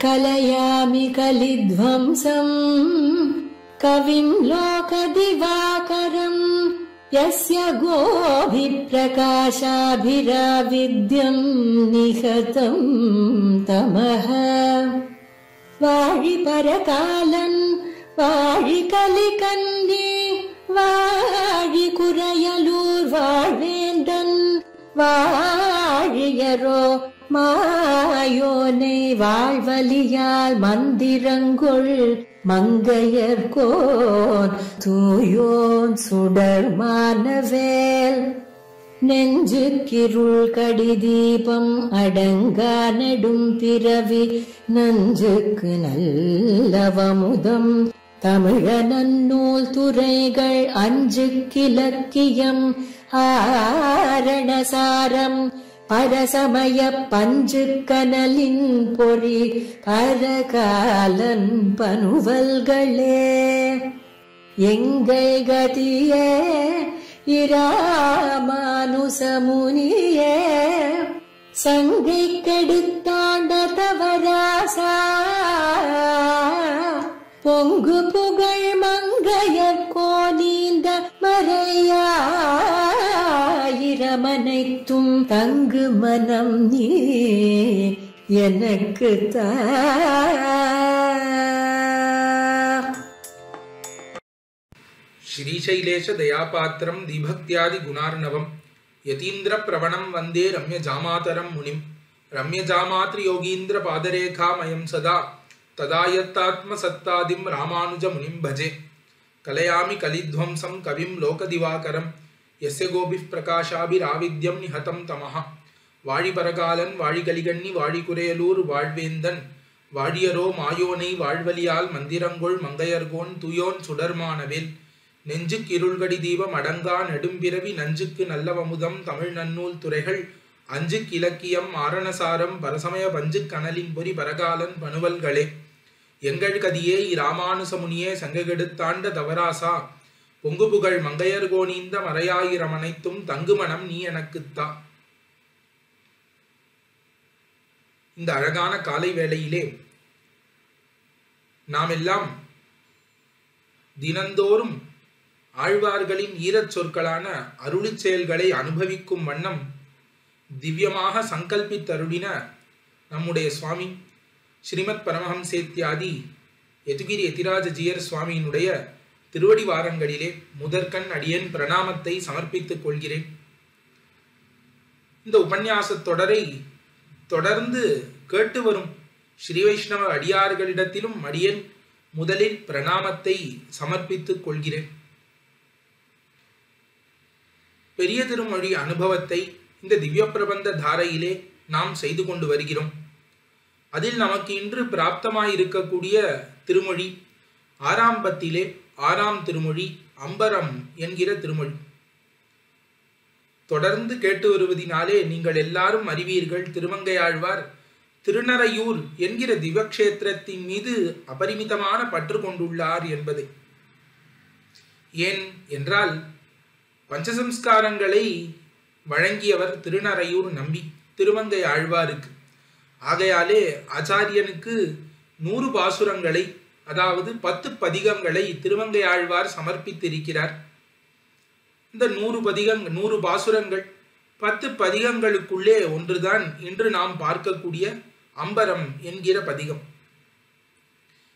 कलयामि कलिध्वंसम् कविं लोकदिवाकरम् यस्य गोभिप्रकाशाभिराविद्यं निहतं तमः वाळिपरकालन् वाळिकलिकन्ये वाळिकुरयलूर् वाळ्वेन्दन् वाழியரோ மாயோனை வாழ்வலியால் மந்திரங்கொள் மங்கையர்கோன் தூயோன் சுடர்மானவேல் நெஞ்சுக்கிருள் கடிதீபம் அடங்கா நெடும் பிறவி நஞ்சுக்கு நல்லவமுதம் தமிழ நன்னூல் துறைகள் அஞ்சுக்கிலக்கியம் ஆரணசாரம் பரசமய பஞ்சு கனலின் பொறி பரகாலன் பனுவல்களே எங்கள் கதியே இராமானுசமுனியே சங்கை கெடுத்தாண்ட தவராசா பொங்கு புகழ் மங்கையர் கோனீந்த மறையாயிரமனைத்தும் தங்கு மனம் நீ எனக்கு தா. श्रीशैलेश दयापात्रं दीभक्त्यादि गुणार्णवं यतीन्द्र प्रवणं वन्दे रम्यजामातरं मुनिं रम्यजामात्र योगीन्द्र पादरेखामयं सदा तदा यत्तात्मसत्तादिं रामानुजमुनिं भजे. कलयामि कलिध्वंसं कविं लोकदिवाकरं यस्य गोभिः प्रकाशाभिराविद्यं निहतं तमः वाळिपरकालन् वाळिकलिकन्नि वाळिकुरेलूर् वाळ्वेन्दन् वाழியரோ மாயோனை வாழ்வலியால் மந்திரங்கொள் மங்கையர்கோன் தூயோன் சுடர்மானவேல் நெஞ்சுக்கு இருள்கடி தீபம் அடங்கா நெடும்பிறவி நஞ்சுக்கு நல்லவமுதம் தமிழ் நன்னூல் துறைகள் அஞ்சுக்கு இலக்கியம் ஆரணசாரம் பரசமய பஞ்சு கனலின் பொறி பரகாலன் பனுவல்களே எங்கள் கதியே இராமானுசமுனியே சங்ககெடுத்தாண்ட தவராசா பொங்கு புகழ் மங்கையர்கோனீந்த மறையாயிரமனைத்தும் தங்குமணம் நீ எனக்குத்தா. இந்த அழகான காலை வேளையிலே நாம் எல்லாம் தினந்தோறும் ஆழ்வார்களின் ஈரச் சொற்களான அருளிச் செயல்களை அனுபவிக்கும் வண்ணம் திவ்யமாக சங்கல்பித்தருளின நம்முடைய சுவாமி ஸ்ரீமத் பரமஹம்சேத்யாதி யதுகிரி யதிராஜ ஜீயர் சுவாமியினுடைய திருவடி வாரங்களிலே முதற்கண் அடியேன் பிரணாமத்தை சமர்ப்பித்துக் கொள்கிறேன். இந்த உபன்யாசத் தொடரை தொடர்ந்து கேட்டு வரும் ஸ்ரீ வைஷ்ணவ அடியார்களிடத்திலும் அடியேன் முதலில் பிரணாமத்தை சமர்ப்பித்துக் கொள்கிறேன். பெரிய திருமொழி அனுபவத்தை இந்த திவ்ய பிரபந்த தாரையிலே நாம் செய்து கொண்டு வருகிறோம். அதில் நமக்கு இன்று பிராப்தமாயிருக்கக்கூடிய திருமொழி 6ஆம் பத்திலே 6ஆம் திருமொழி அம்பரம் என்கிற திருமொழி. தொடர்ந்து கேட்டு வருவதினாலே நீங்கள் எல்லாரும் அறிவீர்கள், திருமங்கையாழ்வார் திருநறையூர் என்கிற திவ்யக்ஷேத்திரத்தின் மீது அபரிமிதமான பற்று கொண்டுள்ளார் என்பதை. ஏன் என்றால் பஞ்சசம்ஸ்காரங்களை வழங்கியவர் திருநறையூர் நம்பி திருமங்கை ஆழ்வாருக்கு. ஆகையாலே ஆச்சாரியனுக்கு 100 பாசுரங்களை, அதாவது 10 பதிகங்களை திருமங்கை ஆழ்வார் சமர்ப்பித்திருக்கிறார். இந்த 100 பாசுரங்கள் 10 பதிகங்களுக்குள்ளே ஒன்றுதான் இன்று நாம் பார்க்கக்கூடிய அம்பரம் என்கிற பதிகம்.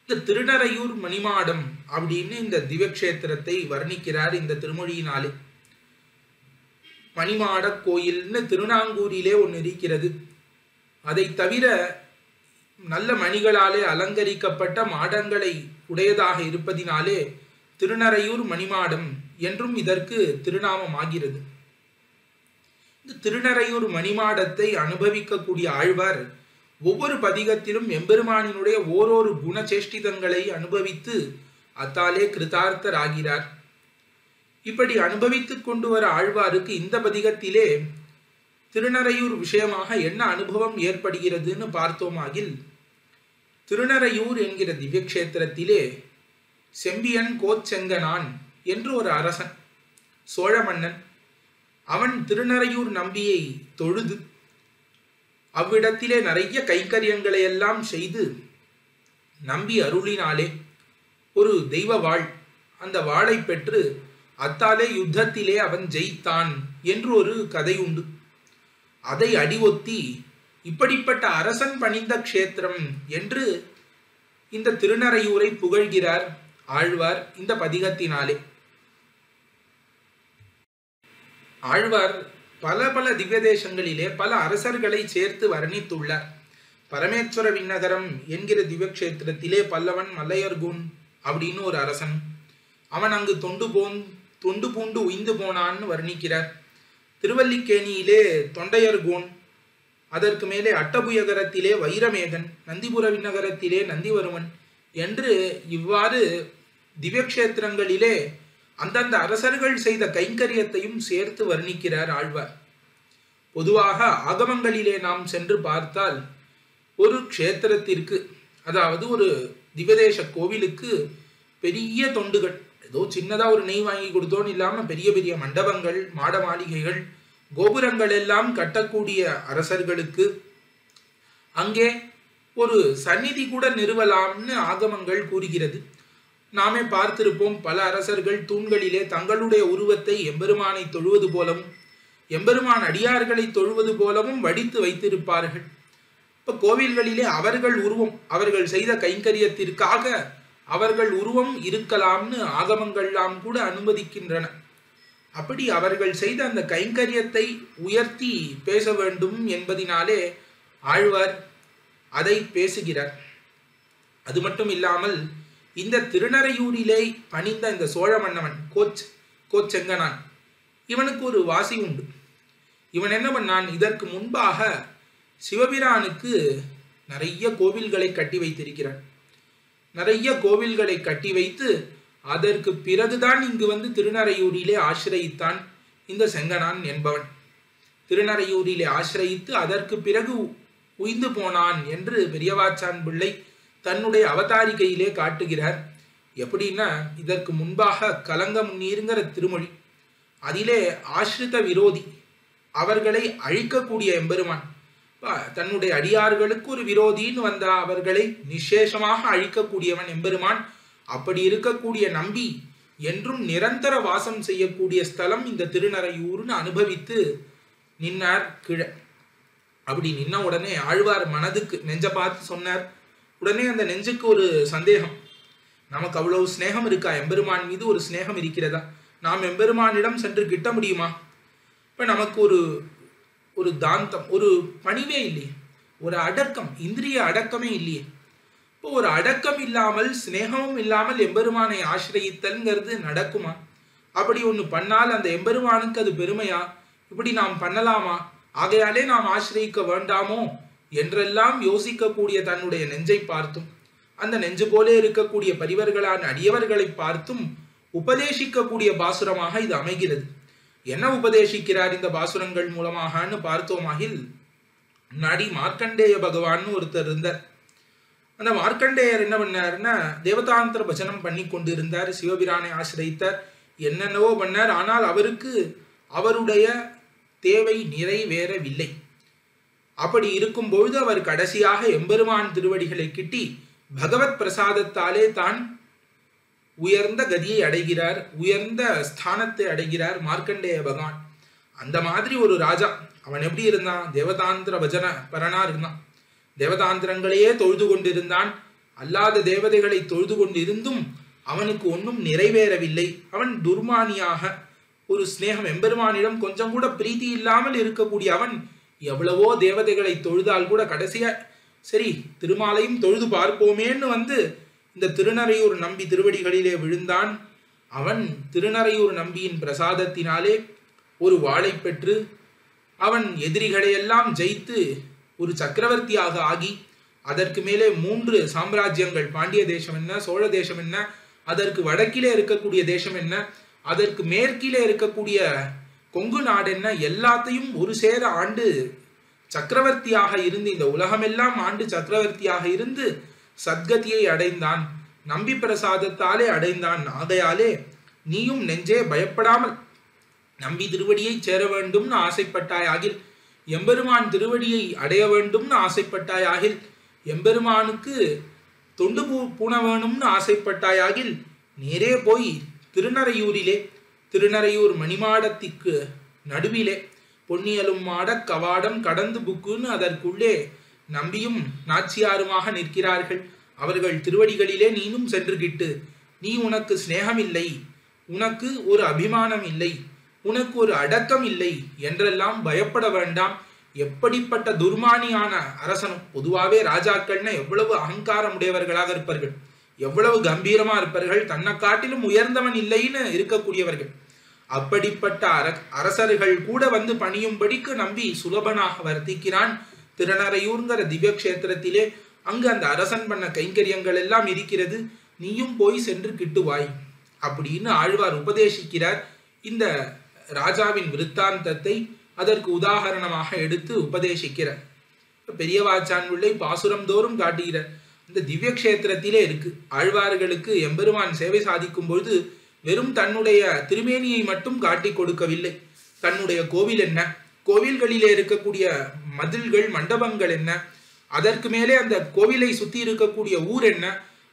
இந்த திருநறையூர் மணிமாடம் அப்படின்னு இந்த திவ்யக்ஷேத்திரத்தை வர்ணிக்கிறார் இந்த திருமொழியினாலே. மணிமாட கோயில்னு திருநாங்கூரிலே ஒன்று இருக்கிறது. அதை தவிர நல்ல மணிகளாலே அலங்கரிக்கப்பட்ட மாடங்களை உடையதாக இருப்பதினாலே திருநறையூர் மணிமாடம் என்றும் இதற்கு திருநாமம் ஆகிறது. இந்த திருநறையூர் மணிமாடத்தை அனுபவிக்கக்கூடிய ஆழ்வார் ஒவ்வொரு பதிகத்திலும் எம்பெருமானினுடைய ஓரொரு குணச்சேஷ்டிதங்களை அனுபவித்து அத்தாலே கிருதார்த்தராகிறார். இப்படி அனுபவித்துக் கொண்டு வர ஆழ்வாருக்கு இந்த பதிகத்திலே திருநறையூர் விஷயமாக என்ன அனுபவம் ஏற்படுகிறதுன்னு பார்த்தோமாகில், திருநறையூர் என்கிற திவ்யக்ஷேத்திரத்திலே செம்பியன் கோச்செங்கனான் என்று ஒரு அரசன், சோழ மன்னன், அவன் திருநறையூர் நம்பியை தொழுது அவ்விடத்திலே நிறைய கைங்கரியங்களை எல்லாம் செய்து நம்பி அருளினாலே ஒரு தெய்வ வாழ், அந்த வாளை பெற்று அத்தாலே யுத்தத்திலே அவன் ஜெயித்தான் என்று ஒரு கதை உண்டு. அதை அடிவொத்தி இப்படிப்பட்ட அரசன் பணிந்த க்ஷேத்திரம் என்று இந்த திருநறையூரை புகழ்கிறார் ஆழ்வார் இந்த பதிகத்தினாலே. ஆழ்வார் பல பல திவ்ய தேசங்களிலே பல அரசர்களை சேர்த்து வர்ணித்துள்ளார். பரமேஸ்வர விண்ணகரம் என்கிற திவ்ய கஷேத்திரத்திலே பல்லவன் மல்லையர்கூன் அப்படின்னு ஒரு அரசன், அவன் அங்கு தொண்டு பூண்டு உய்ந்து போனான்னு வர்ணிக்கிறார். திருவல்லிக்கேணியிலே தொண்டையர்கோன், அதற்கு மேலே அட்டபுயகரத்திலே வைரமேகன், நந்திபுர விண்ணகரத்திலே நந்திவருமன் என்று இவ்வாறு திவ்யக்ஷேத்திரங்களிலே அந்தந்த அரசர்கள் செய்த கைங்கரியத்தையும் சேர்த்து வர்ணிக்கிறார் ஆழ்வார். பொதுவாக ஆகமங்களிலே நாம் சென்று பார்த்தால் ஒரு க்ஷேத்திரத்திற்கு, அதாவது ஒரு திவ்யதேச கோவிலுக்கு பெரிய தொண்டுகள், ஏதோ சின்னதா ஒரு நெய் வாங்கி கொடுத்தோன்னு இல்லாம பெரிய பெரிய மண்டபங்கள், மாட மாளிகைகள், கோபுரங்கள் எல்லாம் கட்டக்கூடிய அரசர்களுக்கு அங்கே ஒரு சந்நிதி கூட நிறுவலாம்னு ஆகமங்கள் கூறுகிறது. நாமே பார்த்திருப்போம், பல அரசர்கள் தூண்களிலே தங்களுடைய உருவத்தை எம்பெருமானை தொழுவது போலவும் எம்பெருமான் அடியார்களை தொழுவது போலவும் வடித்து வைத்திருப்பார்கள். இப்ப கோவில்களிலே அவர்கள் உருவம், அவர்கள் செய்த கைங்கரியத்திற்காக அவர்கள் உருவம் இருக்கலாம்னு ஆகமங்கள்லாம் கூட அனுமதிக்கின்றன. அப்படி அவர்கள் செய்த அந்த கைங்கரியத்தை உயர்த்தி பேச வேண்டும் என்பதினாலே ஆழ்வார் அதை பேசுகிறார். அது மட்டும் இல்லாமல் இந்த திருநறையூரிலே பணிந்த இந்த சோழ மன்னவன் கோச்செங்கனான், இவனுக்கு ஒரு வாசி உண்டு. இவன் என்ன பண்ணான், இதற்கு முன்பாக சிவபிரானுக்கு நிறைய கோவில்களை கட்டி வைத்திருக்கிறான். நிறைய கோவில்களை கட்டி வைத்து அதற்கு பிறகுதான் இங்கு வந்து திருநறையூரிலே ஆசிரயித்தான் இந்த செங்கனான் என்பவன். திருநறையூரிலே ஆசிரயித்து அதற்கு பிறகு உய்ந்து போனான் என்று பெரியவாச்சான் பிள்ளை தன்னுடைய அவதாரிகையிலே காட்டுகிறார். எப்படின்னா, இதற்கு முன்பாக கலங்க முன்னீருங்கிற திருமொழி, அதிலே ஆசிரித விரோதி, அவர்களை அழிக்கக்கூடிய எம்பெருமான் தன்னுடைய அடியார்களுக்கு ஒரு விரோதின்னு வந்தா அவர்களை நிசேஷமாக அழிக்கக்கூடியவன் எம்பெருமான். அப்படி இருக்கக்கூடிய நம்பி என்றும் நிரந்தர வாசம் செய்யக்கூடிய ஸ்தலம் இந்த திருநறையூர்னு அனுபவித்து நின்னார் கீழே. அப்படி நின்ன உடனே ஆழ்வார் மனதுக்கு நெஞ்ச பார்த்து சொன்னார். உடனே அந்த நெஞ்சுக்கு ஒரு சந்தேகம், நமக்கு அவ்வளவு ஸ்நேகம் இருக்கா, எம்பெருமான் மீது ஒரு ஸ்நேகம் இருக்கிறதா, நாம் எம்பெருமானிடம் சென்று கிட்ட முடியுமா? இப்ப நமக்கு ஒரு தாந்தம், ஒரு பணிவே இல்லையே, ஒரு அடக்கம், இந்திரிய அடக்கமே இல்லையே. இப்போ ஒரு அடக்கம் இல்லாமல் ஸ்நேகமும் இல்லாமல் எம்பெருமானை ஆசிரயித்தல்ங்கிறது நடக்குமா? அப்படி ஒன்று பண்ணால் அந்த எம்பெருமானுக்கு அது பெருமையா? இப்படி நாம் பண்ணலாமா? ஆகையாலே நாம் ஆசிரயிக்க வேண்டாமோ என்றெல்லாம் யோசிக்கக்கூடிய தன்னுடைய நெஞ்சை பார்த்தும், அந்த நெஞ்சு போலே இருக்கக்கூடிய பரிவர்களான அடியவர்களை பார்த்தும் உபதேசிக்கக்கூடிய பாசுரமாக இது அமைகிறது. என்ன உபதேசிக்கிறார் இந்த பாசுரங்கள் மூலமாகனு பார்த்தோமாகில், முன்னாடி மார்க்கண்டேய பகவான் ஒருத்தர் இருந்தார். அந்த மார்க்கண்டேயர் என்ன பண்ணாருன்னா, தேவதாந்திர பஜனம் பண்ணி கொண்டிருந்தார், சிவபிரானை ஆசிரித்தார், என்னென்னவோ பண்ணார். ஆனால் அவருக்கு அவருடைய தேவை நிறைவேறவில்லை. அப்படி இருக்கும் பொழுது அவர் கடைசியாக எம்பெருமான் திருவடிகளை கிட்டி பகவத் பிரசாதத்தாலே தான் உயர்ந்த கதியை அடைகிறார், உயர்ந்த ஸ்தானத்தை அடைகிறார் மார்க்கண்டேய பகவான். அந்த மாதிரி ஒரு ராஜா, அவன் எப்படி இருந்தான், தேவதாந்திர பஜன பரனா இருந்தான். தேவதாந்திரங்களையே தொழுது கொண்டிருந்தான். அல்லாத தேவதைகளை தொழுது கொண்டிருந்தும் அவனுக்கு ஒன்றும் நிறைவேறவில்லை. அவன் துர்மானியாக ஒரு ஸ்நேகம், எம்பெருமானிடம் கொஞ்சம் கூட பிரீத்தி இல்லாமல் இருக்கக்கூடிய அவன் எவ்வளவோ தேவதைகளை தொழுதால் கூட கடைசியா சரி திருமாலையும் தொழுது பார்ப்போமேன்னு வந்து இந்த திருநறையூர் நம்பி திருவடிகளிலே விழுந்தான். அவன் திருநறையூர் நம்பியின் பிரசாதத்தினாலே ஒரு வாளை பெற்று அவன் எதிரிகளையெல்லாம் ஜெயித்து ஒரு சக்கரவர்த்தியாக ஆகி, அதற்கு மேலே 3 சாம்ராஜ்யங்கள், பாண்டிய தேசம் என்ன, சோழ தேசம் என்ன, அதற்கு வடக்கிலே இருக்கக்கூடிய தேசம் என்ன, அதற்கு மேற்கிலே இருக்கக்கூடிய கொங்கு நாடு என்ன, எல்லாத்தையும் ஒரு சேர ஆண்டு சக்கரவர்த்தியாக இருந்து, இந்த உலகமெல்லாம் ஆண்டு சக்கரவர்த்தியாக இருந்து சத்கதியை அடைந்தான். நம்பி பிரசாதத்தாலே அடைந்தான். ஆகையாலே நீயும் நெஞ்சே பயப்படாமல் நம்பி திருவடியை சேர வேண்டும்னு ஆசைப்பட்டாயாகில், எம்பெருமான் திருவடியை அடைய வேண்டும்னு ஆசைப்பட்டாயாகில், எம்பெருமானுக்கு தொண்டு பூண வேணும்னு ஆசைப்பட்டாயாகில் நேரே போய் திருநறையூரிலே, திருநறையூர் மணிமாடத்திற்கு நடுவிலே பொன்னியலும் மாட கவாடம் கடந்து புக்குன்னு அதற்குள்ளே நம்பியும் நாச்சியாருமாக நிற்கிறார்கள். அவர்கள் திருவடிகளிலே நீனும் சென்றுகிட்டு, நீ உனக்கு சிநேகமில்லை, உனக்கு ஒரு அபிமானம் இல்லை, உனக்கு ஒரு அடக்கம் இல்லை என்றெல்லாம் பயப்பட வேண்டாம். எப்படிப்பட்ட துர்மானியான அரசனும், பொதுவாகவே ராஜாக்கள்னா எவ்வளவு அகங்காரம் உடையவர்களாக இருப்பார்கள், எவ்வளவு கம்பீரமா இருப்பார்கள், தன்னை காட்டிலும் உயர்ந்தவன் இல்லைன்னு இருக்கக்கூடியவர்கள். அப்படிப்பட்ட அரசர்கள் கூட வந்து பணியும்படிக்கு நம்பி சுலபனாக வர்த்திக்கிறான். திருநறையூர்ங்கிற திவ்ய கஷேத்திரத்திலே அங்கு அந்த அரசன் பண்ண கைங்கரியங்கள் எல்லாம் இருக்கிறது, நீயும் போய் சென்று கிட்டுவாய் அப்படின்னு ஆழ்வார் உபதேசிக்கிறார். இந்த ராஜாவின் விருத்தாந்தத்தை அதற்கு உதாரணமாக எடுத்து உபதேசிக்கிறார். பெரியவாச்சான் பிள்ளை பாசுரம் தோறும் காட்டுகிறார். இந்த திவ்ய கஷேத்திரத்திலே இருக்கு. ஆழ்வார்களுக்கு எம்பெருமான் சேவை சாதிக்கும் பொழுது வெறும் தன்னுடைய திருமேனியை மட்டும் காட்டி கொடுக்கவில்லை. தன்னுடைய கோவில் என்ன, கோவில்களிலே இருக்கக்கூடிய மதில்கள் மண்டபங்கள் என்ன, அதற்கு மேலே அந்த கோவிலை சுத்தி இருக்கக்கூடிய ஊர் என்ன,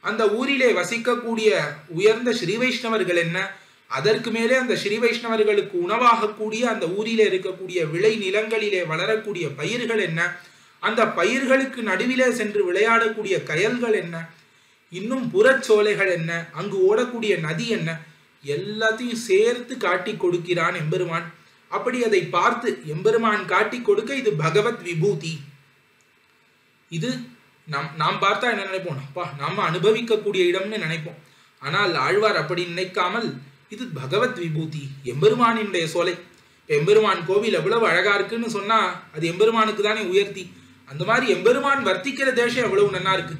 அந்த ஊரிலே வசிக்கக்கூடிய உயர்ந்த ஸ்ரீ வைஷ்ணவர்கள் என்ன, அதற்கு மேலே அந்த ஸ்ரீ வைஷ்ணவர்களுக்கு உணவாகக்கூடிய அந்த ஊரிலே இருக்கக்கூடிய விளை நிலங்களிலே வளரக்கூடிய பயிர்கள் என்ன, அந்த பயிர்களுக்கு நடுவிலே சென்று விளையாடக்கூடிய கயல்கள் என்ன, இன்னும் புறச்சோலைகள் என்ன, அங்கு ஓடக்கூடிய நதி என்ன, எல்லாத்தையும் சேர்த்து காட்டி கொடுக்கிறான் எம்பெருமான். அப்படி அதை பார்த்து எம்பெருமான் காட்டி கொடுக்க இது பகவத் விபூதி. இது நாம் பார்த்தா என்ன நினைப்போம், அப்பா நாம அனுபவிக்கக்கூடிய இடம்னு நினைப்போம். ஆனால் ஆழ்வார் அப்படி நினைக்காமல் இது பகவத் விபூதி, எம்பெருமானினுடைய சோலை. எம்பெருமான் கோவில் எவ்வளவு அழகா இருக்குன்னு சொன்னா அது எம்பெருமானுக்கு தானே உயர்த்தி. அந்த மாதிரி எம்பெருமான் வர்த்திக்கிற தேசம் எவ்வளவு நன்னா இருக்கு.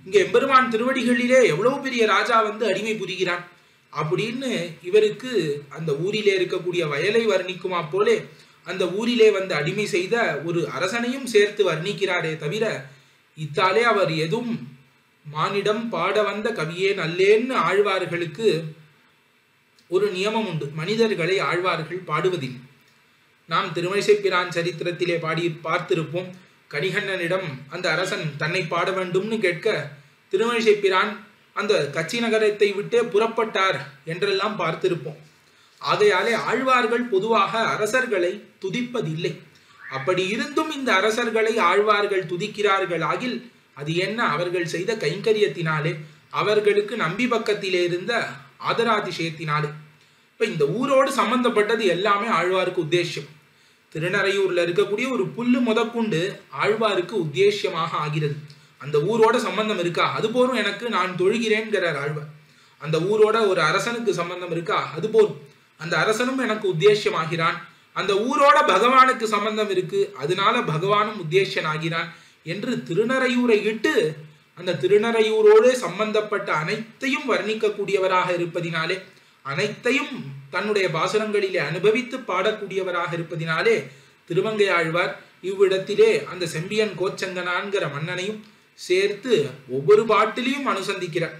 இங்க எம்பெருமான் திருவடிகளிலே எவ்வளவு பெரிய ராஜா வந்து அடிமை புரிகிறான் அப்படின்னு இவருக்கு அந்த ஊரிலே இருக்கக்கூடிய வயலை வர்ணிக்குமா போலே அந்த ஊரிலே வந்து அடிமை செய்த ஒரு அரசனையும் சேர்த்து வர்ணிக்கிறாரே தவிர இத்தாலே அவர் எதுவும் மானிடம் பாட வந்த கவியே நல்லேன்னு ஆழ்வார்களுக்கு ஒரு நியமம் உண்டு. மனிதர்களை ஆழ்வார்கள் பாடுவதில்லை. நாம் திருமழிசைப்பிரான் சரித்திரத்திலே பார்த்திருப்போம். கணிகண்ணனிடம் அந்த அரசன் தன்னை பாட வேண்டும்னு கேட்க திருமழிசைப்பிரான் அந்த கச்சி நகரத்தை விட்டே புறப்பட்டார் என்றெல்லாம் பார்த்திருப்போம். ஆகையாலே ஆழ்வார்கள் பொதுவாக அரசர்களை துதிப்பதில்லை. அப்படி இருந்தும் இந்த அரசர்களை ஆழ்வார்கள் துதிக்கிறார்கள் ஆகில் அது என்ன, அவர்கள் செய்த கைங்கரியத்தினாலே, அவர்களுக்கு நம்பி பக்கத்திலே இருந்த ஆதராதிசயத்தினாலே. இப்ப இந்த ஊரோடு சம்பந்தப்பட்டது எல்லாமே ஆழ்வாருக்கு உத்தேசியம். திருநறையூர்ல இருக்கக்கூடிய ஒரு புல்லு முதற்கொண்டு ஆழ்வாருக்கு உத்தேசியமாக ஆகிறது. அந்த ஊரோட சம்பந்தம் இருக்கா, அது போரும் எனக்கு, நான் தொழுகிறேன்கிறார் ஆழ்வார். அந்த ஊரோட ஒரு அரசனுக்கு சம்பந்தம் இருக்கா, அது போரும், அந்த அரசனும் எனக்கு உத்தேசியமாகிறான். அந்த ஊரோட பகவானுக்கு சம்பந்தம் இருக்கு, அதனால பகவானும் உத்தேசியன் ஆகிறான் என்று திருநறையூரை இட்டு அந்த திருநறையூரோடு சம்பந்தப்பட்ட அனைத்தையும் வர்ணிக்கக்கூடியவராக இருப்பதினாலே, அனைத்தையும் தன்னுடைய பாசுரங்களிலே அனுபவித்து பாடக்கூடியவராக இருப்பதினாலே திருமங்கை ஆழ்வார் இவ்விடத்திலே அந்த செம்பியன் கோச்சங்கனான்கிற மன்னனையும் சேர்த்து ஒவ்வொரு பாட்டிலையும் அனுசந்திக்கிறார்.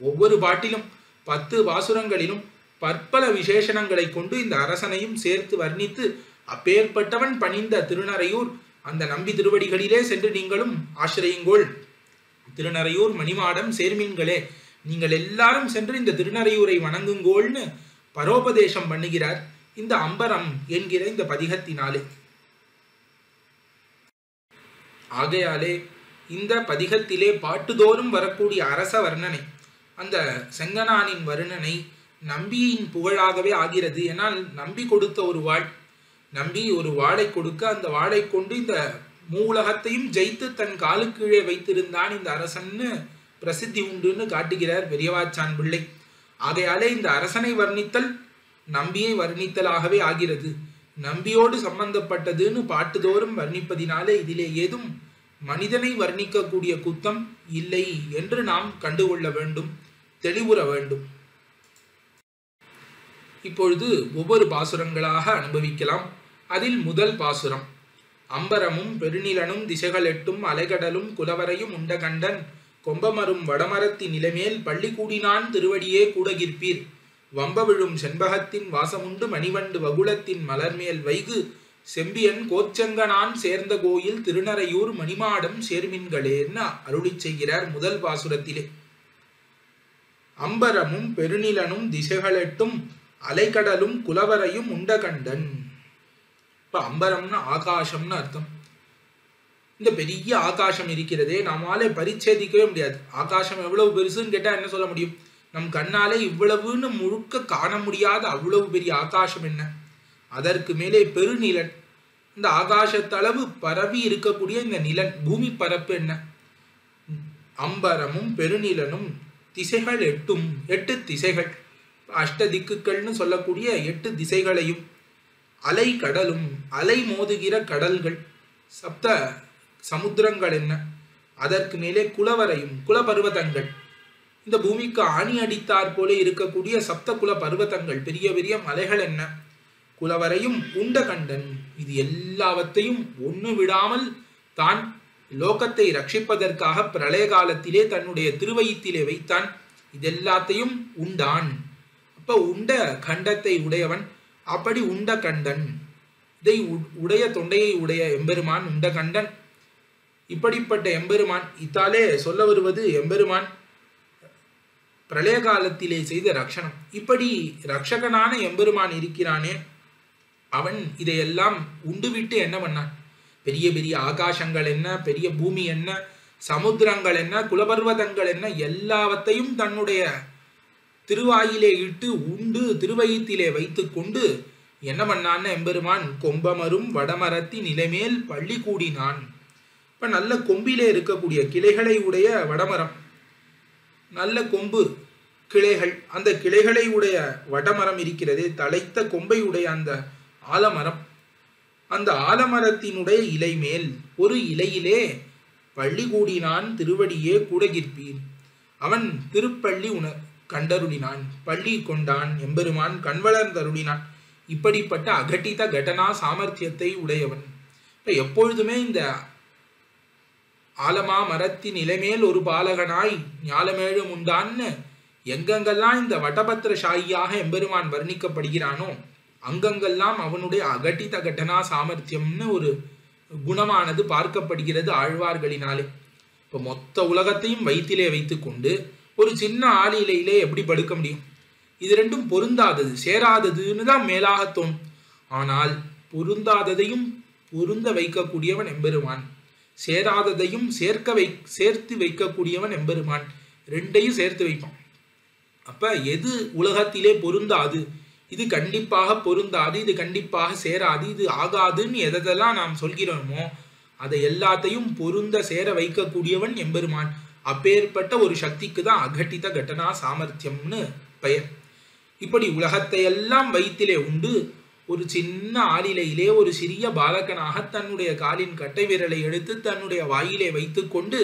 ஒவ்வொரு பாட்டிலும் 10 பாசுரங்களிலும் பற்பல விசேஷணங்களை கொண்டு இந்த அரசனையும் சேர்த்து வர்ணித்து அப்பேற்பட்டவன் பணிந்த திருநறையூர் அந்த நம்பி திருவடிகளிலே சென்று நீங்களும் ஆசிரியுங்கோள். திருநறையூர் மணிமாடம் சேர்மீன்களே, நீங்கள் எல்லாரும் சென்று இந்த திருநறையூரை வணங்குங்கோள்னு பரோபதேசம் பண்ணுகிறார் இந்த அம்பரம் என்கிற இந்த பதிகத்தினாலே. ஆகையாலே இந்த பதிகத்திலே பாட்டுதோறும் வரக்கூடிய அரச வர்ணனை, அந்த செங்கனானின் வர்ணனை நம்பியின் புகழாகவே ஆகிறது. ஏனால் நம்பி கொடுத்த ஒரு வாழ், நம்பி ஒரு வாளை கொடுக்க அந்த வாளை கொண்டு இந்த மூலகத்தையும் ஜெயித்து தன் காலுக்கீழே வைத்திருந்தான் இந்த அரசன்னு பிரசித்தி உண்டுன்னு காட்டுகிறார் பெரியவாச்சான் பிள்ளை. ஆகையாலே இந்த அரசனை வர்ணித்தல் நம்பியை வர்ணித்தலாகவே ஆகிறது. நம்பியோடு சம்பந்தப்பட்டதுன்னு பாட்டுதோறும் வர்ணிப்பதினாலே இதிலே ஏதும் மனிதனை வர்ணிக்கக்கூடிய குத்தம் இல்லை என்று நாம் கண்டுகொள்ள வேண்டும், தெளிவுற வேண்டும். இப்பொழுது ஒவ்வொரு பாசுரங்களாக அனுபவிக்கலாம். அதில் முதல் பாசுரம், அம்பரமும் பெருநிலனும் திசைகள் 8 அலைகடலும் குலவரையும் உண்ட கண்டன் கொம்பமரும் வடமரத்தின் நிலைமேல் பள்ளி கூடினான் திருவடியே கூடகிற்பீர் வம்ப விழும் செண்பகத்தின் வாசமுண்டு மணிவண்டு வகுளத்தின் மலர்மேல் வைகு செம்பியன் கோச்சங்கனான் சேர்ந்த கோயில் திருநறையூர் மணிமாடம் சேர்மின்களேன்னு அருளி செய்கிறார் முதல் பாசுரத்திலே. அம்பரமும் பெருநிலனும் திசைகளெட்டும் அலைக்கடலும் குலவரையும் உண்டகண்டன். இப்ப அம்பரம்னு ஆகாசம்னு அர்த்தம். இந்த பெரிய ஆகாசம் இருக்கிறதே, நம்மாலே பரிச்சேதிக்கவே முடியாது. ஆகாசம் எவ்வளவு பெருசுன்னு கேட்டா என்ன சொல்ல முடியும்? நம் கண்ணாலே இவ்வளவுன்னு முழுக்க காண முடியாத அவ்வளவு பெரிய ஆகாசம் என்ன? அதற்கு மேலே பெருநிலன், இந்த ஆகாசத்தளவு பரவி இருக்கக்கூடிய இந்த நிலன் பூமி பரப்பு என்ன? அம்பரமும் பெருநிலனும் திசைகள் எட்டும், 8 திசைகள், அஷ்ட திக்குகள்னு சொல்லக்கூடிய 8 திசைகளையும், அலை கடலும், அலை மோதுகிற கடல்கள், சப்த சமுத்திரங்கள் என்ன? அதற்கு மேலே குலவரையும், குலபர்வதங்கள், இந்த பூமிக்கு ஆணி அடித்தாற் போல இருக்கக்கூடிய சப்த குல பர்வதங்கள், பெரிய பெரிய மலைகள் என்ன? குலவரையும் உண்டகண்டன். இது எல்லாவற்றையும் ஒண்ணு விடாமல் தான் லோகத்தை ரட்சிப்பதற்காக பிரளய காலத்திலே தன்னுடைய திருவயிற்றிலே வைத்தான். இதெல்லாத்தையும் உண்டான். அப்ப உண்ட கண்டத்தை உடையவன், அப்படி உண்ட கண்டன். இதை உடைய தொண்டையை உடைய எம்பெருமான் உண்டகண்டன். இப்படிப்பட்ட எம்பெருமான், இத்தாலே சொல்ல வருவது எம்பெருமான் பிரளய காலத்திலே செய்த ரக்ஷணம். இப்படி ரக்ஷகனான எம்பெருமான் இருக்கிறானே, அவன் இதையெல்லாம் உண்டுவிட்டு என்ன பண்ணான்? பெரிய பெரிய ஆகாசங்கள் என்ன, பெரிய பூமி என்ன, சமுத்திரங்கள் என்ன, குலபர்வதங்கள் என்ன, எல்லாவற்றையும் தன்னுடைய திருவாயிலே இட்டு உண்டு திருவயிற்றிலே வைத்து கொண்டு என்ன பண்ணான்னு எம்பெருமான்? கொம்பமரும் வடமரத்தின் நிலைமேல் பள்ளி கூடினான். இப்ப நல்ல கொம்பிலே இருக்கக்கூடிய கிளைகளை உடைய வடமரம், நல்ல கொம்பு கிளைகள், அந்த கிளைகளை உடைய வடமரம் இருக்கிறதே, தலைத்த கொம்பை உடைய அந்த ஆலமரம், அந்த ஆலமரத்தினுடைய இலை மேல் ஒரு இலையிலே பள்ளி கூடினான் திருவடியே கூடகிற்பீர். அவன் திருப்பள்ளி கண்டருளினான், பள்ளி கொண்டான் எம்பெருமான், கண்வளர்ந்தருளினான். இப்படிப்பட்ட அகட்டித கடனா சாமர்த்தியத்தை உடையவன். இப்ப எப்பொழுதுமே இந்த ஆலமா மரத்தின் இலைமேல் ஒரு பாலகனாய் ஞாலமேழும் உண்டான்னு எங்கெங்கெல்லாம் இந்த வட்டபத்திர சாயியாக எம்பெருமான் வர்ணிக்கப்படுகிறானோ அங்கங்கெல்லாம் அவனுடைய அகட்டித கடனா சாமர்த்தியம்னு ஒரு குணமானது பார்க்கப்படுகிறது ஆழ்வார்களினாலே. இப்போ மொத்த உலகத்தையும் வயிற்றிலே வைத்து கொண்டு ஒரு சின்ன ஆளிலையிலே எப்படி படுக்க முடியும்? இது ரெண்டும் பொருந்தாதது, சேராததுன்னு தான் மேலாக தோணும். ஆனால் பொருந்தாததையும் பொருந்த வைக்கக்கூடியவன் எம்பெருமான், சேராததையும் சேர்த்து வைக்கக்கூடியவன் எம்பெருமான். ரெண்டையும் சேர்த்து வைப்பான். அப்ப எது உலகத்திலே பொருந்தாது, இது கண்டிப்பாக பொருந்தாது, இது கண்டிப்பாக சேராது, இது ஆகாதுன்னு எதெல்லாம் நாம் சொல்கிறோமோ அதை எல்லாத்தையும் பொருந்த சேர வைக்கக்கூடியவன் எம்பெருமான். அப்பேற்பட்ட ஒரு சக்திக்கு தான் அகட்டித கடனா சாமர்த்தியம்னு பெயர். இப்படி உலகத்தை எல்லாம் வயிற்றிலே உண்டு ஒரு சின்ன ஆளிலையிலே ஒரு சிறிய பாலகனாக தன்னுடைய காலின் கட்டை விரலை எடுத்து தன்னுடைய வாயிலே வைத்து கொண்டு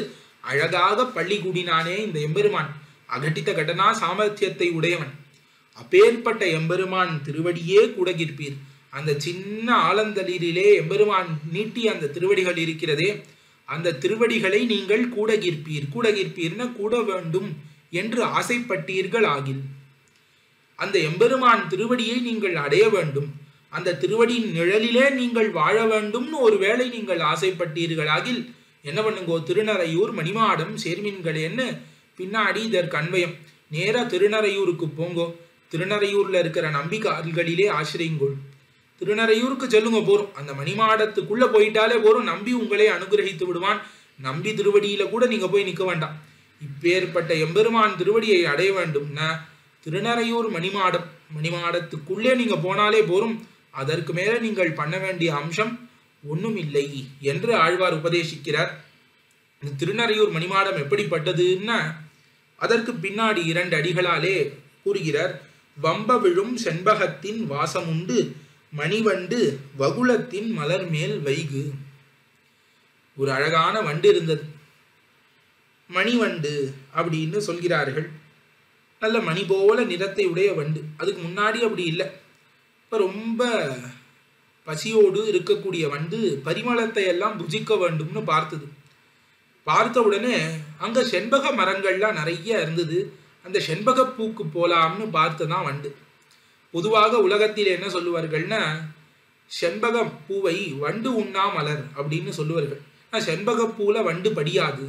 அழகாக பள்ளி கூடினானே இந்த எம்பெருமான், அகட்டித கடனா சாமர்த்தியத்தை உடையவன். அப்பேற்பட்ட எம்பெருமான் திருவடியே கூடகிற்பீர். அந்த சின்ன ஆலந்தளிரிலே எம்பெருமான் நீட்டி அந்த திருவடிகள் இருக்கிறதே, அந்த திருவடிகளை நீங்கள் கூடகிற்பீர். கூடகிற்பீர்னா கூட வேண்டும் என்று ஆசைப்பட்டீர்கள் ஆகில், அந்த எம்பெருமான் திருவடியை நீங்கள் அடைய வேண்டும், அந்த திருவடியின் நிழலிலே நீங்கள் வாழ வேண்டும்னு ஒருவேளை நீங்கள் ஆசைப்பட்டீர்களாகில் என்ன பண்ணுங்கோ? திருநறையூர் மணிமாடம் சேர்மீன்களேன்னு பின்னாடி இதற்கு அன்வயம். நேரா திருநறையூருக்கு போங்கோ. திருநறையூர்ல இருக்கிற நம்பிக்கால்களிலே ஆசிரியுங்கோள். திருநறையூருக்கு செல்லுங்க போறோம். அந்த மணிமாடத்துக்குள்ள போயிட்டாலே போறோம், நம்பி உங்களை அனுகிரகித்து விடுவான். நம்பி திருவடியில கூட நீங்க போய் நிற்க வேண்டாம். இப்பேற்பட்ட எம்பெருமான் திருவடியை அடைய வேண்டும்னா திருநறையூர் மணிமாடத்துக்குள்ளே நீங்க போனாலே போரும். அதற்கு மேல நீங்கள் பண்ண வேண்டிய அம்சம் ஒன்றும் இல்லை என்று ஆழ்வார் உபதேசிக்கிறார். திருநறையூர் மணிமாடம் எப்படிப்பட்டதுன்னா அதற்கு பின்னாடி 2 அடிகளாலே கூறுகிறார். வம்ப விழும் செண்பகத்தின் வாசமுண்டு மணிவண்டு வகுளத்தின் மலர் மேல் வைகு. ஒரு அழகான வண்டு இருந்தது, மணிவண்டு அப்படின்னு சொல்கிறார்கள். நல்ல மணி போல நிறத்தை உடைய வண்டு. அதுக்கு முன்னாடி அப்படி இல்லை. இப்போ ரொம்ப பசியோடு இருக்கக்கூடிய வண்டு பரிமளத்தை எல்லாம் புஜிக்க வேண்டும்னு பார்த்த உடனே அங்க செண்பக மரங்கள்லாம் நிறைய இருந்தது. அந்த செண்பக பூக்கு போலாம்னு பார்த்துதான் வண்டு. பொதுவாக உலகத்தில் என்ன சொல்லுவார்கள்னா, செண்பக பூவை வண்டு உண்ணா மலர் அப்படின்னு சொல்லுவார்கள். செண்பக பூல வண்டு படியாது,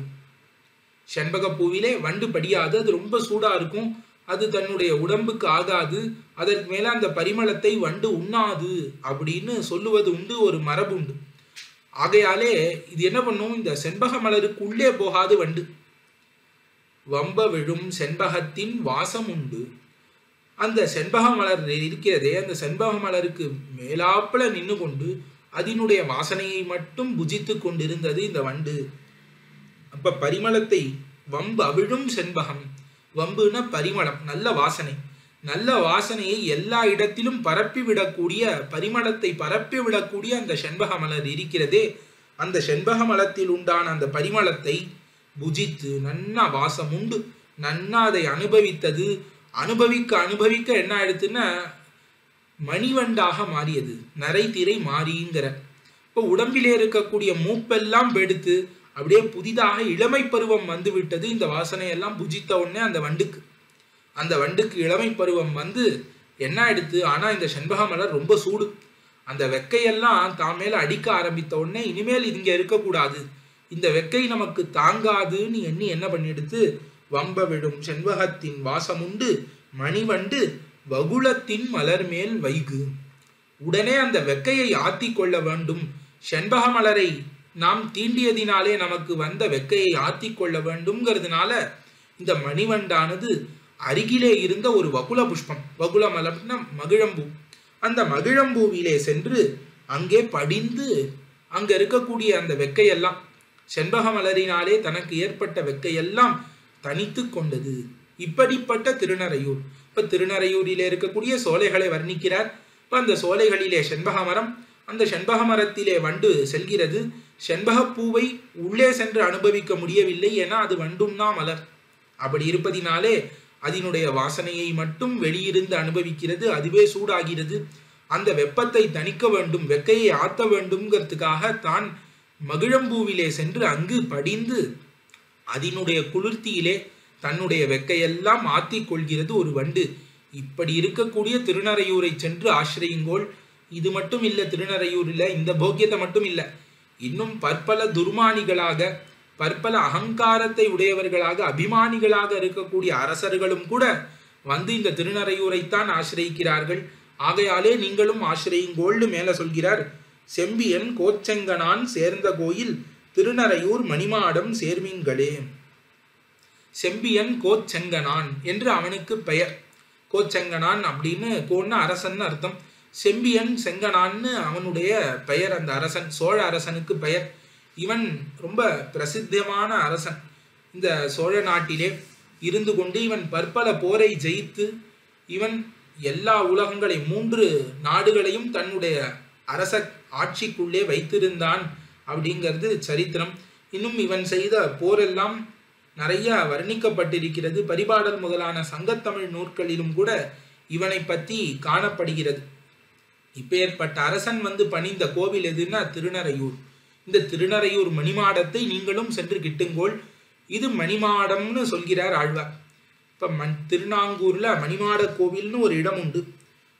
செண்பக பூவிலே வண்டு படியாது, அது ரொம்ப சூடா இருக்கும், அது தன்னுடைய உடம்புக்கு ஆகாது, அதற்கு மேல அந்த பரிமளத்தை வண்டு உண்ணாது அப்படின்னு சொல்லுவது உண்டு, ஒரு மரபு உண்டு. ஆகையாலே இது என்ன பண்ணும், இந்த செண்பக மலருக்கு உள்ளே போகாது வண்டு. வம்ப விழும் செண்பகத்தின் வாசம் உண்டு. அந்த செண்பக மலர் இருக்கிறதே, அந்த செண்பக மலருக்கு மேலாப்புல நின்று கொண்டு அதனுடைய வாசனையை மட்டும் புஜித்து கொண்டிருந்தது இந்த வண்டு. அப்ப பரிமளத்தை வம்பு அவிழும் செண்பகம், வம்புனா பரிமளம், நல்ல வாசனை, நல்ல வாசனையை எல்லா இடத்திலும் பரப்பி விடக்கூடிய, பரிமளத்தை பரப்பி விடக்கூடிய அந்த செண்பக மலர் இருக்கிறதே, அந்த செண்பக மலத்தில் உண்டான அந்த பரிமளத்தை புஜித்து நன்னா வாசம் உண்டு, நன்னா அதை அனுபவித்தது. அனுபவிக்க என்ன ஆயிடுத்துன்னா மணிவண்டாக மாறியது, நரை திரை மாறிங்கிற. இப்போ உடம்பிலே இருக்கக்கூடிய மூப்பெல்லாம் வெடுத்து அப்படியே புதிதாக இளமை பருவம் வந்து விட்டது. இந்த வாசனையெல்லாம் புஜித்த உடனே அந்த வண்டுக்கு இளமை பருவம் வந்து என்ன ஆயிடுத்து, ஆனா இந்த செண்பக மலர் ரொம்ப சூடு, அந்த வெக்கையெல்லாம் தான் மேல அடிக்க ஆரம்பித்த உடனே இனிமேல் இங்க இருக்கக்கூடாது, இந்த வெக்கை நமக்கு தாங்காதுன்னு எண்ணி என்ன பண்ணிடுத்து, வம்ப விடும் செண்பகத்தின் வாசம் உண்டு மணிவண்டு வகுளத்தின் மலர் மேல் வைகு. உடனே அந்த வெக்கையை ஆத்தி கொள்ள வேண்டும், செண்பக மலரை நாம் தீண்டியதினாலே நமக்கு வந்த வெக்கையை ஆத்தி கொள்ள வேண்டும்ங்கிறதுனால இந்த மணிவண்டானது அருகிலே இருந்த ஒரு வகுல புஷ்பம், வகுல மலர்னா மகிழம்பூ, அந்த மகிழம்பூவிலே சென்று அங்கே படிந்து அங்க இருக்கக்கூடிய அந்த வெக்கையெல்லாம், செண்பக மலரினாலே தனக்கு ஏற்பட்ட வெக்கையெல்லாம் தனித்து கொண்டது. இப்படிப்பட்ட திருநறையூர். இப்ப திருநறையூரிலே இருக்கக்கூடிய சோலைகளை வர்ணிக்கிறார். இப்ப அந்த சோலைகளிலே செண்பக மரம், அந்த செண்பக மரத்திலே வண்டு செல்கிறது. செண்பக பூவை உள்ளே சென்று அனுபவிக்க முடியவில்லை, ஏன்னா அது வண்டுண்ணா மலர். அப்படி இருப்பதினாலே அதனுடைய வாசனையை மட்டும் வெளியிருந்து அனுபவிக்கிறது, அதுவே சூடாகிறது. அந்த வெப்பத்தை தணிக்க வேண்டும், வெக்கையை ஆத்த வேண்டும்ங்கிறதுக்காக தான் மகிழம்பூவிலே சென்று அங்கு படிந்து அதனுடைய குளிர்த்தியிலே தன்னுடைய வெக்கையெல்லாம் ஆத்திக் கொள்கிறது ஒரு வண்டு. இப்படி இருக்கக்கூடிய திருநறையூரை சென்று ஆசிரியுங்கோள். இது மட்டும் இல்லை, திருநறையூரில் இந்த போக்கியத்தை மட்டும் இல்லை, இன்னும் பற்பல துர்மானிகளாக, பற்பல அகங்காரத்தை உடையவர்களாக, அபிமானிகளாக இருக்கக்கூடிய அரசர்களும் கூட வந்து இந்த திருநறையூரைத்தான் ஆசிரியிக்கிறார்கள். ஆகையாலே நீங்களும் ஆசிரியுங்கோள்னு மேல சொல்கிறார். செம்பியன் கோச்செங்கனான் சேர்ந்த கோயில் திருநறையூர் மணிமாடம் சேர்மீன்களே. செம்பியன் கோச்செங்கனான் என்று அவனுக்கு பெயர். கோச்செங்கனான் அப்படின்னு கோன்னா அரசன் அர்த்தம். செம்பியன் செங்கனான்னு அவனுடைய பெயர், அந்த அரசன், சோழ அரசனுக்கு பெயர். இவன் ரொம்ப பிரசித்தமான அரசன். இந்த சோழ நாட்டிலே இருந்து கொண்டு இவன் பற்பல போரை ஜெயித்து இவன் எல்லா உலகங்களை 3 நாடுகளையும் தன்னுடைய அரச ஆட்சிக்குள்ளே வைத்திருந்தான் அப்படிங்கிறது சரித்திரம். இன்னும் இவன் செய்த போரெல்லாம் நிறைய வர்ணிக்கப்பட்டிருக்கிறது. பரிபாடல் முதலான சங்கத்தமிழ் நூற்களிலும் கூட இவனை பற்றி காணப்படுகிறது. இப்பேற்பட்ட அரசன் வந்து பணிந்த கோவில் எதுன்னா திருநறையூர். இந்த திருநறையூர் மணிமாடத்தை நீங்களும் சென்று கிட்டுங்கோள். இது மணிமாடம்னு சொல்கிறார் ஆழ்வார். இப்போ திருநாங்கூர்ல மணிமாட கோவில்னு ஒரு இடம் உண்டு.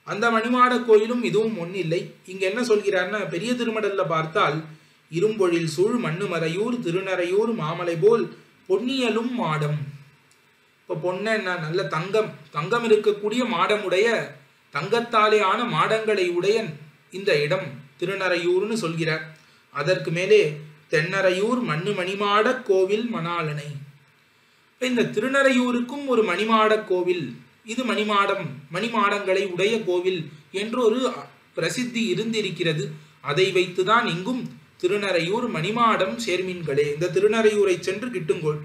அந்த மணிமாட கோயிலும் இதுவும் ஒன்றும் இல்லை. இங்க என்ன சொல்கிறார்னா, பெரிய திருமடல்ல பார்த்தால் இரும்பொழில் சூழ் மண்ணு மறையூர் திருநறையூர் மாமலை போல் பொன்னியலும் மாடம். இப்போ பொன்ன என்ன, நல்ல தங்கம் இருக்கக்கூடிய மாடமுடைய, தங்கத்தாலே ஆன மாடங்களை உடைய இந்த இடம் திருநறையூர்னு சொல்கிறார். அதற்கு மேலே தென்னறையூர் மண்ணு மணிமாட கோவில் மணாலனை. இந்த திருநறையூருக்கும் ஒரு மணிமாட கோவில், இது மணிமாடங்களை உடைய கோவில் என்று ஒரு பிரசித்தி இருந்திருக்கிறது. அதை வைத்துதான் இங்கும் திருநறையூர் மணிமாடம் சேர்மீன்களே. இந்த திருநறையூரை சென்று கிட்டுங்கோள்.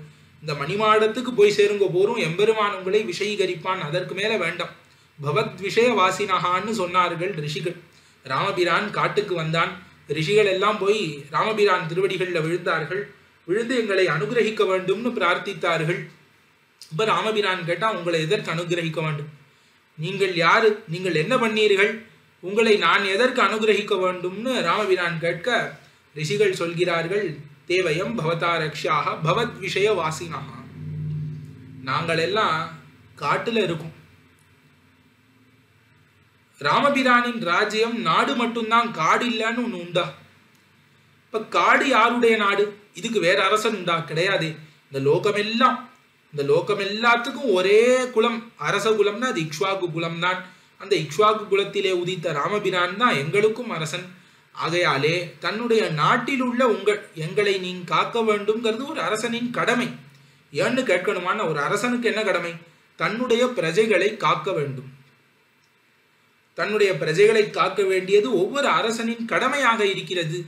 இந்த மணிமாடத்துக்கு போய் சேருங்க போரும், எம்பெருமான் உங்களை விஷயீகரிப்பான், அதற்கு மேல வேண்டாம். பவத் விஷய வாசினகான்னு சொன்னார்கள் ரிஷிகள். ராமபிரான் காட்டுக்கு வந்தான், ரிஷிகள் எல்லாம் போய் ராமபிரான் திருவடிகளில் விழுந்தார்கள். விழுந்து எங்களை அனுகிரகிக்க வேண்டும்னு பிரார்த்தித்தார்கள். இப்ப ராமபிரான் கேட்டா, உங்களை எதற்கு அனுகிரகிக்க வேண்டும்? நீங்கள் யாரு? நீங்கள் என்ன பண்ணீர்கள்? உங்களை நான் எதற்கு அனுகிரகிக்க வேண்டும்னு ராமபிரான் கேட்க, ரிஷிகள் சொல்கிறார்கள், தேவயம் பவதா ரக்ஷாக பவத் விஷய வாசினஹா. நாங்கள் எல்லாம் காட்டுல இருக்கோம், ராமபிரானின் ராஜ்யம் நாடு மட்டும்தான், காடு இல்லைன்னு ஒண்ணு உண்டா? இப்ப காடு யாருடைய நாடு? இதுக்கு வேற அரசன் உண்டா? கிடையாது. இந்த லோகம் எல்லாத்துக்கும் ஒரே குலம், அரச குலம்னா அது இக்ஷ்வாகு குலம் தான். அந்த இக்ஷ்வாகு குலத்திலே உதித்த ராமபிரான் தான் எங்களுக்கும் அரசன். ஆகையாலே தன்னுடைய நாட்டில் உள்ள எங்களை நீங்க காக்க வேண்டும்ங்கிறது ஒரு அரசனின் கடமை. ஏன்னு கேட்கணுமான, ஒரு அரசனுக்கு என்ன கடமை? தன்னுடைய பிரஜைகளை காக்க வேண்டும். தன்னுடைய பிரஜைகளை காக்க வேண்டியது ஒவ்வொரு அரசனின் கடமையாக இருக்கிறது.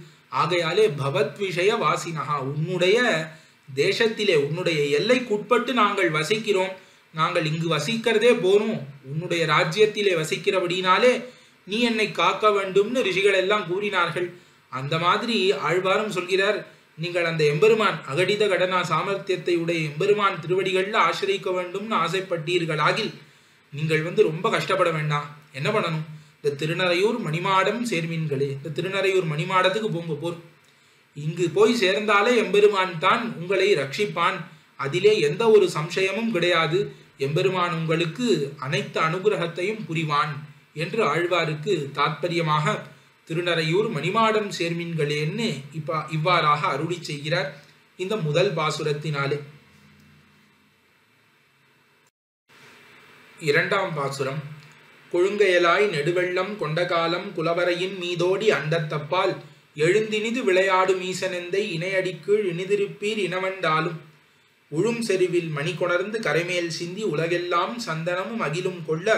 ஆகையாலே பவத் விஷய வாசினஹா, உன்னுடைய தேசத்திலே உன்னுடைய எல்லைக்குட்பட்டு நாங்கள் வசிக்கிறோம், நாங்கள் இங்கு வசிக்கிறதே போறோம், உன்னுடைய ராஜ்யத்திலே வசிக்கிறபடினாலே நீ என்னை காக்க வேண்டும்னு ரிஷிகள் எல்லாம் கூறினார்கள். அந்த மாதிரி ஆழ்வாரும் சொல்கிறார், நீங்கள் அந்த எம்பெருமான் அகடித கடனா சாமர்த்தியத்தை உடைய எம்பெருமான் திருவடிகள்ல ஆசிரிக்க வேண்டும்னு ஆசைப்பட்டீர்களாகில் நீங்கள் ரொம்ப கஷ்டப்பட வேண்டாம். என்ன பண்ணணும்? இந்த திருநறையூர் மணிமாடம் சேர்மீன்களே, இந்த திருநறையூர் மணிமாடத்துக்கு போர், இங்கு போய் சேர்ந்தாலே எம்பெருமான் தான் உங்களை ரட்சிப்பான், அதிலே எந்த ஒரு சம்சயமும் கிடையாது, எம்பெருமான் உங்களுக்கு அனைத்து அனுகிரகத்தையும் புரிவான் என்று ஆழ்வாருக்கு தாற்பயமாக திருநறையூர் மணிமாடம் சேர்மீன்களேன்னு இவ்வாறாக அருளி செய்கிறார் இந்த முதல் பாசுரத்தினாலே. இரண்டாம் பாசுரம். கொழுங்கையலாய் நெடுவெள்ளம் கொண்ட காலம் குலவரையின் மீதோடி அண்டத்தப்பால் எழுந்தினிது விளையாடும் ஈசனெந்தை இணையடிக்கீழ் இனிதிருப்பீர் இனவண்டாலும் உழும் செறிவில் மணி கொணர்ந்து கரைமேல் சிந்தி உலகெல்லாம் சந்தனமும் அகிலும் கொள்ள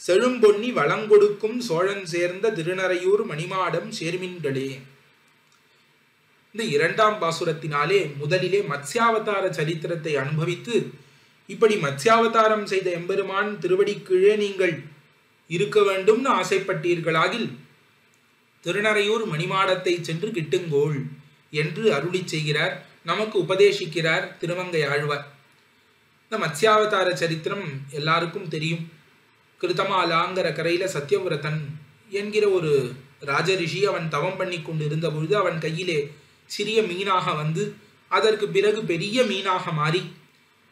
செழும்பொன்னி வளங்கொடுக்கும் சோழன் சேர்ந்த திருநறையூர் மணிமாடம் சேர்மின்களே. இந்த இரண்டாம் பாசுரத்தினாலே முதலிலே மத்ஸ்யாவதார சரித்திரத்தை அனுபவித்து, இப்படி மத்ஸ்யாவதாரம் செய்த எம்பெருமான் திருவடி கீழே நீங்கள் இருக்க வேண்டும்னு ஆசைப்பட்டீர்களாகில் திருநறையூர் மணிமாடத்தை சென்று கிட்டுங்கோள் என்று அருளி செய்கிறார், நமக்கு உபதேசிக்கிறார் திருமங்கை ஆழ்வார். இந்த மத்ஸ்யாவதார சரித்திரம் எல்லாருக்கும் தெரியும். கிருத்தமாலாங்கிற கரையில சத்யவிரதன் என்கிற ஒரு ராஜரிஷி அவன் தவம் பண்ணி கொண்டு இருந்த பொழுது அவன் கையிலே சிறிய மீனாக வந்து அதற்கு பிறகு பெரிய மீனாக மாறி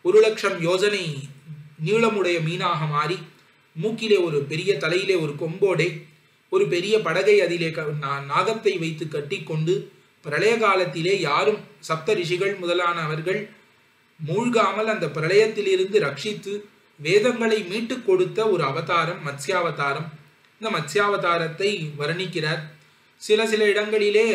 1,00,000 யோஜனை நீளமுடைய மீனாக மாறி மூக்கிலே ஒரு பெரிய தலையிலே ஒரு கொம்போடை ஒரு பெரிய படகை அதிலே நாகத்தை வைத்து கட்டி கொண்டு பிரளய காலத்திலே யாரும் சப்த ரிஷிகள் முதலானவர்கள் மூழ்காமல் அந்த பிரளயத்திலிருந்து ரட்சித்து வேதங்களை மீட்டு கொடுத்த ஒரு அவதாரம் மத்ஸ்யாவதாரம். இந்த மத்ஸ்யாவதாரத்தை வர்ணிக்கிறார். சில இடங்களிலே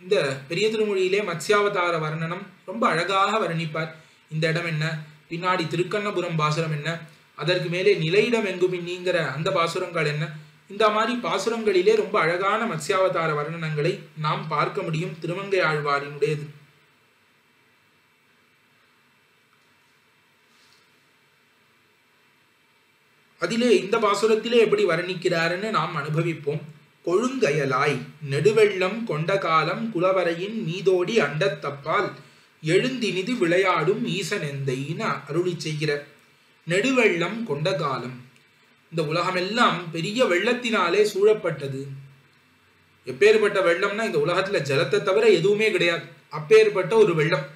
இந்த பெரிய திருமொழியிலே மத்ஸ்யாவதார வர்ணனம் ரொம்ப அழகாக வர்ணிப்பார். இந்த இடம் என்ன, பின்னாடி திருக்கண்ணபுரம் பாசுரம் என்ன, அதற்கு மேலே நிலையிடம் எங்கும் நீங்கிற அந்த பாசுரங்கள் என்ன, இந்த மாதிரி பாசுரங்களிலே ரொம்ப அழகான மத்ஸ்யாவதார வர்ணனங்களை நாம் பார்க்க முடியும் திருமங்கை ஆழ்வாரினுடையது. அதிலே இந்த பாசுரத்திலே எப்படி வர்ணிக்கிறாருன்னு நாம் அனுபவிப்போம். கொழுங்கயலாய் நெடுவெள்ளம் கொண்ட காலம் குலவரையின் மீதோடி அண்டத்தப்பால் எழுந்தினிது விளையாடும் ஈசனெந்தைன்னு அருளி செய்கிறார். நெடுவெள்ளம் கொண்ட காலம், இந்த உலகமெல்லாம் பெரிய வெள்ளத்தினாலே சூழப்பட்டது. எப்பேற்பட்ட வெள்ளம்னா இந்த உலகத்துல ஜலத்தை தவிர எதுவுமே கிடையாது, அப்பேற்பட்ட ஒரு வெள்ளம்.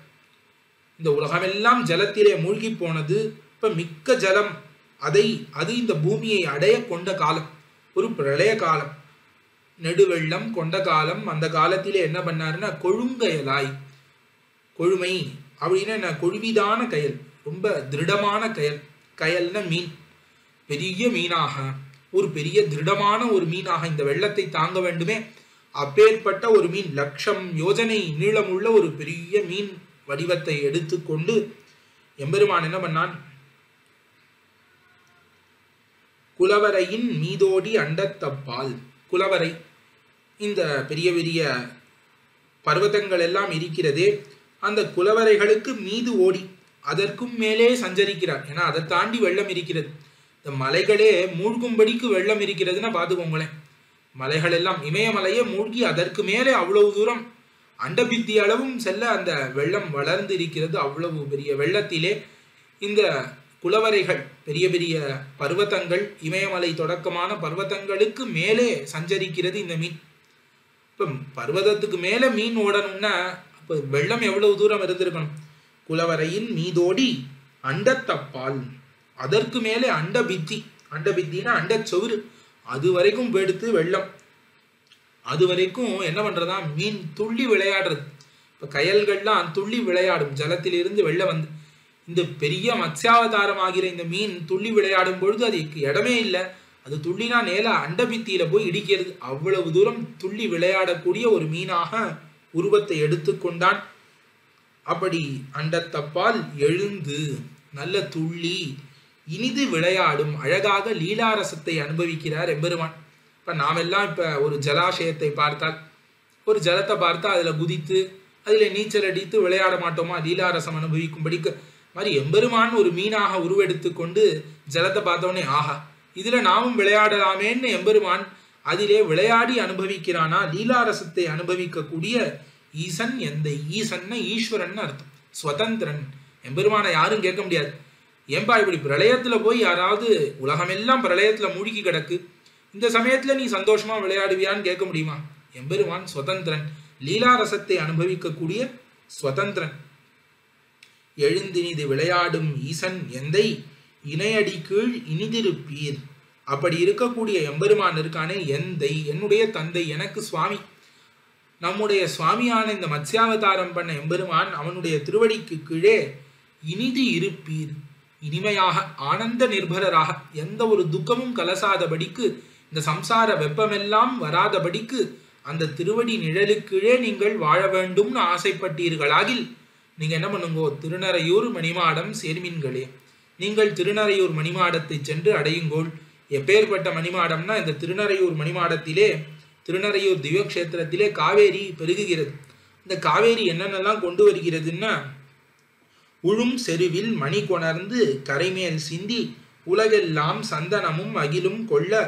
இந்த உலகமெல்லாம் ஜலத்திலே மூழ்கி போனது. இப்ப மிக்க ஜலம் அது இந்த பூமியை அடைய கொண்ட காலம், ஒரு பிரளய காலம். நெடுவெள்ளம் கொண்ட காலம், அந்த காலத்திலே என்ன பண்ணாருன்னா கொழுங்கயலாய், கொழுமை அப்படின்னா என்ன, கொழுவிதான கயல், ரொம்ப திருடமான கயல். கயல்னா மீன், பெரிய மீனாக ஒரு பெரிய திருடமான ஒரு மீனாக இந்த வெள்ளத்தை தாங்க வேண்டுமே, அப்பேற்பட்ட ஒரு மீன் 1,00,000 யோஜனை நீளமுள்ள ஒரு பெரிய மீன் வடிவத்தை எடுத்துக்கொண்டு எம்பெருமான் என்ன பண்ணான், குலவரையின் மீதோடி அண்டத்தப்பால். குலவரை இந்த பெரிய பெரிய பர்வதங்கள் எல்லாம் இருக்கிறதே, அந்த குலவரைகளுக்கு மீது ஓடி அதற்கும் மேலே சஞ்சரிக்கிறார். ஏன்னா அதை தாண்டி வெள்ளம் இருக்கிறது. இந்த மலைகளே மூழ்கும்படிக்கு வெள்ளம் இருக்கிறதுன்னா பார்த்துக்கோங்களேன். மலைகள் எல்லாம் இமயமலையே மூழ்கி அதற்கு மேலே அவ்வளவு தூரம் அண்டபித்தி அளவும் செல்ல அந்த வெள்ளம் வளர்ந்து இருக்கிறது. அவ்வளவு பெரிய வெள்ளத்திலே இந்த குலவரைகள் பெரிய பெரிய பர்வதங்கள், இமயமலை தொடக்கமான பர்வதங்களுக்கு மேலே சஞ்சரிக்கிறது இந்த மீன். இப்ப பர்வதத்துக்கு மேல மீன் ஓடணும்னா அப்ப வெள்ளம் எவ்வளவு தூரம் இருந்திருக்கணும். குலவரையின் மீதோடி அண்டத்தப்பால், அதற்கு மேலே அண்டபித்தி, அண்டபித்தினா அண்டச்செவுரு, அது வரைக்கும் போயிடுத்து வெள்ளம். அது வரைக்கும் என்ன பண்றதா, மீன் துள்ளி விளையாடுறது. இப்ப கயல்கள்லாம் துள்ளி விளையாடும், ஜலத்திலிருந்து வெள்ள வந்து. இந்த பெரிய மத்ஸ்யாவதாரம் ஆகிற இந்த மீன் துள்ளி விளையாடும் பொழுது அதுக்கு இடமே இல்லை. அது துள்ளினா நேர அண்டபித்தியில போய் இடிக்கிறது. அவ்வளவு தூரம் துள்ளி விளையாடக்கூடிய ஒரு மீனாக உருவத்தை எடுத்துக்கொண்டான். அப்படி அண்டத்தப்பால் எழுந்து நல்ல துள்ளி இனிது விளையாடும் அழகாக லீலாரசத்தை அனுபவிக்கிறார் எம்பெருமான். இப்ப நாமெல்லாம் இப்ப ஒரு ஜலாசயத்தை பார்த்தால், ஒரு ஜலத்தை பார்த்தா அதுல குதித்து அதுல நீச்சல் அடித்து விளையாட மாட்டோமா, லீலாரசம் அனுபவிக்கும்படிக்கு மாதிரி எம்பெருமான் ஒரு மீனாக உருவெடுத்து கொண்டு ஜலத்தை பார்த்தோன்னே ஆஹா இதுல நாமும் விளையாடலாமேன்னு எம்பெருமான் அதிலே விளையாடி அனுபவிக்கிறானா. லீலாரசத்தை அனுபவிக்கக்கூடிய ஈசன் எந்தை. ஈசன்னா ஈஸ்வரன் அர்த்தம், சுதந்திரன். எம்பெருமானை யாரும் கேட்க முடியாது, ஏன்பா இப்படி பிரளயத்துல போய் யாராவது உலகமெல்லாம் பிரளயத்துல மூழ்கி கிடக்கு, இந்த சமயத்துல நீ சந்தோஷமா விளையாடுவியான்னு கேட்க முடியுமா? எம்பெருமான் சுதந்திரன், லீலாரசத்தை அனுபவிக்கக்கூடிய சுதந்திரன். எழுந்தினிது விளையாடும் ஈசன் எந்தை இணையடி கீழ் இனிதிருப்பீர். அப்படி இருக்கக்கூடிய எம்பெருமான் இருக்கானே எந்தை, என்னுடைய தந்தை, எனக்கு சுவாமி, நம்முடைய சுவாமியான இந்த மத்ஸ்யாவதாரம் பண்ண எம்பெருமான் அவனுடைய திருவடிக்கு கீழே இனிது இருப்பீர். இனிமையாக ஆனந்த நிர்பரராக எந்த ஒரு துக்கமும் கலசாதபடிக்கு, இந்த சம்சார வெப்பமெல்லாம் வராதபடிக்கு அந்த திருவடி நிழலுக்கீழே நீங்கள் வாழ வேண்டும்னு ஆசைப்பட்டீர்களாகில் நீங்க என்ன பண்ணுங்கோ, திருநறையூர் மணிமாடம் சேர்மீன்களே, நீங்கள் திருநறையூர் மணிமாடத்தை சென்று அடையுங்கோள். எப்பேற்பட்ட மணிமாடம்னா, இந்த திருநறையூர் மணிமாடத்திலே, திருநறையூர் திவ்யக்ஷேத்திரத்திலே காவேரி பெருகுகிறது. இந்த காவேரி என்னென்னலாம் கொண்டு வருகிறதுன்னா, உழும் செருவில் மணி கொணர்ந்து கரைமேல் சிந்தி உலகெல்லாம் சந்தனமும் அகிலும் கொள்ள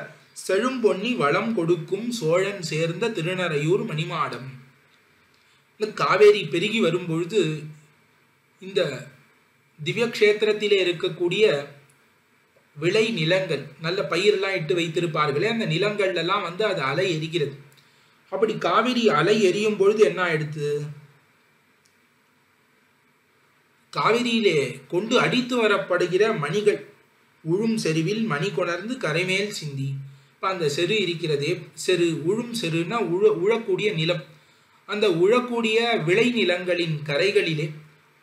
செழும்பொன்னி வளம் கொடுக்கும் சோழன் சேர்ந்த திருநறையூர் மணிமாடம். இந்த காவேரி பெருகி வரும்பொழுது இந்த திவ்யக்ஷேத்திரத்திலே இருக்கக்கூடிய விளை நிலங்கள், நல்ல பயிரெல்லாம் இட்டு வைத்திருப்பார்களே, அந்த நிலங்கள்லாம் வந்து அது அலை எரிகிறது. அப்படி காவிரி அலை எரியும் பொழுது என்ன ஆயிடுத்து, காவிரியிலே கொண்டு அடித்து வரப்படுகிற மணிகள் உழும் செருவில் மணி கொணர்ந்து கரைமேல் சிந்தி. இப்போ அந்த செரு இருக்கிறதே, செரு, உழும் செருன்னா உழக்கூடிய நிலம். அந்த உழக்கூடிய விளை நிலங்களின் கரைகளிலே,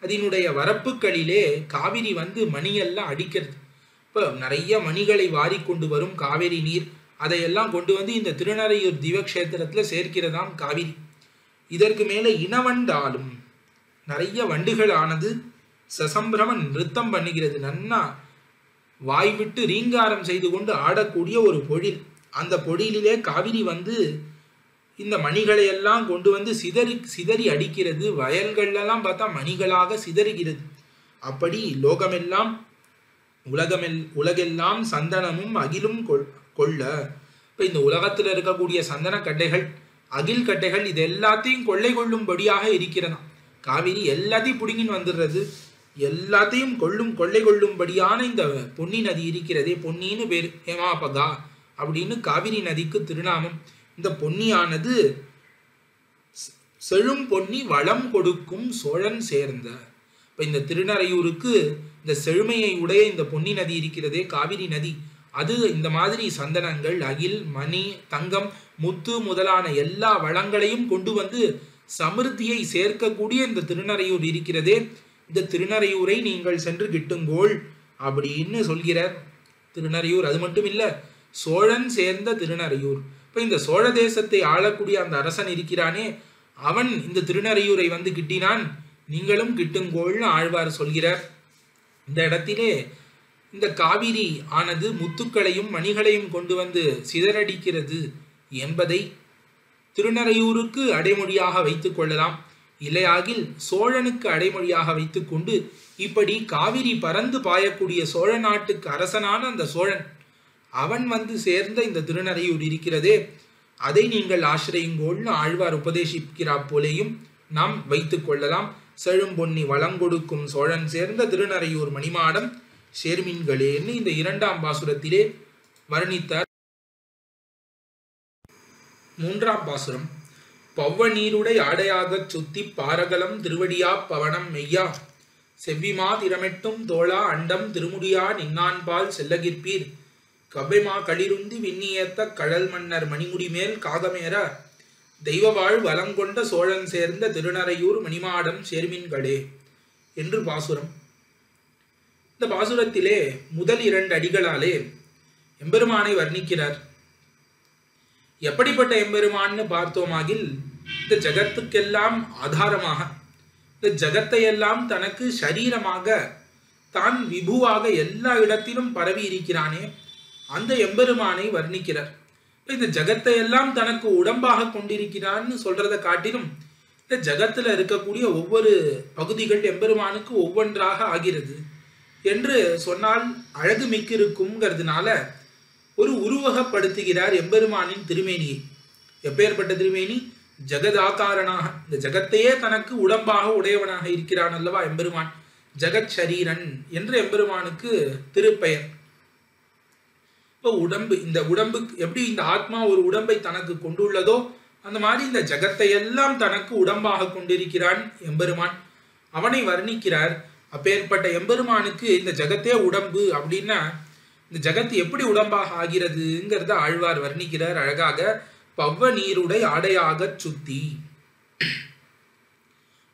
அதனுடைய வரப்புகளிலே காவிரி வந்து மணியெல்லாம் அடிக்கிறது. இப்போ நிறைய மணிகளை வாரி கொண்டு வரும் காவிரி நீர், அதையெல்லாம் கொண்டு வந்து இந்த திருநறையூர் திவ்யக்ஷேத்திரத்தில் சேர்க்கிறதாம் காவிரி. இதற்கு மேலே இனவண்டாலும் நிறைய வண்டுகள் ஆனது சசம்பிரமன் நிறுத்தம் பண்ணுகிறது. நன்னா வாய் விட்டு ரீங்காரம் செய்து கொண்டு ஆடக்கூடிய ஒரு பொழில். அந்த பொழிலிலே காவிரி வந்து இந்த மணிகளை எல்லாம் கொண்டு வந்து சிதறி அடிக்கிறது. வயல்கள்லாம் பார்த்தா மணிகளாக சிதறுகிறது. அப்படி லோகமெல்லாம் உலகெல்லாம் சந்தனமும் அகிலும் கொள்ள. இப்போ இந்த உலகத்தில் இருக்கக்கூடிய சந்தன கட்டைகள், அகில் கட்டைகள், இது எல்லாத்தையும் கொள்ளை கொள்ளும்படியாக இருக்கிறதாம். காவிரி எல்லாத்தையும் பிடுங்கின்னு வந்துடுறது, எல்லாத்தையும் கொள்ளை கொள்ளும்படியான இந்த பொன்னி நதி இருக்கிறதே, பொன்னின்னு பேர், ஹேமாபகா அப்படின்னு காவிரி நதிக்கு திருநாமம். இந்த பொன்னியானது செழும் பொன்னி வளம் கொடுக்கும் சோழன் சேர்ந்த. இப்போ இந்த திருநறையூருக்கு இந்த செழுமையை உடைய இந்த பொன்னி நதி இருக்கிறதே, காவிரி நதி, அது இந்த மாதிரி சந்தனங்கள், அகில், மணி, தங்கம், முத்து முதலான எல்லா வளங்களையும் கொண்டு வந்து சமிருத்தியை சேர்க்கக்கூடிய இந்த திருநறையூர் இருக்கிறதே, இந்த திருநறையூரை நீங்கள் சென்று கிட்டுங்கோள் அப்படின்னு சொல்கிறார் திருநறையூர். அது மட்டும் இல்லை, சோழன் சேர்ந்த திருநறையூர். இப்போ இந்த சோழ தேசத்தை ஆளக்கூடிய அந்த அரசன் இருக்கிறானே, அவன் இந்த திருநறையூரை வந்து கிட்டினான், நீங்களும் கிட்டுங்கோள்னு ஆழ்வார் சொல்கிறார். இந்த இடத்திலே இந்த காவிரி ஆனது முத்துக்களையும் மணிகளையும் கொண்டு வந்து சிதறடிக்கிறது என்பதை திருநறையூருக்கு அடைமொழியாக வைத்துக் கொள்ளலாம். இல்லையாகில் சோழனுக்கு அடைமொழியாக வைத்துக்கொண்டு இப்படி காவிரி பறந்து பாயக்கூடிய சோழ நாட்டுக்கு அரசனான அந்த சோழன், அவன் வந்து சேர்ந்த இந்த திருநறையூர் இருக்கிறதே, அதை நீங்கள் ஆசிரியுங்கோள்னு ஆழ்வார் உபதேசிக்கிறார் போலேயும் நாம் வைத்துக் கொள்ளலாம். செழும்பொன்னி வளங்கொடுக்கும் சோழன் சேர்ந்த திருநறையூர் மணிமாடம் சேர்மீன்களேன்னு இந்த இரண்டாம் பாசுரத்திலே வர்ணித்தார். மூன்றாம் பாசுரம், பவ்வ நீருடை ஆடையாகச் சுத்தி பாரகலம் திருவடியா பவனம் மெய்யா செவ்விமா திறமெட்டும் தோளா அண்டம் திருமுடியா நின்னான்பால் செல்லகிற்பீர் கவ்வைமா களிருந்தி விண்ணியேத்த கழல் மன்னர் மணிமுடி மேல் காகமேற தெய்வவாழ் வலங்கொண்ட சோழன் சேர்ந்த திருநறையூர் மணிமாடம் சேர்மின்களே என்று பாசுரம். இந்த பாசுரத்திலே முதல் 2 அடிகளாலே எம்பெருமானை வர்ணிக்கிறார். எப்படிப்பட்ட எம்பெருமான்னு பார்த்தோமாகில், இந்த ஜகத்துக்கெல்லாம் ஆதாரமாக, இந்த ஜகத்தை எல்லாம் தனக்கு சரீரமாக, தான் விபுவாக எல்லா இடத்திலும் பரவி இருக்கிறானே அந்த எம்பெருமானை வர்ணிக்கிறார். இந்த ஜகத்தை எல்லாம் தனக்கு உடம்பாக கொண்டிருக்கிறான்னு சொல்றதை காட்டிலும் இந்த ஜகத்துல இருக்கக்கூடிய ஒவ்வொரு பகுதிகள் எம்பெருமானுக்கு ஒவ்வொன்றாக ஆகிறது என்று சொன்னால் அழகு மிக்கிருக்கும்ங்கிறதுனால ஒரு உருவகப்படுத்துகிறார் எம்பெருமானின் திருமேனியை. எப்பேற்பட்ட திருமேனி? ஜெகதாகாரனாக, இந்த ஜகத்தையே தனக்கு உடம்பாக உடையவனாக இருக்கிறான் அல்லவா எம்பெருமான். ஜெகத் சரீரன் என்று எம்பெருமானுக்கு திருப்பெயர். இப்போ உடம்பு, இந்த உடம்பு எப்படி இந்த ஆத்மா ஒரு உடம்பை தனக்கு கொண்டுள்ளதோ அந்த மாதிரி இந்த ஜகத்தை எல்லாம் தனக்கு உடம்பாக கொண்டிருக்கிறான் எம்பெருமான். அவனை வர்ணிக்கிறார். அப்பேற்பட்ட எம்பெருமானுக்கு இந்த ஜகத்தே உடம்பு அப்படின்னா இந்த ஜகத்து எப்படி உடம்பாக ஆகிறதுங்கிறத ஆழ்வார் வர்ணிக்கிறார் அழகாக. பவ்வ நீருடை ஆடையாக சுத்தி.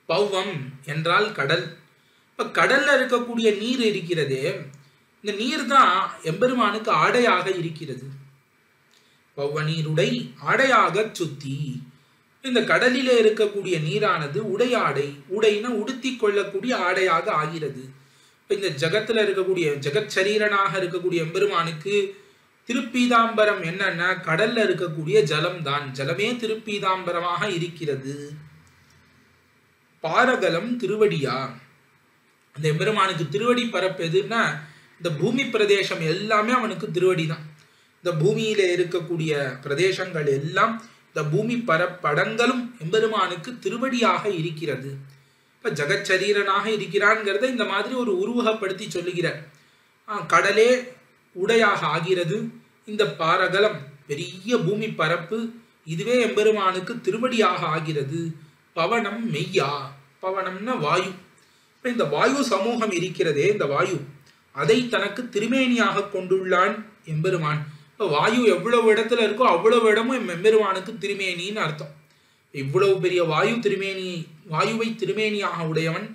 பவ்வம் என்றால் கடல். இப்ப கடல்ல இருக்கக்கூடிய நீர் இருக்கிறதே, இந்த நீர் தான் எம்பெருமானுக்கு ஆடையாக இருக்கிறது. பவ்வ நீருடை ஆடையாக சுத்தி. இந்த கடலிலே இருக்கக்கூடிய நீரானது உடையாடை, உடைனா உடுத்தி கொள்ளக்கூடிய ஆடையாக ஆகிறது. இந்த ஜகத்துல இருக்கக்கூடிய ஜெகத் சரீரனாக இருக்கக்கூடிய எம்பெருமானுக்கு திருப்பீதாம்பரம் என்னன்னா கடல்ல இருக்கக்கூடிய ஜலம் தான். ஜலமே திருப்பீதாம்பரமாக இருக்கிறது. பாரகலம் திருவடியா. அந்த எம்பெருமானுக்கு திருவடி பரப்பு எதுன்னா இந்த பூமி பிரதேசம் எல்லாமே அவனுக்கு திருவடி தான். இந்த பூமியில இருக்கக்கூடிய பிரதேசங்கள் எல்லாம், இந்த பூமி படங்களும் எம்பெருமானுக்கு திருவடியாக இருக்கிறது. இப்ப ஜெகச்சரீரனாக இருக்கிறான்ங்கிறத இந்த மாதிரி ஒரு உருவகப்படுத்தி சொல்லுகிறார். கடலே உடையாக ஆகிறது. இந்த பாரகலம் பெரிய பூமி பரப்பு, இதுவே எம்பெருமானுக்கு திருவடியாக ஆகிறது. பவனம் மெய்யா. பவனம்னா வாயு. இப்ப இந்த வாயு சமூகம் இருக்கிறதே, இந்த வாயு அதை தனக்கு திருமேனியாக கொண்டுள்ளான் எம்பெருமான். இப்ப வாயு எவ்வளவு இடத்துல இருக்கோ அவ்வளவு இடமும் எம்பெருமானுக்கு திருமேனின்னு அர்த்தம். இவ்வளவு பெரிய வாயுவை திருமேனியாக உடையவன்,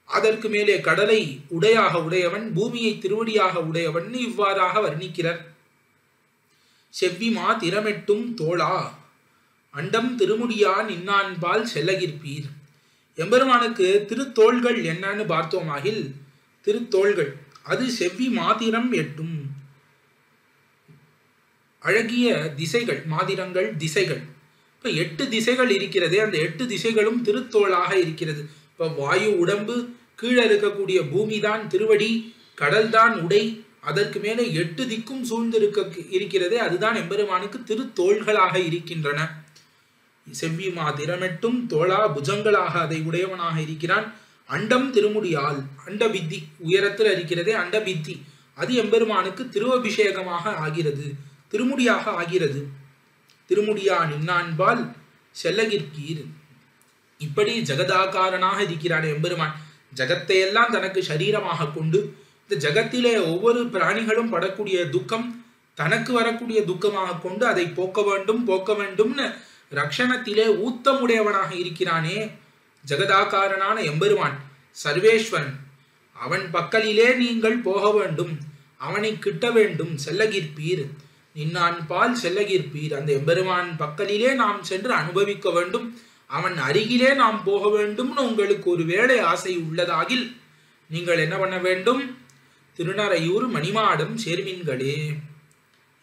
அதற்கு மேலே கடலை உடையாக உடையவன், பூமியை திருவடியாக உடையவன் இவ்வாறாக வர்ணிக்கிறார். செவ்விமா திறமெட்டும் தோளா அண்டம் திருமுடியான் இன்னான்பால் செல்லகிற்பீர். எம்பெருமானுக்கு திருத்தோள்கள் என்னன்னு பார்த்தோமாகில், திருத்தோள்கள் அது செவ்வி மாதிரம் எட்டும். அழகிய திசைகள், மாதிரங்கள் திசைகள். இப்ப 8 திசைகள் இருக்கிறதே, அந்த 8 திசைகளும் திருத்தோளாக இருக்கிறது. இப்ப வாயு உடம்பு, கீழே இருக்கக்கூடிய பூமி தான் திருவடி, கடல் தான் உடை, அதற்கு மேலே 8 திக்கும் சூழ்ந்து இருக்கிறதே அதுதான் எம்பெருமானுக்கு திருத்தோள்களாக இருக்கின்றன. செவ்வி மாதிரமெட்டும் தோளா புஜங்களாக அதை உடையவனாக இருக்கிறான். அண்டம் திருமுடியால், அண்ட வித்தி உயரத்தில் இருக்கிறதே அண்ட வித்தி, அது எம்பெருமானுக்கு திருவபிஷேகமாக ஆகிறது, திருமுடியாக ஆகிறது. திருமுடியா நின்னான்பால் செல்லகிற்கீர். இப்படி ஜெகதாகாரனாக இருக்கிறான் எம்பெருமான். ஜகத்தை எல்லாம் தனக்கு சரீரமாக கொண்டு, இந்த ஜகத்திலே ஒவ்வொரு பிராணிகளும் படக்கூடிய துக்கம் தனக்கு வரக்கூடிய துக்கமாக கொண்டு அதை போக்க வேண்டும்னு ரக்ஷணத்திலே ஊத்தமுடையவனாக இருக்கிறானே ஜெகதாகாரனான எம்பெருமான் சர்வேஸ்வரன். அவன் பக்கலிலே நீங்கள் போக வேண்டும், அவனை கிட்ட வேண்டும். செல்லகிற்பீர் நின்னான் பால் செல்லகிற்பீர். அந்த எம்பெருமான் பக்கலிலே நாம் சென்று அனுபவிக்க வேண்டும், அவன் அருகிலே நாம் போக வேண்டும்னு உங்களுக்கு ஒரு வேளை ஆசை உள்ளதாகில் நீங்கள் என்ன பண்ண வேண்டும்? திருநறையூர் மணிமாடம் சேர்மின்களே.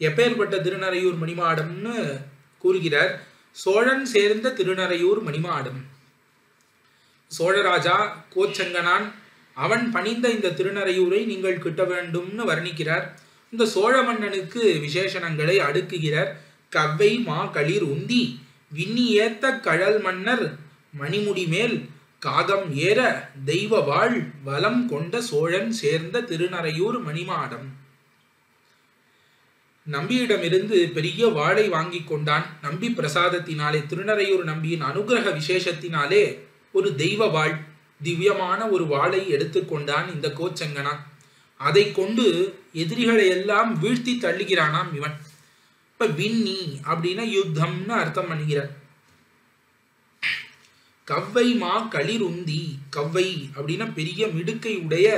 எப்பேற்பட்ட திருநறையூர் மணிமாடம்னு கூறுகிறார். சோழன் சேர்ந்த திருநறையூர் மணிமாடம். சோழராஜா கோச்சங்கனான் அவன் பணிந்த இந்த திருநறையூரை நீங்கள் கிட்ட வேண்டும்னு வர்ணிக்கிறார். இந்த சோழ மன்னனுக்கு விசேஷணங்களை அடுக்குகிறார். கவ்வை மா களிர் உந்தி விண்ணி ஏத்த கழல் மன்னர் மணிமுடி மேல் காகம் ஏற தெய்வ வாழ் வலம் கொண்ட சோழன் சேர்ந்த திருநறையூர் மணிமாடம். நம்பியிடமிருந்து பெரிய வாளை வாங்கி கொண்டான். நம்பி பிரசாதத்தினாலே, திருநறையூர் நம்பியின் அனுகிரக விசேஷத்தினாலே ஒரு தெய்வ வாழ், திவ்யமான ஒரு வாளை எடுத்துக்கொண்டான் இந்த கோச்சங்கனான். அதை கொண்டு எதிரிகளை எல்லாம் வீழ்த்தி தள்ளுகிறானாம் இவன். இப்ப விண்ணி அப்படின்னா யுத்தம்னு அர்த்தம் பண்ணுகிறார். கவ்வை மா களிருந்தி, கவ்வை அப்படின்னா பெரிய மிடுக்கை உடைய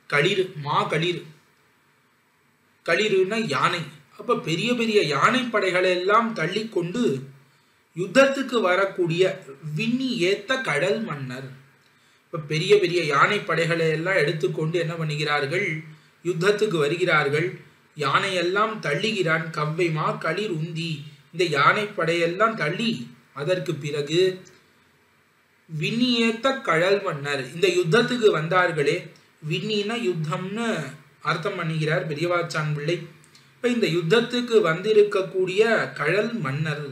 களிறு, மா களிறு, களிறுன்னா யானை. அப்ப பெரிய பெரிய யானை படைகளை எல்லாம் தள்ளி கொண்டு யுத்தத்துக்கு வரக்கூடிய விண்ணி ஏத்த கடல் மன்னர். இப்ப பெரிய பெரிய யானை படைகளை எல்லாம் எடுத்துக்கொண்டு என்ன பண்ணுகிறார்கள், யுத்தத்துக்கு வருகிறார்கள். யானையெல்லாம் தள்ளுகிறான். கவ்வை மா களிர் உந்தி, இந்த யானை படையெல்லாம் தள்ளி அதற்கு பிறகு விண்ணியேத்த கடல் மன்னர், இந்த யுத்தத்துக்கு வந்தார்களே, விண்ணினா யுத்தம்னு அர்த்தம் பண்ணுகிறார் பெரியவாச்சான் பிள்ளை. இப்ப இந்த யுத்தத்துக்கு வந்திருக்கக்கூடிய கடல் மன்னர்,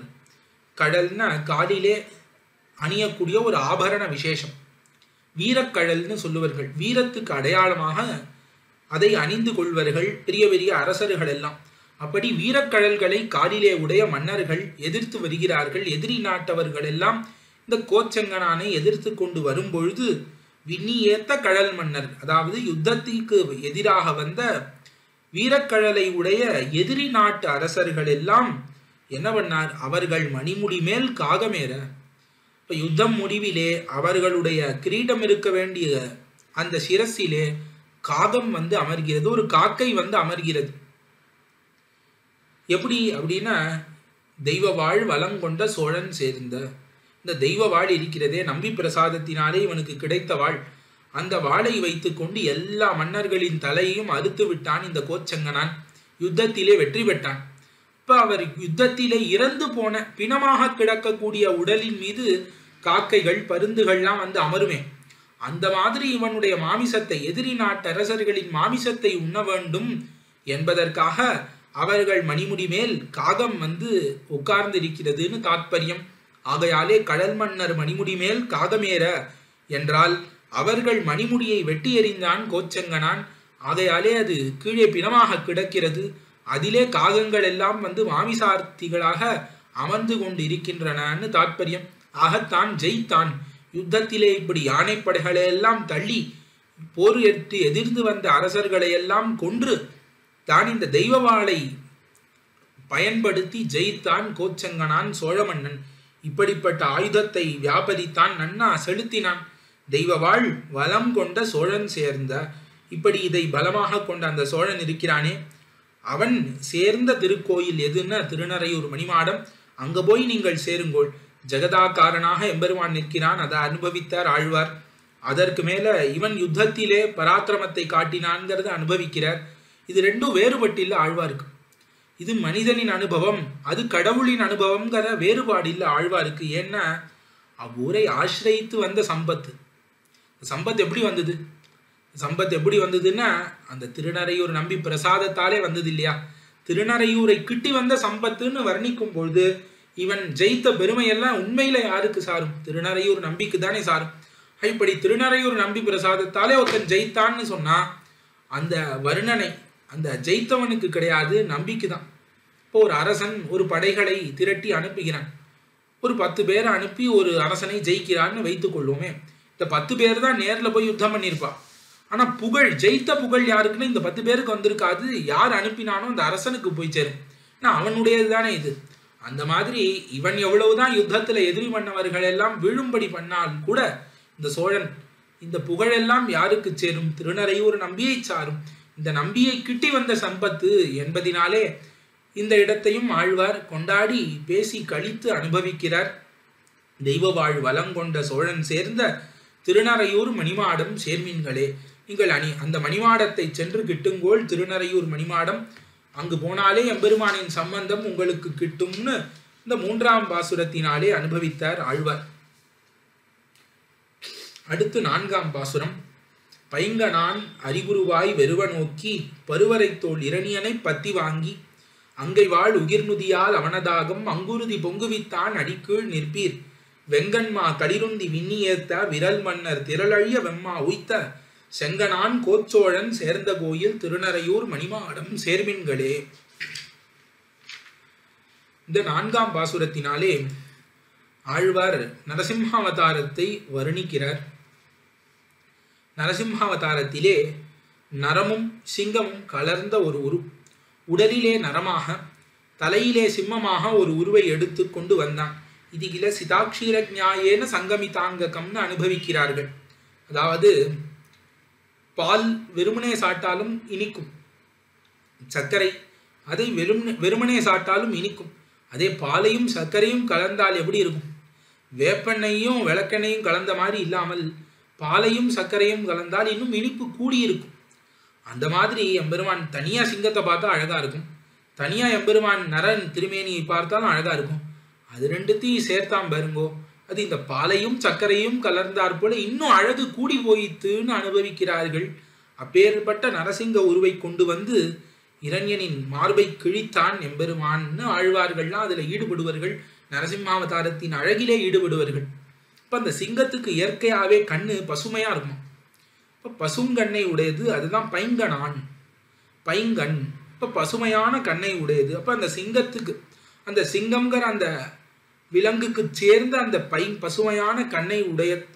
கடல்னா காலிலே அணியக்கூடிய ஒரு ஆபரண விசேஷம், வீரக்கடல்னு சொல்லுவார்கள். வீரத்துக்கு அடையாளமாக அதை அணிந்து கொள்வார்கள் பெரிய பெரிய அரசர்கள் எல்லாம். அப்படி வீரக்கடல்களை காலிலே உடைய மன்னர்கள் எதிர்த்து வருகிறார்கள். எதிரி நாட்டவர்கள் எல்லாம் இந்த கோச்செங்கனானை எதிர்த்து கொண்டு வரும் பொழுது விண்ணி ஏத்த கடல் மன்னர், அதாவது யுத்தத்திற்கு எதிராக வந்த வீரக்கடலை உடைய எதிரி நாட்டு அரசர்கள் எல்லாம் என்ன பண்ணார், அவர்கள் மணிமுடி மேல் காகமேற. இப்ப யுத்தம் முடிவிலே அவர்களுடைய கிரீடம் இருக்க வேண்டிய அந்த சிரசிலே காகம் வந்து அமர்கிறது, ஒரு காக்கை வந்து அமர்கிறது. எப்படி அப்படின்னா, தெய்வ வாழ் வளம் கொண்ட சோழன் சேர்ந்த, இந்த தெய்வ வாழ் இருக்கிறதே, நம்பி பிரசாதத்தினாலே இவனுக்கு கிடைத்த வாழ், அந்த வாளை வைத்து கொண்டு எல்லா மன்னர்களின் தலையையும் அறுத்து விட்டான் இந்த கோச்செங்கனான். யுத்தத்திலே வெற்றி பெற்றான். இப்ப அவர் யுத்தத்திலே இறந்து போன பிணமாக கிடக்கக்கூடிய உடலின் மீது காக்கைகள் பருந்துகள்லாம் வந்து அமருமே. அந்த மாதிரி இவனுடைய மாமிசத்தை, எதிரி நாட்டு அரசர்களின் மாமிசத்தை உண்ண வேண்டும் என்பதற்காக அவர்கள் மணிமுடி மேல் காகம் வந்து உட்கார்ந்து இருக்கிறதுன்னு தாத்பரியம். ஆகையாலே கடல் மன்னர் மணிமுடி மேல் காகமேற என்றால் அவர்கள் மணிமுடியை வெட்டி எறிந்தான் கோச்செங்கனான். ஆகையாலே அது கீழே பிணமாக கிடக்கிறது. அதிலே காகங்கள் எல்லாம் வந்து மாமிசார்த்திகளாக அமர்ந்து கொண்டு இருக்கின்றனன்னு தாத்பரியம். ஆகத்தான் ஜெயித்தான். யுத்தத்திலே இப்படி யானைப்படைகளை எல்லாம் தள்ளி போர் எடுத்து எதிர்ந்து வந்த அரசர்களை எல்லாம் கொன்று தான் இந்த தெய்வ வாளை பயன்படுத்தி ஜெயித்தான் கோச்செங்கனான் சோழ மன்னன். இப்படிப்பட்ட ஆயுதத்தை வியாபரித்தான், நன்னா செலுத்தினான். தெய்வ வாழ் வளம் கொண்ட சோழன் சேர்ந்த, இப்படி இதை பலமாக கொண்ட அந்த சோழன் இருக்கிறானே, அவன் சேர்ந்த திருக்கோயில் எதுன்னா திருநறையூர் மணிமாடம். அங்க போய் நீங்கள் சேருங்கோள். ஜெகதாக்காரனாக எம்பெருமான் நிற்கிறான், அதை அனுபவித்தார் ஆழ்வார். அதற்கு மேல இவன் யுத்தத்திலே பராக்கிரமத்தை காட்டினான்கிறத அனுபவிக்கிறார். இது ரெண்டும் வேறுபட்டில்ல ஆழ்வாருக்கு. இது மனிதனின் அனுபவம், அது கடவுளின் அனுபவம்ங்கிற வேறுபாடு இல்லை ஆழ்வாருக்கு. ஏன்னா அவ்வூரை ஆசிரியித்து வந்த சம்பத்து. சம்பத் எப்படி வந்தது? சம்பத் எப்படி வந்ததுன்னா அந்த திருநறையூர் நம்பி பிரசாதத்தாலே வந்தது இல்லையா? திருநறையூரை கிட்டி வந்த சம்பத்துன்னு வர்ணிக்கும் பொழுது இவன் ஜெயித்த பெருமையெல்லாம் உண்மையில யாருக்கு சாரும்? திருநறையூர் நம்பிக்கு தானே சாரும். இப்படி திருநறையூர் நம்பி பிரசாதத்தாலே ஒருத்தன் ஜெயித்தான்னு சொன்னா அந்த வர்ணனை அந்த ஜெயித்தவனுக்கு கிடையாது, நம்பிக்கை தான். இப்போ ஒரு அரசன் ஒரு படைகளை திரட்டி அனுப்புகிறான். ஒரு 10 பேரை அனுப்பி ஒரு அரசனை ஜெயிக்கிறான்னு வைத்துக் கொள்வோமே. இந்த 10 பேர் தான் நேர்ல போய் யுத்தம் பண்ணியிருப்பா. ஆனா புகழ், ஜெயித்த புகழ் யாருக்குன்னு இந்த 10 பேருக்கு வந்திருக்காது. யார் அனுப்பினானோ அந்த அரசனுக்கு போய் சேரும். ஏன்னா அவனுடையது தானே இது. அந்த மாதிரி இவன் எவ்வளவுதான் யுத்தத்துல எதிரி பண்ணவர்கள் எல்லாம் விழும்படி பண்ணால் கூட இந்த சோழன் இந்த புகழெல்லாம் யாருக்கு சேரும்? திருநறையூர் நம்பியை சாரும். இந்த நம்பியை கிட்டி வந்த சம்பத்து என்பதினாலே இந்த இடத்தையும் ஆழ்வார் கொண்டாடி பேசி கழித்து அனுபவிக்கிறார். தெய்வ வாழ் வளம் கொண்ட சோழன் சேர்ந்த திருநறையூர் மணிமாடம் சேர்மீன்களே, நீங்கள் அந்த மணிமாடத்தை சென்று கிட்டுங்கோள். திருநறையூர் மணிமாடம், அங்கு போனாலே எம்பெருமானின் சம்பந்தம் உங்களுக்கு கிட்டும்னு இந்த 3ஆம் பாசுரத்தினாலே அனுபவித்தார் ஆழ்வார். அடுத்து 4ஆம் பாசுரம். பைங்கனான் அறிகுருவாய் வெறுவ நோக்கி பருவரை தோல் இரணியனை பத்தி வாங்கி அங்கை வாழ் உகிர்நுதியால் அவனதாகம் அங்குருதி பொங்குவித்தான் அடிக்கீழ் நிற்பீர் வெங்கன்மா களிருந்தி விண்ணியேத்த விரல் மன்னர் திரளழிய வெம்மா உய்த்த செங்கனான் கோச்சோழன் சேர்ந்த கோயில் திருநறையூர் மணிமாடம் சேர்மின்களே. இந்த 4ஆம் பாசுரத்தினாலே ஆழ்வார் நரசிம்மாவதாரத்தை வர்ணிக்கிறார். நரசிம்மாவதாரத்திலே நரமும் சிங்கமும் கலர்ந்த ஒரு உரு. உடலிலே நரமாக தலையிலே சிம்மமாக ஒரு உருவை எடுத்து கொண்டு வந்தான். இது கில சிதாட்சீர ஞாயேன சங்கமிதாங்ககம்னு அனுபவிக்கிறார்கள். அதாவது பால் வெறுமனே சாட்டாலும் இனிக்கும், சர்க்கரை அதை வெறுமனே சாட்டாலும் இனிக்கும். அதே பாலையும் சர்க்கரையும் கலந்தால் எப்படி இருக்கும்? வேப்பெண்ணையும் விளக்கெண்ணையும் கலந்த மாதிரி இல்லாமல் பாலையும் சர்க்கரையும் கலந்தால் இன்னும் இனிப்பு கூடியிருக்கும். அந்த மாதிரி எம்பெருமான் தனியா சிங்கத்தை பார்த்தா அழகா இருக்கும், தனியா எம்பெருமான் நரன் திருமேனியை பார்த்தாலும் அழகா இருக்கும். அது ரெண்டுத்தையும் சேர்த்தாம் பாருங்கோ, அது இந்த பாலையும் சர்க்கரையும் கலர்ந்தாற் போல இன்னும் அழகு கூடி போயித்துன்னு அனுபவிக்கிறார்கள். அப்பேற்பட்ட நரசிங்க உருவை கொண்டு வந்து இரண்யனின் மார்பை கிழித்தான் எம்பெருமான்னு ஆழ்வார்கள்லாம் அதுல ஈடுபடுவர்கள், நரசிம்மாவதாரத்தின் அழகிலே ஈடுபடுவர்கள். இப்ப அந்த சிங்கத்துக்கு இயற்கையாவே கண்ணு பசுமையா இருக்குமா. இப்ப பசுங்கண்ணை உடையது, அதுதான் பைங்கணான், பைங்கண். இப்ப பசுமையான கண்ணை உடையது. அப்ப அந்த சிங்கத்துக்கு, அந்த சிங்கம்ங்கிற அந்த விலங்குக்கு சேர்ந்த அந்த பசுமையான கண்ணை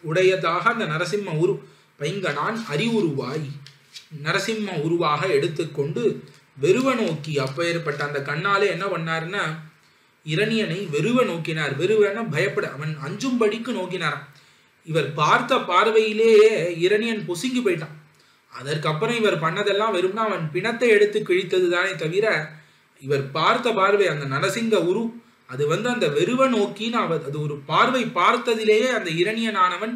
உடையதாக அந்த நரசிம்ம உரு பைங்கணான் அறிவுருவாய் நரசிம்ம உருவாக எடுத்துக்கொண்டு வெறுவ நோக்கி, அப்ப ஏற்பட்ட அந்த கண்ணாலே என்ன பண்ணாருன்னா இரணியனை வெறுவ நோக்கினார். வெறுவன பயப்பட, அவன் அஞ்சும்படிக்கு நோக்கினாராம். இவர் பார்த்த பார்வையிலேயே இரணியன் பொசுங்கி போயிட்டான். அதற்கப்புறம் இவர் பண்ணதெல்லாம் வெறும்னா அவன் பிணத்தை எடுத்து கிழித்தது தானே தவிர, இவர் பார்த்த பார்வை அந்த நரசிங்க உரு அது அந்த வெறுவ நோக்கின்னு அது ஒரு பார்வை பார்த்ததிலேயே அந்த இரணியனானவன்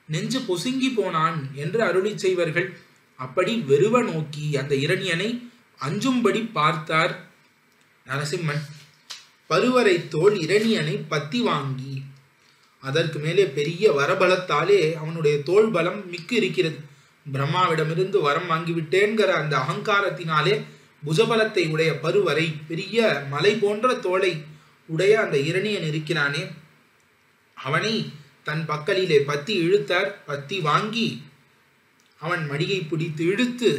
நெஞ்சு பொசுங்கி போனான் என்று அருளி செய்வர்கள். அப்படி வெறுவ நோக்கி அந்த இரணியனை அஞ்சும்படி பார்த்தார் நரசிம்மன். பருவரை தோல் இரணியனை பத்தி வாங்கி, அதற்கு மேலே பெரிய வரபலத்தாலே அவனுடைய தோல் பலம் மிக்கு இருக்கிறது. பிரம்மாவிடமிருந்து வரம் வாங்கிவிட்டேன்கிற அந்த அகங்காரத்தினாலே புஜபலத்தை உடைய பருவரை, பெரிய மலை போன்ற தோலை உடைய அந்த இரணியன் இருக்கிறானே, அவனை தன் பக்கலிலே பத்தி இழுத்தார். பத்தி வாங்கி அவன் மடியை பிடித்து இழுத்து,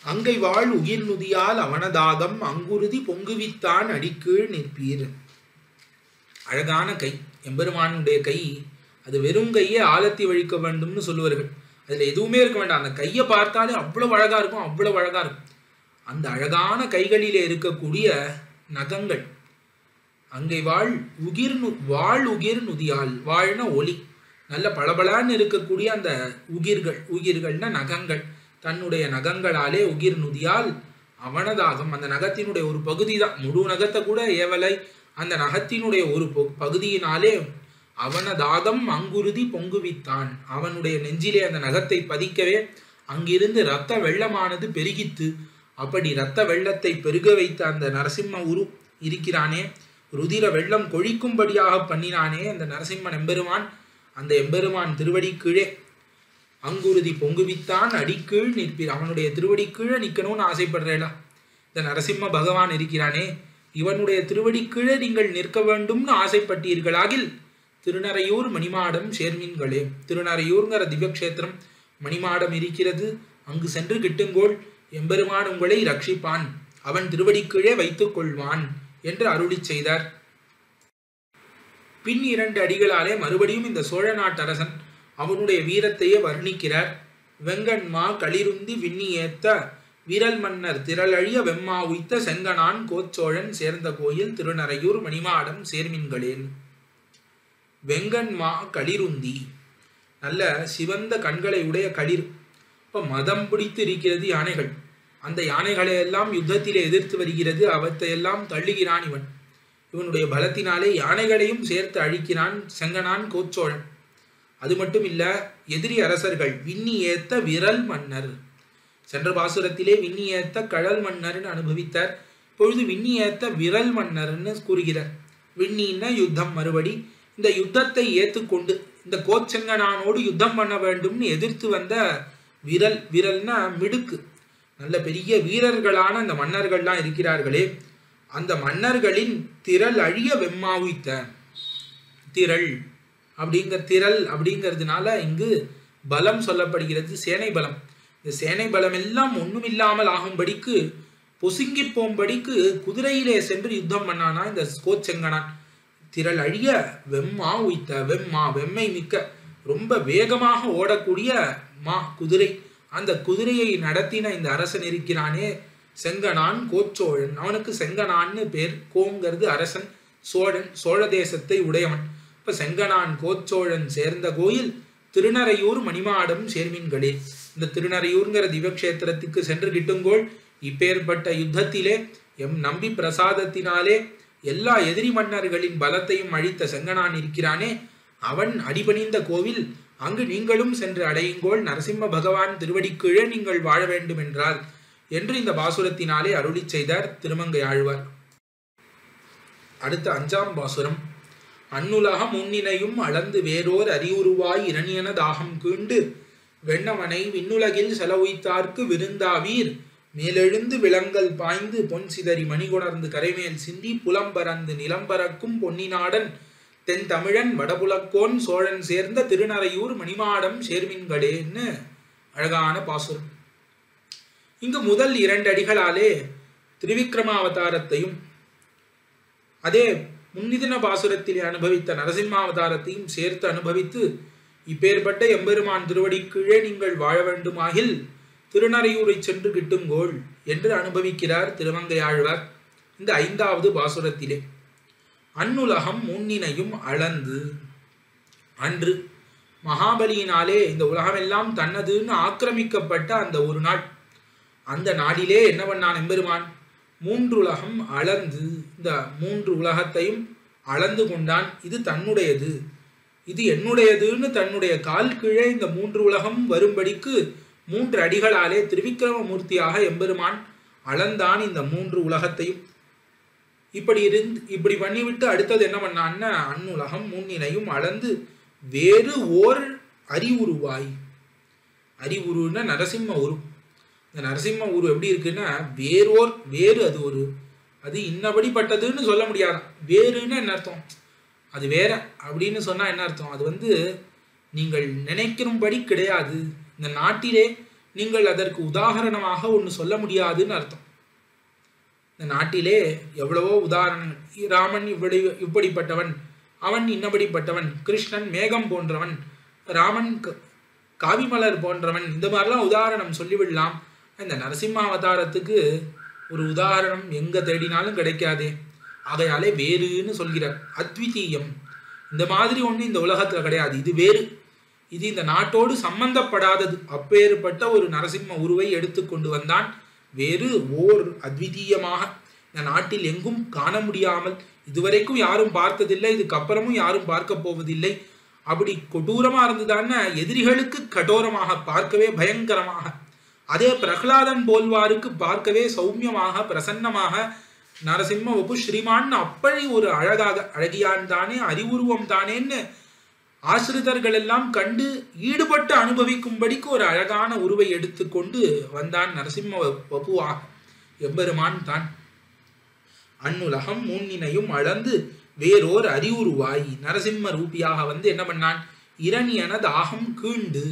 அங்கை வாழ் உயிர் நுதியால் அவனதாகம் அங்குருதி பொங்குவித்தான் அடிக்கீழ் நிற்பீர். அழகான கை எம்பெருமானுடைய கை, அது வெறும் கையை ஆலத்தி வழிக்க வேண்டும்னு சொல்லுவார்கள். அதுல எதுவுமே இருக்க வேண்டாம், அந்த கையை பார்த்தாலே அவ்வளவு அழகா இருக்கும், அவ்வளவு அழகா இருக்கும். அந்த அழகான கைகளிலே இருக்கக்கூடிய நகங்கள், அங்கை வாழ் உகிர் நுதியால், வாழ்ன ஒளி, நல்ல பளபளான்னு இருக்கக்கூடிய அந்த உகிர்கள்னா நகங்கள், தன்னுடைய நகங்களாலே உகிர் நுதியால் அவனதாகம், அந்த நகத்தினுடைய ஒரு பகுதி தான், முழு நகத்தை கூட ஏவலை, அந்த நகத்தினுடைய ஒரு பகுதியினாலே அவனதாகம் அங்குருதி பொங்குவித்தான், அவனுடைய நெஞ்சிலே அந்த நகத்தை பதிக்கவே அங்கிருந்து இரத்த வெள்ளமானது பெருகித்து. அப்படி இரத்த வெள்ளத்தை பெருக வைத்த அந்த நரசிம்ம உரு இருக்கிறானே, ருதிர வெள்ளம் கொழிக்கும்படியாக பண்ணினானே அந்த நரசிம்மன் எம்பெருமான், அந்த எம்பெருமான் திருவடி கீழே அங்குருதி பொங்குவித்தான் அடிக்கீழ் நிற்பீர். அவனுடைய திருவடி கீழே நிற்கணும்னு ஆசைப்படுறேடா, இந்த நரசிம்ம பகவான் இருக்கிறானே, இவனுடைய திருவடி கீழே நீங்கள் நிற்க வேண்டும்னு ஆசைப்பட்டீர்களாகில் திருநறையூர் மணிமாடம் சேர்மீன்களே. திருநறையூர்ங்கிற திவ்யக்ஷேத்திரம் மணிமாடம் இருக்கிறது, அங்கு சென்று கிட்டுங்கோள், எம்பெருமான் உங்களை ரட்சிப்பான், அவன் திருவடி கீழே வைத்துக் கொள்வான் என்று அருளி செய்தார். பின் 2 அடிகளாலே மறுபடியும் இந்த சோழ நாட்டரசன் அவனுடைய வீரத்தையே வர்ணிக்கிறார். வெங்கண்மா களிருந்தி விண்ணி ஏத்த வீரல் மன்னர் திரளழிய வெம்மா உய்த்த செங்கனான் கோச்சோழன் சேர்ந்த கோயில் திருநறையூர் மணிமாடம் சேர்மின்களேன். வெங்கண்மா களிருந்தி, நல்ல சிவந்த கண்களை உடைய களிர். இப்ப மதம் பிடித்து இருக்கிறது யானைகள், அந்த யானைகளை எல்லாம் யுத்தத்திலே எதிர்த்து வருகிறது, அவற்றையெல்லாம் தள்ளுகிறான் இவன். இவனுடைய பலத்தினாலே யானைகளையும் சேர்த்து அழிக்கிறான் செங்கனான் கோச்சோழன். அது மட்டும் இல்ல, எதிரி அரசர்கள் விண்ணி ஏத்த விரல் மன்னர், சென்ற பாசுரத்திலே விண்ணி ஏத்த கழல் மன்னர்னு அனுபவித்தார். இப்பொழுது விண்ணி ஏத்த விரல் மன்னர்னு கூறுகிறார். விண்ணின்னா யுத்தம், மறுபடி இந்த யுத்தத்தை ஏற்றுக்கொண்டு இந்த கோச்செங்கனானோடு யுத்தம் பண்ண வேண்டும்னு எதிர்த்து வந்த விரல், விரல்னா மிடுக்கு, நல்ல பெரிய வீரர்களான அந்த மன்னர்கள்லாம் இருக்கிறார்களே, அந்த மன்னர்களின் திரள் அழிய வெம்மாவித்த, திரள் அப்படிங்கிறதுனால இங்கு பலம் சொல்லப்படுகிறது, சேனை பலம். இந்த சேனை பலம் எல்லாம் ஒண்ணுமில்லாமல் ஆகும்படிக்கு, பொசுங்கி போகும்படிக்கு குதிரையிலே சென்று யுத்தம் பண்ணானா இந்த கோச்செங்கனான். திரள் அழிய வெம்மா உய்த்த, வெம்மா வெம்மை மிக்க, ரொம்ப வேகமாக ஓடக்கூடிய மா குதிரை, அந்த குதிரையை நடத்தின இந்த அரசன் இருக்கிறானே செங்கணான் கோச்சோழன், அவனுக்கு செங்கணான்னு பேர். கோங்கிறது அரசன், சோழன் சோழ தேசத்தை உடையவன். இப்ப செங்கணான் கோச்சோழன் சேர்ந்த கோயில் திருநறையூர் மணிமாடம் சேர்மின்களே. இந்த திருநறையூர்ங்கிற திவக்ஷேத்திரத்துக்கு சென்று கிட்டுங்கோள். இப்பேற்பட்ட யுத்தத்திலே எம் நம்பி பிரசாதத்தினாலே எல்லா எதிரி மன்னர்களின் பலத்தையும் அழித்த செங்கணான் இருக்கிறானே, அவன் அடிபணிந்த கோவில், அங்கு நீங்களும் சென்று அடையுங்கோள். நரசிம்ம பகவான் திருவடிக்கீழே நீங்கள் வாழ வேண்டும் என்றால் என்று இந்த பாசுரத்தினாலே அருளி செய்தார் திருமங்கை ஆழ்வார். அடுத்த 5ஆம் பாசுரம். அன்னுலகம் முன்னினையும் அளந்து வேறோர் அறிவுருவாய் இரணியன தாகம் கீண்டு வெண்ணமனை விண்ணுலகில் செலவுய்த்தார்க்கு விருந்தாவீர் மேலெழுந்து விலங்கல் பாய்ந்து பொன் சிதறி மணிகொணர்ந்து கரைமேல் சிந்தி புலம்பரந்து நிலம்பரக்கும் பொன்னிநாடன் தென் தமிழன் வடபுலக்கோன் சோழன் சேர்ந்த திருநறையூர் மணிமாடம் சேர்மின்களேன்னு அழகான பாசுரம். இங்கு முதல் 2 அடிகளாலே திரிவிக்ரமாவதாரத்தையும் அதே முன்னிதின பாசுரத்திலே அனுபவித்த நரசிம்மாவதாரத்தையும் சேர்த்து அனுபவித்து இப்பேற்பட்ட எம்பெருமான் திருவடி கீழே நீங்கள் வாழ வேண்டுமாகில் திருநறையூரை சென்று கிட்டுங்கோள் என்று அனுபவிக்கிறார் திருமங்கை ஆழ்வார் இந்த 5வது பாசுரத்திலே. அன்னுலகம் முன்னினையும் அளந்து, அன்று மகாபலியினாலே இந்த உலகமெல்லாம் தன்னதுன்னு ஆக்கிரமிக்கப்பட்ட அந்த ஒரு நாள், அந்த நாளிலே என்ன பண்ணான் எம்பெருமான்? 3 உலகம் அளந்து, இந்த 3 உலகத்தையும் அளந்து கொண்டான். இது தன்னுடையது, இது என்னுடையதுன்னு தன்னுடைய கால் கீழே இந்த 3 உலகம் வரும்படிக்கு 3 அடிகளாலே திருவிக்கிரமமூர்த்தியாக எம்பெருமான் அளந்தான் இந்த 3 உலகத்தையும். இப்படி பண்ணிவிட்டு அடுத்தது என்ன பண்ணான்னா, அன்னுலகம் முன்னினையும் அளந்து வேறு ஓர் அறிவுருவாய். அறிவுருன்னா நரசிம்ம உரு. இந்த நரசிம்ம உரு எப்படி இருக்குன்னா வேறு, அது இன்னபடிப்பட்டதுன்னு சொல்ல முடியாது. வேறுன்னு என்ன அர்த்தம்? அது வேற அப்படின்னு சொன்னா என்ன அர்த்தம்? அது நீங்கள் நினைக்கிறபடி கிடையாது. இந்த நாட்டிலே நீங்கள் அதற்கு உதாரணமாக ஒன்று சொல்ல முடியாதுன்னு அர்த்தம். இந்த நாட்டிலே எவ்வளவோ உதாரணங்கள். ராமன் இப்படிப்பட்டவன், அவன் இன்னபடிப்பட்டவன், கிருஷ்ணன் மேகம் போன்றவன், ராமன் காவிமலர் போன்றவன், இந்த மாதிரிலாம் உதாரணம் சொல்லிவிடலாம். இந்த நரசிம்மாவதாரத்துக்கு ஒரு உதாரணம் எங்க தேடினாலும் கிடைக்காதே. ஆகையாலே வேறுன்னு சொல்கிறார். அத்விதீயம், இந்த மாதிரி ஒன்று இந்த உலகத்துல கிடையாது. இது வேறு, இது இந்த நாட்டோடு சம்பந்தப்படாதது. அப்பேற்பட்ட ஒரு நரசிம்ம உருவை எடுத்து கொண்டு வந்தான். வேறு ஓர் அத்விதீயமாக இந்த நாட்டில் எங்கும் காண முடியாமல், இதுவரைக்கும் யாரும் பார்த்ததில்லை, இதுக்கப்புறமும் யாரும் பார்க்க போவதில்லை. அப்படி கொடூரமா இருந்ததான எதிரிகளுக்கு கடோரமாக, பார்க்கவே பயங்கரமாக. அதே பிரகலாதன் போல்வாருக்கு பார்க்கவே சௌமியமாக பிரசன்னமாக நரசிம்ம வபு ஸ்ரீமான் அப்படி ஒரு அழகியான் தானே, அறிவுருவம் தானேன்னு ஆசிரிதர்கள் எல்லாம் கண்டு ஈடுபட்டு அனுபவிக்கும்படிக்கு ஒரு அழகான உருவை எடுத்துக்கொண்டு வந்தான் நரசிம்ம வபுவாக எம்பெருமான் தான். அன்னுலகம் முன்னினையும் அளந்து வேறோர் அறிவுருவாய் நரசிம்ம ரூபியாக என்ன பண்ணான்? இரணியன தாகம் கீண்டு,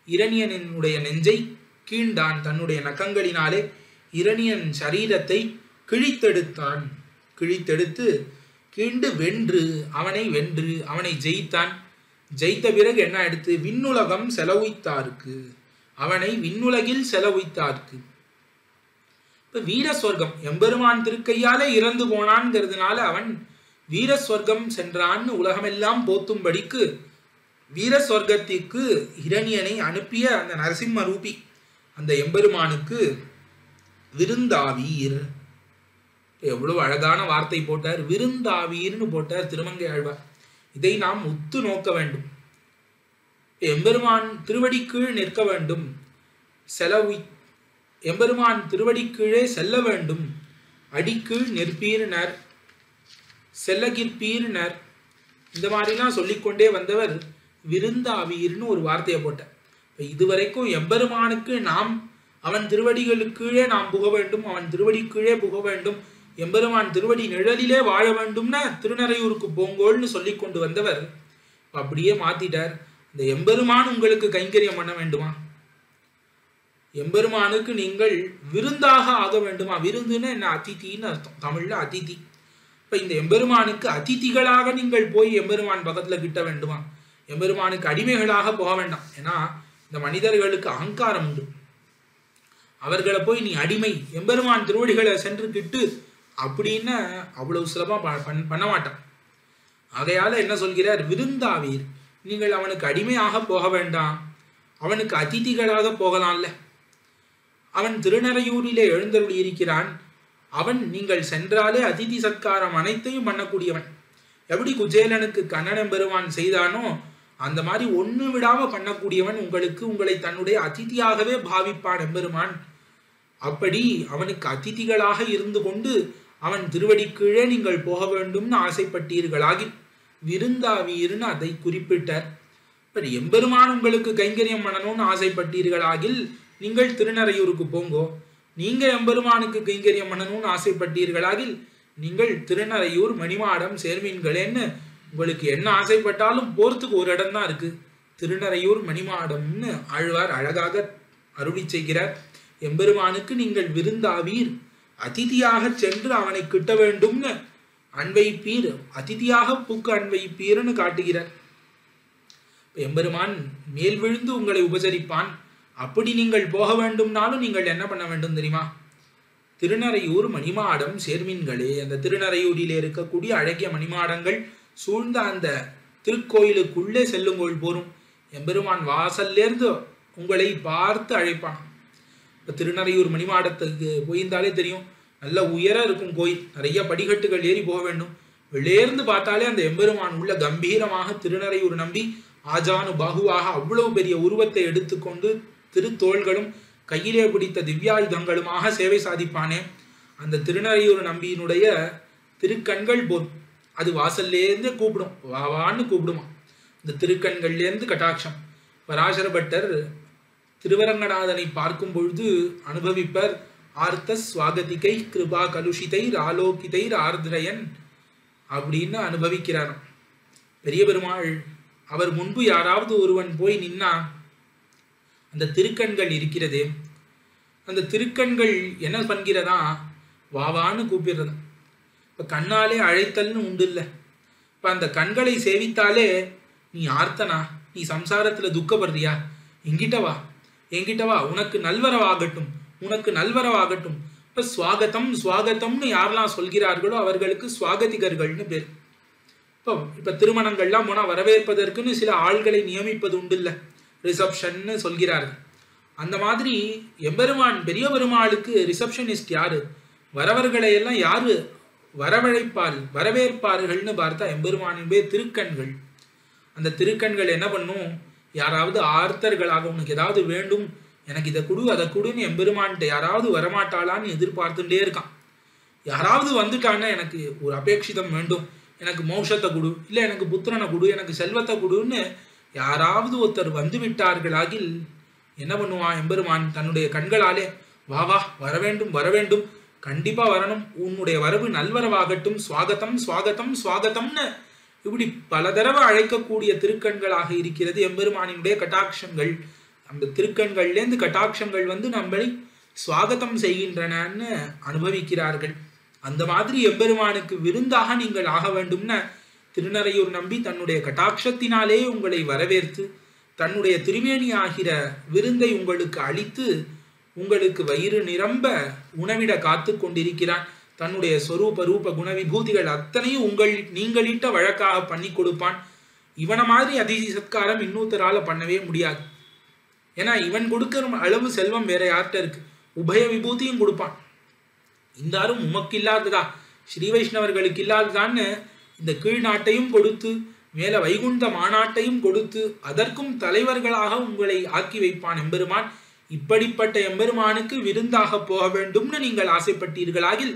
இரணியனுடைய நெஞ்சை கீண்டான். தன்னுடைய நகங்களினாலே இரணியன் சரீரத்தை கிழித்தெடுத்தான். கிழித்தெடுத்து கீண்டு வென்று அவனை ஜெயித்தான். ஜெயித்த பிறகு என்ன எடுத்து? விண்ணுலகம் செலவுய்த்தார்க்கு, அவனை விண்ணுலகில் செலவுய்த்தார்க்கு. இப்ப வீர சொர்க்கம், எம்பெருமான் திருக்கையாலே இறந்து போனான்ங்கிறதுனால அவன் வீர சொர்க்கம் சென்றான்னு உலகமெல்லாம் போத்தும்படிக்கு வீர சொர்க்கத்திற்கு இரணியனை அனுப்பிய அந்த நரசிம்ம ரூபி அந்த எம்பெருமானுக்கு விருந்தாவீர். எவ்வளவு அழகான வார்த்தை போட்டார், விருந்தாவீர்னு போட்டார் திருமங்கை ஆழ்வார். இதை நாம் உத்து நோக்க வேண்டும். எம்பெருமான் திருவடிக்கீழ் நிற்க வேண்டும், எம்பெருமான் திருவடிக்கீழே செல்ல வேண்டும். அடிக்கீழ் நிற்பீர்னர், செல்லகிற்பீர்னர், இந்த மாதிரிலாம் சொல்லிக்கொண்டே வந்தவர் விருந்தாவீர்னு ஒரு வார்த்தையை போட்டார். இதுவரைக்கும் எம்பெருமானுக்கு நாம் அவன் திருவடிகளுக்கீழே நாம் புக வேண்டும், அவன் திருவடி கீழே புக வேண்டும், எம்பெருமான் திருவடி நிழலிலே வாழ வேண்டும்னா திருநறையூருக்கு போங்கோள்னு சொல்லி கொண்டு வந்தவர் அப்படியே மாத்திட்டார். இந்த எம்பெருமான் உங்களுக்கு கைங்கரியம் பண்ண வேண்டுமா? எம்பெருமானுக்கு நீங்கள் விருந்தாக ஆக வேண்டுமா? விருந்துன்னு என்ன? அதிதின்னு அர்த்தம், தமிழ்ல அதிதி. இப்ப இந்த எம்பெருமானுக்கு அதிதிகளாக நீங்கள் போய் எம்பெருமான் பக்கத்துல கிட்ட வேண்டுமா? எம்பெருமானுக்கு அடிமைகளாக போக வேண்டாம். ஏன்னா இந்த மனிதர்களுக்கு அகங்காரம் உண்டு. அவர்களை போய் நீ அடிமை, எம்பெருமான் திருவடிகளை சென்று கிட்டு அப்படின்னு அவ்வளவு சுலபமா பண்ண மாட்டான். ஆகையால என்ன சொல்கிறார், விருந்தாவீர், நீங்கள் அவனுக்கு அடிமையாக போக வேண்டாம், அவனுக்கு அதிதிகளாக போகலாம்ல. அவன் திருநறையூரிலே எழுந்தருளி இருக்கிறான். அவன் நீங்கள் சென்றாலே அதிதி சத்காரம் அனைத்தையும் பண்ணக்கூடியவன். எப்படி குஜேலனுக்கு கண்ணன் பெருமான் செய்தானோ அந்த மாதிரி ஒண்ணு விடாம பண்ணக்கூடியவன். உங்களை தன்னுடைய அதிதியாகவே பாவிப்பான் எம்பெருமான். அப்படி அவனுக்கு அதிதிகளாக இருந்து கொண்டு அவன் திருவடி கீழே நீங்கள் போக வேண்டும்னு ஆசைப்பட்டீர்களாகி விருந்தாவீர்னு அதை குறிப்பிட்டார். இப்ப எம்பெருமான் உங்களுக்கு கைங்கரியம் பண்ணணும்னு ஆசைப்பட்டீர்களாகில் நீங்கள் திருநறையூருக்கு போங்கோ. நீங்க எம்பெருமானுக்கு கைங்கரியம் பண்ணணும்னு ஆசைப்பட்டீர்களாகில் நீங்கள் திருநறையூர் மணிமாடம் சேர்மீன்களேன்னு உங்களுக்கு என்ன ஆசைப்பட்டாலும் போறதுக்கு ஒரு இடம் தான் இருக்கு, திருநறையூர் மணிமாடம்னு ஆழ்வார் அழகாக அருளி செய்கிறார். எம்பெருமானுக்கு நீங்கள் விருந்தாவீர், அதிதியாக சென்று அவனை கிட்ட வேண்டும்னு அன்வைப்பீர், அதிதியாக பூக்க அன்வைப்பீர்னு காட்டுகிறார். எம்பெருமான் மேல் விழுந்து உங்களை உபசரிப்பான். அப்படி நீங்கள் போக வேண்டும்னாலும் நீங்கள் என்ன பண்ண வேண்டும் தெரியுமா, திருநறையூர் மணிமாடம் சேர்மீன்களே, அந்த திருநறையூரிலே இருக்கக்கூடிய அழகிய மணிமாடங்கள் சூழ்ந்த அந்த திருக்கோயிலுக்குள்ளே செல்லுங்கோள் போரும். எம்பெருமான் வாசல்லேருந்து உங்களை பார்த்து அழைப்பான். இப்போ திருநறையூர் மணிமாடத்துக்கு போயிருந்தாலே தெரியும், நல்ல உயர இருக்கும் கோயில், நிறைய படிக்கட்டுகள் ஏறி போக வேண்டும். வெளியேர்ந்து பார்த்தாலே அந்த எம்பெருமான் உள்ள கம்பீரமாக திருநறையூர் நம்பி ஆஜானு பாகுவாக அவ்வளவு பெரிய உருவத்தை எடுத்துக்கொண்டு திருத்தோள்களும் கையிலே பிடித்த திவ்யாயுதங்களுமாக சேவை சாதிப்பானே, அந்த திருநறையூர் நம்பியினுடைய திருக்கண்கள் போல் அது வாசல்லேருந்து கூப்பிடும், வாவான்னு கூப்பிடுமா. இந்த திருக்கண்கள்லேருந்து கட்டாட்சம். பராசர பட்டர் திருவரங்கநாதனை பார்க்கும் பொழுது அனுபவிப்பர், ஆர்த்த ஸ்வாகதிகை கிருபா கலுஷிதை ஆலோகிதை ஆர்திரயன் அப்படின்னு அனுபவிக்கிறார். பெரிய பெருமாள் அவர் முன்பு யாராவது ஒருவன் போய் நின்னா அந்த திருக்கண்கள் இருக்கிறதே, அந்த திருக்கண்கள் என்ன பண்ணுகிறதா, வாவான்னு கூப்பிடுறது. இப்போ கண்ணாலே அழைத்தல்னு உண்டு இல்லை. இப்போ அந்த கண்களை சேவித்தாலே நீ ஆர்த்தனா, நீ சம்சாரத்தில் துக்கப்படுறியா, எங்கிட்ட வா எங்கிட்ட வா, உனக்கு நல்வரவாகட்டும் உனக்கு நல்வரவாகட்டும். இப்போ ஸ்வாகத்தம் ஸ்வாகத்தம்னு யாரெல்லாம் சொல்கிறார்களோ அவர்களுக்கு ஸ்வாகதிகர்கள்னு பேர். இப்போ திருமணங்கள்லாம் போனால் வரவேற்பதற்குன்னு சில ஆள்களை நியமிப்பது உண்டு இல்லை, ரிசப்ஷன்னு சொல்கிறார்கள். அந்த மாதிரி எம்பெருமான் பெரிய பெருமாளுக்கு ரிசப்ஷனிஸ்ட் யாரு, வரவர்களை எல்லாம் யாரு வரவேற்பார்கள்னு பார்த்தா எம்பெருமானின் திருக்கண்கள். அந்த திருக்கண்கள் என்ன பண்ணும், யாராவது ஆர்த்தர்களாக உனக்கு ஏதாவது வேண்டும், எனக்கு இதை கொடு அதை கொடுன்னு எம்பெருமான்கிட்ட யாராவது வரமாட்டாளான்னு எதிர்பார்த்துட்டே இருக்கான். யாராவது வந்துட்டான்னா எனக்கு ஒரு அபேட்சிதம் வேண்டும், எனக்கு மோட்சத்தை கொடு, இல்லை எனக்கு புத்திரனை கொடு, எனக்கு செல்வத்தை கொடுன்னு யாராவது ஒருத்தர் வந்து விட்டார்களாகில் என்ன பண்ணுவான் எம்பெருமான் தன்னுடைய கண்களாலே வா வா வர வேண்டும் வர வேண்டும், கண்டிப்பா வரணும், உன்னுடைய வரவு நல்வரவாகட்டும், ஸ்வாகத்தம் ஸ்வாகத்தம் ஸ்வாகத்தம்னு இப்படி பல தடவை அழைக்கக்கூடிய திருக்கண்களாக இருக்கிறது எம்பெருமானினுடைய கட்டாட்சங்கள். அந்த திருக்கண்கள்லேருந்து கட்டாட்சங்கள் வந்து நம்மளை ஸ்வாகத்தம் செய்கின்றனன்னு அனுபவிக்கிறார்கள். அந்த மாதிரி எம்பெருமானுக்கு விருந்தாக நீங்கள் ஆக வேண்டும்னா திருநறையூர் நம்பி தன்னுடைய கட்டாட்சத்தினாலே உங்களை வரவேற்று தன்னுடைய திருமேனி ஆகிற விருந்தை உங்களுக்கு அளித்து உங்களுக்கு வயிறு நிரம்ப உணவிட காத்து கொண்டிருக்கிறான். தன்னுடைய சொரூப ரூப குண விபூதிகள் அத்தனையும் நீங்களிட்ட வழக்காக பண்ணி கொடுப்பான். இவனை மாதிரி அதிதி சத்காரம் இன்னொருத்தரால பண்ணவே முடியாது. ஏன்னா இவன் கொடுக்கிற அளவு செல்வம் வேற யார்கிட்ட இருக்கு, உபய விபூதியும் கொடுப்பான். இந்தாரும் உமக்கு இல்லாததா, ஸ்ரீ வைஷ்ணவர்களுக்கு இல்லாததான்னு இந்த கீழ் நாட்டையும் கொடுத்து மேல வைகுண்ட மாநாட்டையும் கொடுத்து அதற்கும் தலைவர்களாக உங்களை ஆக்கி வைப்பான் எம்பெருமான். இப்படிப்பட்ட எம்பெருமானுக்கு விருந்தாக போக வேண்டும்னு நீங்கள் ஆசைப்பட்டீர்களாகில்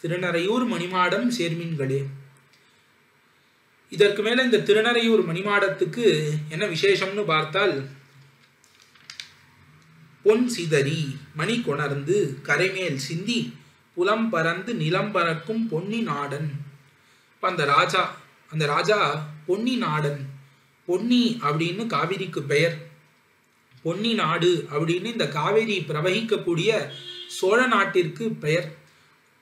திருநறையூர் மணிமாடம் சேர்மீன்களே. இதற்கு மேல இந்த திருநறையூர் மணிமாடத்துக்கு என்ன விசேஷம்னு பார்த்தால், பொன் சிதறி மணி கொணர்ந்து கரைமேல் சிந்தி புலம் பறந்து நிலம் பறக்கும் பொன்னி நாடன். அந்த ராஜா பொன்னி நாடன். பொன்னி அப்படின்னு காவிரிக்கு பெயர், பொன்னி நாடு அப்படின்னு இந்த காவேரி பிரவகிக்கக்கூடிய சோழ நாட்டிற்கு பெயர்.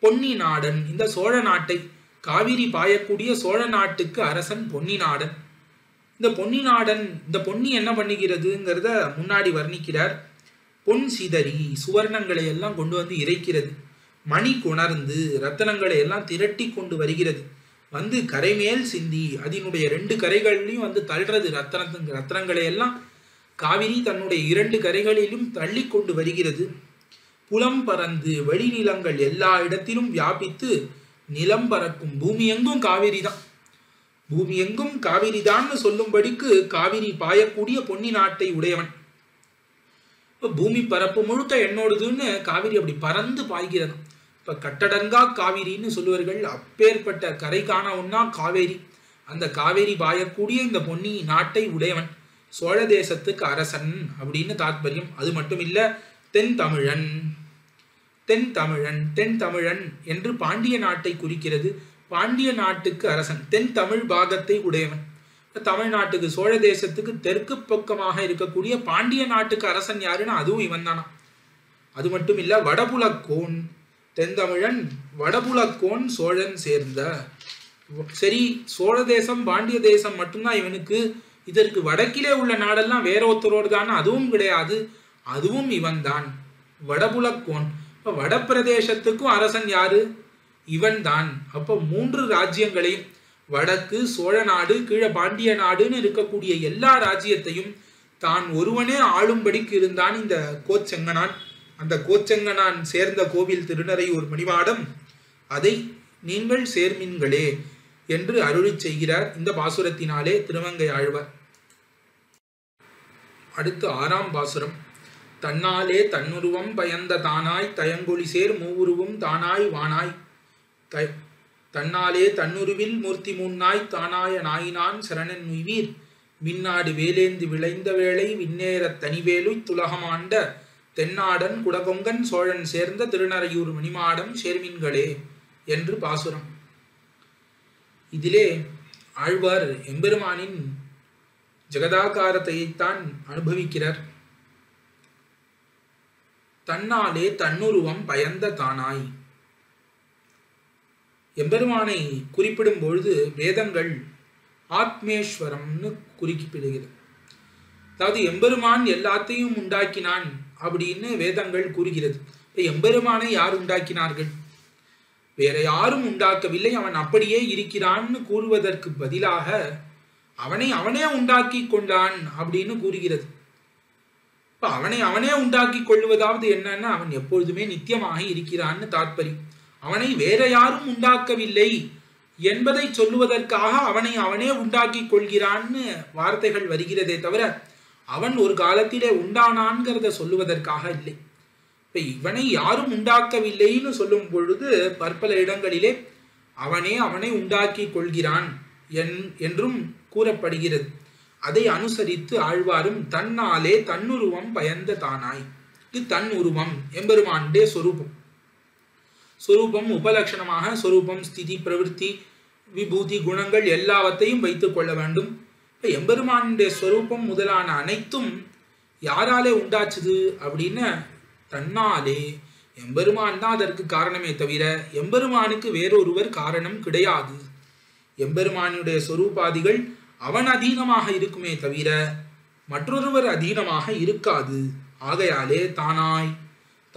பொன்னி நாடன், இந்த சோழ நாட்டை காவிரி பாயக்கூடிய சோழ நாட்டுக்கு அரசன் பொன்னி நாடன். இந்த பொன்னி நாடன், இந்த பொன்னி என்ன பண்ணுகிறதுங்கிறத முன்னாடி வர்ணிக்கிறார். பொன் சிதறி சுவர்ணங்களை எல்லாம் கொண்டு வந்து இறைக்கிறது. மணி கொணர்ந்து ரத்தனங்களை எல்லாம் திரட்டி கொண்டு வருகிறது. வந்து கரைமேல் சிந்தி அதனுடைய 2 கரைகளிலும் வந்து தள்ளுறது. ரத்தனங்களை எல்லாம் காவிரி தன்னுடைய 2 கரைகளிலும் தள்ளி கொண்டு வருகிறது. புலம் பறந்து வெளிநிலங்கள் எல்லா இடத்திலும் வியாபித்து நிலம் பறக்கும். பூமி எங்கும் காவிரி தான், பூமி எங்கும் காவிரி தான் சொல்லும்படிக்கு காவிரி பாயக்கூடிய பொன்னி நாட்டை உடையவன். இப்ப பூமி பரப்பு முழுக்க என்னோடுதுன்னு காவிரி அப்படி பறந்து பாய்கிறது. இப்ப கட்டடங்கா காவிரின்னு சொல்லுவார்கள். அப்பேற்பட்ட கரை காண ஒன்னா காவேரி. அந்த காவேரி பாயக்கூடிய இந்த பொன்னி நாட்டை உடையவன் சோழ தேசத்துக்கு அரசன் அப்படின்னு தாத்பரியம். அது மட்டும் இல்ல, தென் தமிழன், தென் தமிழன், தென் தமிழன் என்று பாண்டிய நாட்டை குறிக்கிறது. பாண்டிய நாட்டுக்கு அரசன், தென் தமிழ் பாகத்தை உடையவன். தமிழ்நாட்டுக்கு சோழ தேசத்துக்கு தெற்கு பக்கமாக இருக்கக்கூடிய பாண்டிய நாட்டுக்கு அரசன் யாருன்னா அதுவும் இவன் தானா. அது மட்டும் இல்ல, வடபுலக்கோன், தென் தமிழன் வடபுலக்கோன் சோழன் சேர்ந்த. சரி, சோழ தேசம் பாண்டிய தேசம் மட்டும்தான் இவனுக்கு. இதற்கு வடக்கிலே உள்ள நாடெல்லாம் வேற ஒருத்தரோடு தானே, அதுவும் கிடையாது, அதுவும் இவன் தான், வடபுலக்கோன். இப்ப வடப்பிரதேசத்துக்கும் அரசன் யாரு? இவன் தான். அப்ப 3 ராஜ்யங்களையும், வடக்கு சோழ நாடு, கீழே பாண்டிய நாடுன்னு இருக்கக்கூடிய எல்லா ராஜ்யத்தையும் தான் ஒருவனே ஆளும்படிக்கு இருந்தான் இந்த கோச்செங்கனான். அந்த கோச்செங்கனான் சேர்ந்த கோவில் திருநறையூர் மணிமாடம். அதை நீங்கள் சேர்மின்களே என்று அருளி செய்கிறார் இந்த பாசுரத்தினாலே திருமங்கை ஆழ்வார். அடுத்து 6ஆம் பாசுரம். தன்னாலே தன்னுருவம் பயந்த தானாய் தயங்கொலி சேர் மூவுருவும் தானாய் வானாய். தன்னாலே தன்னுருவில் மூர்த்தி முன்னாய் தானாய நாயினான் சரணன் உய்வீர். மின்னாடு வேலேந்து விளைந்த வேளை விண்ணேற தனிவேலு துலகமாண்ட தென்னாடன் குடகொங்கன் சோழன் சேர்ந்த திருநறையூர் மணிமாடம் சேர்மின்களே என்று பாசுரம். இதிலே ஆழ்வார் எம்பெருமானின் ஜெகதாகாரத்தைத்தான் அனுபவிக்கிறார். தன்னாலே தன்னுருவம் பயந்த தானாய். எம்பெருமானை குறிப்பிடும் பொழுது வேதங்கள் ஆத்மேஸ்வரம்னு குறிப்பிடுகிறது. அதாவது எம்பெருமான் எல்லாத்தையும் உண்டாக்கினான் அப்படின்னு வேதங்கள் கூறுகிறது. எம்பெருமானை யார் உண்டாக்கினார்கள்? வேற யாரும் உண்டாக்கவில்லை, அவன் அப்படியே இருக்கிறான்னு கூறுவதற்கு பதிலாக அவனை அவனே உண்டாக்கி கொண்டான் அப்படின்னு கூறுகிறது. இப்ப அவனே உண்டாக்கி கொள்வதாவது என்னன்னா, அவன் எப்பொழுதுமே நித்தியமாக இருக்கிறான்னு தாற்பயம். அவனை வேற யாரும் உண்டாக்கவில்லை என்பதை சொல்லுவதற்காக அவனே உண்டாக்கி கொள்கிறான்னு வார்த்தைகள் வருகிறதே தவிர அவன் ஒரு காலத்திலே உண்டானான்கிறத சொல்லுவதற்காக இல்லை. இப்ப இவனை யாரும் உண்டாக்கவில்லைன்னு சொல்லும் பொழுது பற்பல இடங்களிலே அவனை உண்டாக்கி கொள்கிறான் என்றும் கூறப்படுகிறது. அதை அனுசரித்து ஆழ்வாரும் தன்னாலே தன்னுருவம் பயந்த தானாய். இது தன் உருவம் எம்பெருமானுடைய சொரூபம். சொரூபம் உபலட்சணமாக சொரூபம், ஸ்திதி, பிரவிற்த்தி, விபூதி, குணங்கள் எல்லாவற்றையும் வைத்துக் கொள்ள வேண்டும். எம்பெருமானுடைய சொரூபம் முதலான அனைத்தும் யாராலே உண்டாச்சுது அப்படின்னு தன்னாலே. எம்பெருமான் தான் அதற்கு காரணமே தவிர எம்பெருமானுக்கு வேறொருவர் காரணம் கிடையாது. எம்பெருமானுடைய சொரூபாதிகள் அவன் அதீனமாக இருக்குமே தவிர மற்றொருவர் அதீனமாக இருக்காது. ஆகையாலே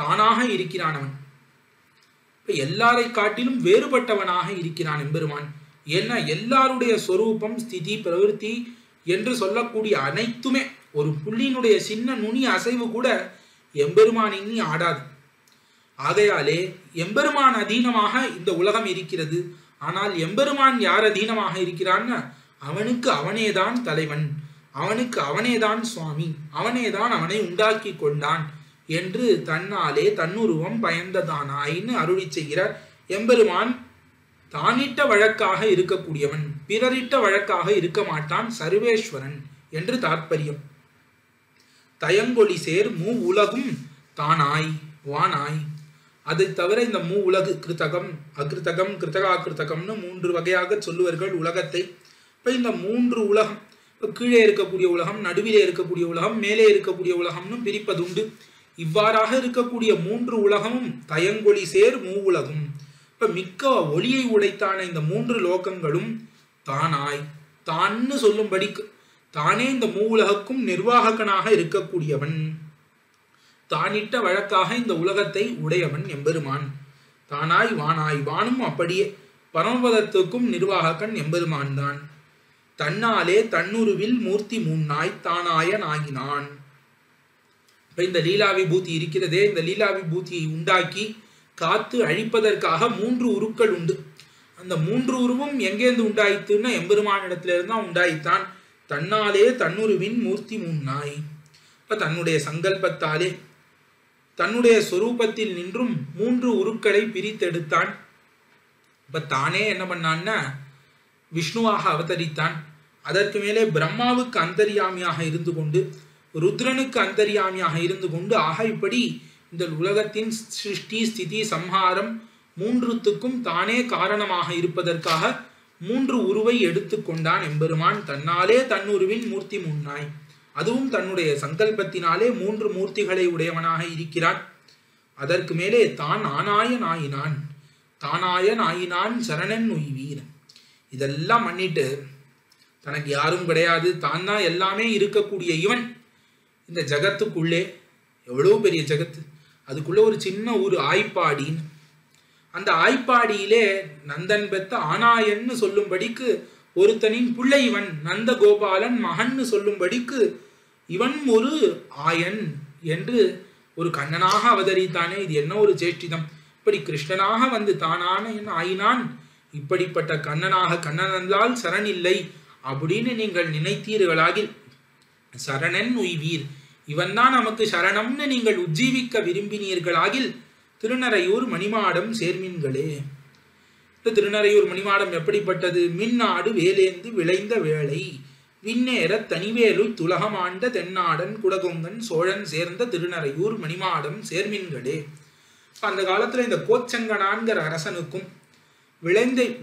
தானாக இருக்கிறான் அவன். இப்ப எல்லாரை காட்டிலும் வேறுபட்டவனாக இருக்கிறான் எம்பெருமான். ஏன்னா எல்லாருடைய சொரூபம், ஸ்திதி, பிரவிற்த்தி என்று சொல்லக்கூடிய அனைத்துமே ஒரு புள்ளியினுடைய சின்ன நுனி அசைவு கூட எம்பெருமான் இன்னி ஆடாது. ஆகையாலே எம்பெருமான் அதீனமாக இந்த உலகம் இருக்கிறது. ஆனால் எம்பெருமான் யார் அதீனமாக இருக்கிறான்னு, அவனுக்கு அவனேதான் தலைவன், அவனுக்கு அவனேதான் சுவாமி, அவனேதான் அவனை உண்டாக்கி கொண்டான் என்று தன்னாலே தன்னுருவம் பயந்ததானாயின்னு அருளி செய்கிறார். எம்பெருமான் தானிட்ட வழக்காக இருக்கக்கூடியவன், பிறரிட்ட வழக்காக இருக்க மாட்டான், சர்வேஸ்வரன் என்று தாற்பயம். தயங்கொலி சேர் மூ உலகும் தானாய் வானாய். அதை தவிர இந்த மூ உலகு கிருத்தகம், அகிருத்தகம், கிருத்தகாகிருத்தகம்னு 3 வகையாக சொல்லுவார்கள் உலகத்தை. இப்ப இந்த 3 உலகம், கீழே இருக்கக்கூடிய உலகம், நடுவிலே இருக்கக்கூடிய உலகம், மேலே இருக்கக்கூடிய உலகம்னு பிரிப்பதுண்டு. இவ்வாறாக இருக்கக்கூடிய 3 உலகமும் தயங்கொலி சேர் மூ உலகும். இப்ப மிக்க ஒளியை உடைத்தான இந்த 3 லோகங்களும் தானாய், தான்னு சொல்லும்படிக்கு தானே இந்த மூ உலகுக்கும் நிர்வாககனாக இருக்கக்கூடியவன். தானிட்ட வழக்காக இந்த உலகத்தை உடையவன் எம்பெருமான். தானாய் வானாய் வானும் அப்படியே பரமபதத்துக்கும் நிர்வாகக்கன் எம்பெருமான் தான். தன்னாலே தன்னுருவில் மூர்த்தி முன்னாய் தானாய நாகினான். இப்ப இந்த லீலா விபூதி இருக்கிறதே, இந்த லீலா விபூதியை உண்டாக்கி காத்து அழிப்பதற்காக 3 உருக்கள் உண்டு. அந்த 3 உருவும் எங்கேருந்து உண்டாயித்துன்னா எம்பெருமானிடத்துல இருந்தா உண்டாயித்தான். தன்னாலே தன்னுருவின் மூர்த்தி முன்னாய். இப்ப தன்னுடைய சங்கல்பத்தாலே தன்னுடைய சொரூபத்தில் நின்றும் 3 உருக்களை பிரித்தெடுத்தான். இப்ப தானே என்ன பண்ணான்னா விஷ்ணுவாக அவதரித்தான். அதற்கு மேலே பிரம்மாவுக்கு அந்தர்யாமியாக இருந்து கொண்டு ருத்ரனுக்கு அந்தர்யாமியாக இருந்து கொண்டு ஆக இப்படி இந்த உலகத்தின் சிருஷ்டி ஸ்திதி சம்ஹாரம் 3த்துக்கும் தானே காரணமாக இருப்பதற்காக 3 உருவை எடுத்துக்கொண்டான் எம்பெருமான். தன்னாலே தன்னுருவின் மூர்த்தி முன்னாய். அதுவும் தன்னுடைய சங்கல்பத்தினாலே 3 மூர்த்திகளை உடையவனாக இருக்கிறான். அதற்கு மேலே தான் ஆனாய நாயினான். தானாய நாயினான் சரணன் உய்வீர். இதெல்லாம் பண்ணிட்டு தனக்கு யாரும் கிடையாது, தான் தான் எல்லாமே இருக்கக்கூடிய இவன் இந்த ஜகத்துக்குள்ளே, எவ்வளவு பெரிய ஜகத்து, அதுக்குள்ள ஒரு சின்ன ஊர் ஆய்ப்பாடின்னு, அந்த ஆய்ப்பாடியிலே நந்தன் பெத்த ஆனாயன்னு சொல்லும்படிக்கு ஒருத்தனின் பிள்ளை இவன், நந்த கோபாலன் மகன்னு சொல்லும்படிக்கு இவன் ஒரு ஆயன் என்று ஒரு கண்ணனாக அவதரித்தானே. இது என்ன ஒரு சேஷ்டிதம்! இப்படி கிருஷ்ணனாக வந்து தானான ஆயினான். இப்படிப்பட்ட கண்ணனாக கண்ணனந்தால் சரண் இல்லை அப்படின்னு நீங்கள் நினைத்தீர்களாகில் சரணன் உய்வீர், இவன் தான் நமக்கு சரணம்னு நீங்கள் உஜ்ஜீவிக்க விரும்பினீர்களாகில் திருநறையூர் மணிமாடம் சேர்மீன்களே. இந்த திருநறையூர் மணிமாடம் எப்படிப்பட்டது? மின்னாடு வேலேந்து விளைந்த வேளை விண்ணேற தனிவேலு துலகமாண்ட தென்னாடன் குடகொங்கன் சோழன் சேர்ந்த திருநறையூர் மணிமாடம் சேர்மீன்களே. அந்த காலத்துல இந்த கோச்சங்கனான்கிற அரசனுக்கும்